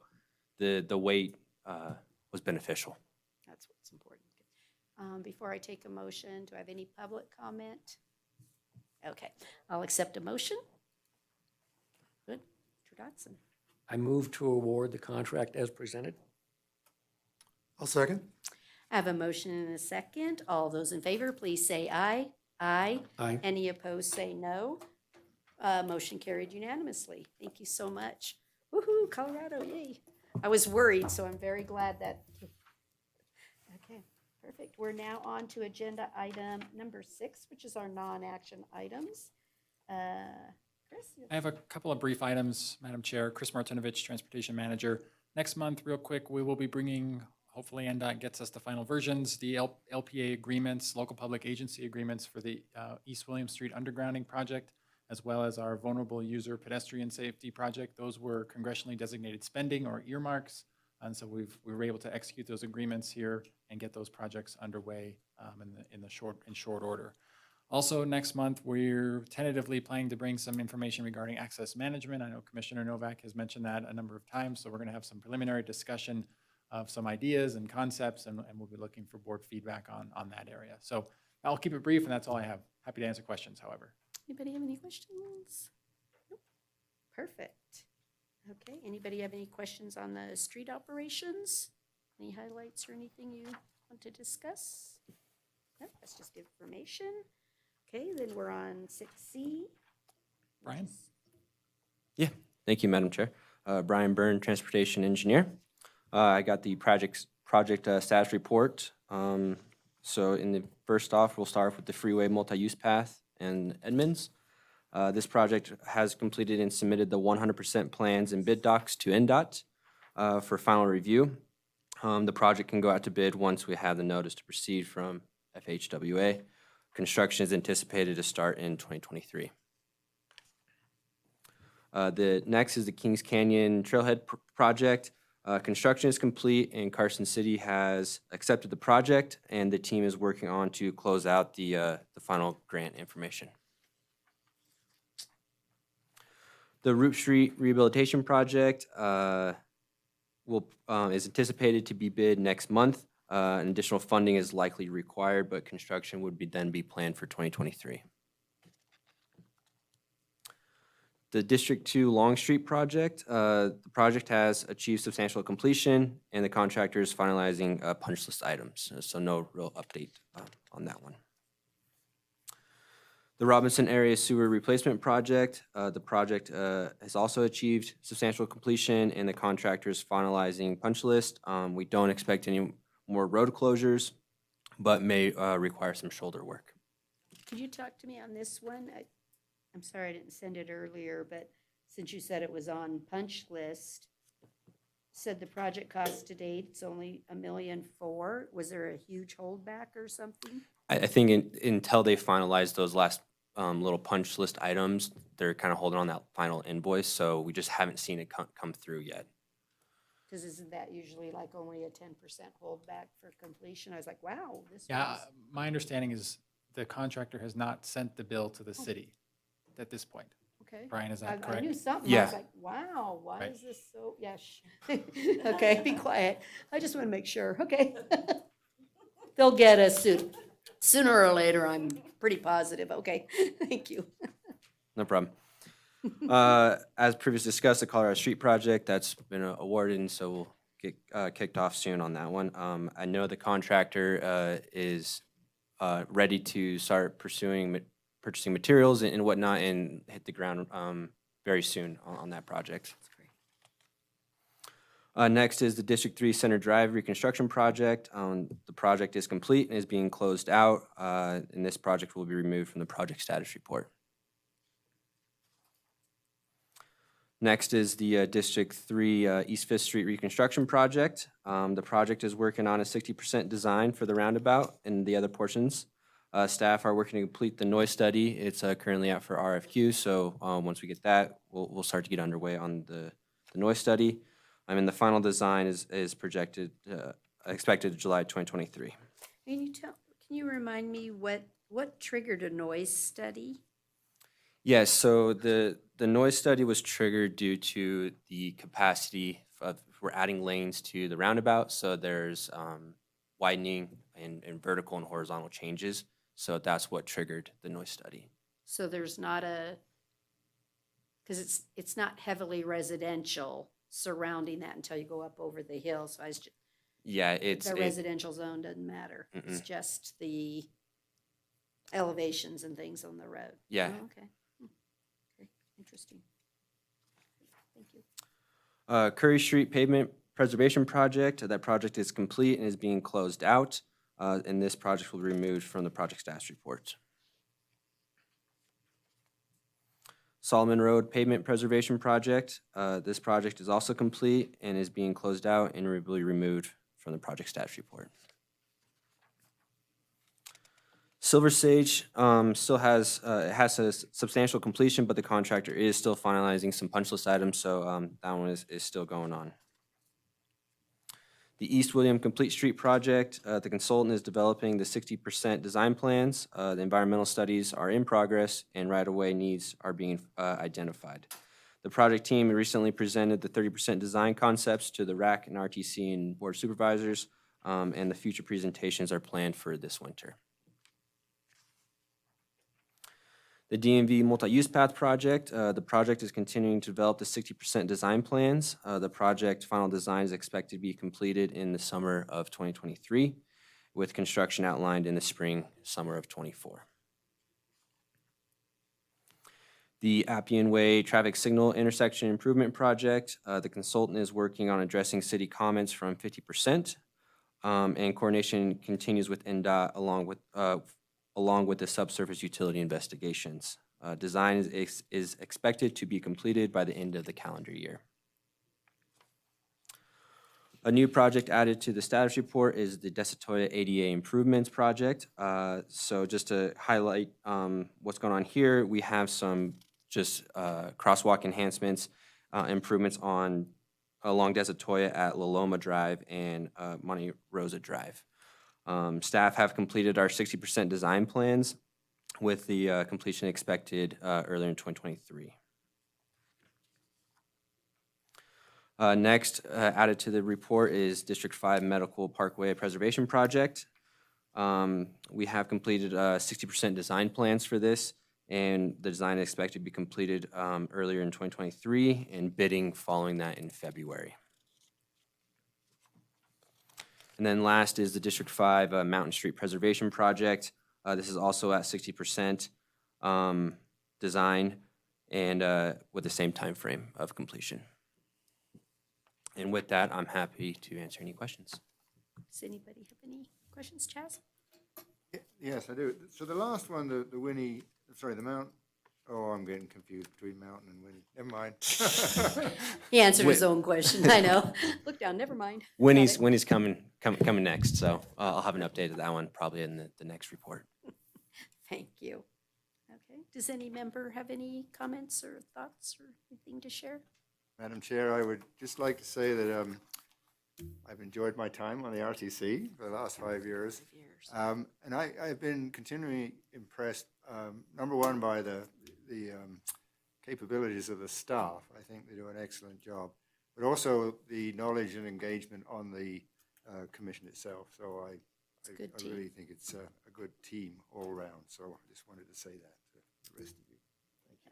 the wait was beneficial. That's what's important. Before I take a motion, do I have any public comment? Okay, I'll accept a motion. Good. Mr. Dotson. I move to award the contract as presented. I'll second. I have a motion and a second. All those in favor, please say aye. Aye. Aye. Any opposed, say no. Motion carried unanimously. Thank you so much. Woohoo, Colorado, yay. I was worried, so I'm very glad that. Okay, perfect. We're now on to agenda item number 6, which is our non-action items. Chris? I have a couple of brief items, Madam Chair. Chris Martinovich, Transportation Manager. Next month, real quick, we will be bringing, hopefully NDOT gets us the final versions, the LPA agreements, local public agency agreements for the East William Street undergrounding project, as well as our vulnerable user pedestrian safety project. Those were congressionally designated spending or earmarks. And so we were able to execute those agreements here and get those projects underway in short order. Also, next month, we're tentatively planning to bring some information regarding access management. I know Commissioner Novak has mentioned that a number of times, so we're going to have some preliminary discussion of some ideas and concepts, and we'll be looking for board feedback on that area. So I'll keep it brief, and that's all I have. Happy to answer questions, however. Anybody have any questions? Nope. Perfect. Okay, anybody have any questions on the street operations? Any highlights or anything you want to discuss? No, that's just information. Okay, then we're on 6C. Brian? Yeah, thank you, Madam Chair. Brian Byrne, Transportation Engineer. I got the project status report. So first off, we'll start with the freeway multi-use path in Edmonds. This project has completed and submitted the 100% plans and bid docs to NDOT for final review. The project can go out to bid once we have the notice to proceed from FHWA. Construction is anticipated to start in 2023. The next is the Kings Canyon Trailhead project. Construction is complete and Carson City has accepted the project, and the team is working on to close out the final grant information. The Root Street Rehabilitation Project is anticipated to be bid next month. An additional funding is likely required, but construction would then be planned for 2023. The District 2 Long Street project, the project has achieved substantial completion, and the contractor is finalizing punch list items, so no real update on that one. The Robinson Area Sewer Replacement Project, the project has also achieved substantial completion, and the contractor is finalizing punch list. We don't expect any more road closures, but may require some shoulder work. Could you talk to me on this one? I'm sorry I didn't send it earlier, but since you said it was on punch list, said the project cost to date, it's only $1.4 million. Was there a huge holdback or something? I think until they finalize those last little punch list items, they're kind of holding on that final invoice, so we just haven't seen it come through yet. Because isn't that usually like only a 10% holdback for completion? I was like, wow, this Yeah, was. my understanding is the contractor has not sent the bill to the city at this point. Okay. Brian, is that I correct? knew something. I Yeah. was like, wow, why Right. is this so, yes. Okay, be quiet. I just want to make sure, okay. They'll get us soon. Sooner or later, I'm pretty positive. Okay, thank you. No problem. As previously discussed, the Colorado Street project, that's been awarded, and so we'll get kicked off soon on that one. I know the contractor is ready to start pursuing purchasing materials and whatnot and hit the ground very soon on that project. Next is the District 3 Center Drive reconstruction project. The project is complete and is being closed out, and this project will be removed from the project status report. Next is the District 3 East 5th Street reconstruction project. The project is working on a 60% design for the roundabout and the other portions. Staff are working to complete the noise study. It's currently out for RFQ, so once we get that, we'll start to get underway on the noise study. And the final design is projected, expected July 2023. Can you remind me what triggered a noise study? Yes, so the noise study was triggered due to the capacity of, we're adding lanes to the roundabout, so there's widening and vertical and horizontal changes. So that's what triggered the noise study. So there's not because it's not heavily residential surrounding that until you go up over the hill. So Yeah, the residential zone doesn't matter. It's just the elevations and things on the road. Yeah. Oh, okay. Okay, interesting. Thank you. Curry Street pavement Preservation Project. That project is complete and is being closed out, and this project will be removed from the project status report. Solomon Road Pavement Preservation Project. This project is also complete and is being closed out and will be removed from the project status report. Silver Sage still has a substantial completion, but the contractor is still finalizing some punch list items, so that one is still going on. The East William Complete Street Project, the consultant is developing the 60% design plans. The environmental studies are in progress, and right-of-way needs are being identified. The project team recently presented the 30% design concepts to the RAC and RTC and Board of Supervisors, and the future presentations are planned for this winter. The DMV Multi-Use Path Project, the project is continuing to develop the 60% design plans. The project final design is expected to be completed in the summer of 2023, with construction outlined in the spring, summer of '24. The Appian Way Traffic Signal Intersection Improvement Project, the consultant is working on addressing city comments from 50%, and coordination continues with NDOT along with the subsurface utility investigations. Design is expected to be completed by the end of the calendar year. A new project added to the status report is the Desatoya ADA Improvements Project. So just to highlight what's going on here, we have some just crosswalk enhancements, improvements along Desatoya at Loloma Drive and Monte Rosa Drive. Staff have completed our 60% design plans with the completion expected earlier in 2023. Next, added to the report is District 5 Medical Parkway Preservation Project. We have completed 60% design plans for this, and the design is expected to be completed earlier in 2023, and bidding following that in February. And then last is the District 5 Mountain Street Preservation Project. This is also at 60% design and with the same time frame of completion. And with that, I'm happy to answer any questions. Does anybody have any questions, Chaz? Yes, I do. So the last one, the Mount, oh, I'm getting confused between Mountain and Winnie. Never mind. He answered his own question, I know. Look down, never mind. Winnie's coming next, so I'll have an update of that one probably in the next report. Thank you. Okay, does any member have any comments or thoughts or anything to share? Madam Chair, I would just like to say that I've enjoyed my time on the RTC for the last 5 years. And I've been continually impressed, number one, by the capabilities of the staff. I think they do an excellent job, but also the knowledge and engagement on the commission itself. So I really think it's a good team all around. So I just wanted to say that to the rest of you.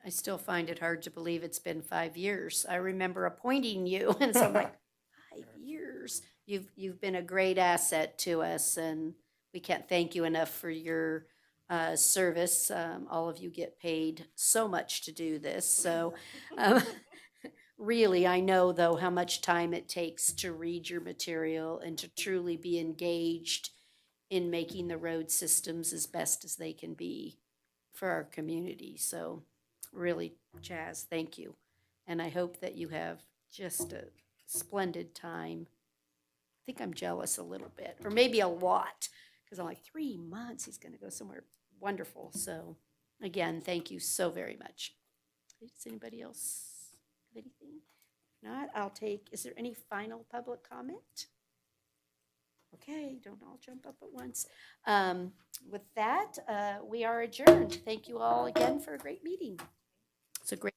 I still find it hard to believe it's been 5 years. I remember appointing you, and so I'm like, 5 years. You've been a great asset to us, and we can't thank you enough for your service. All of you get paid so much to do this. So really, I know, though, how much time it takes to read your material and to truly be engaged in making the road systems as best as they can be for our community. So really, Chaz, thank you. And I hope that you have just a splendid time. I think I'm jealous a little bit, or maybe a lot, because I'm like, 3 months, he's going to go somewhere wonderful. So again, thank you so very much. Does anybody else have anything? If not, I'll take, is there any final public comment? Okay, don't all jump up at once. With that, we are adjourned. Thank you all again for a great meeting. It's a great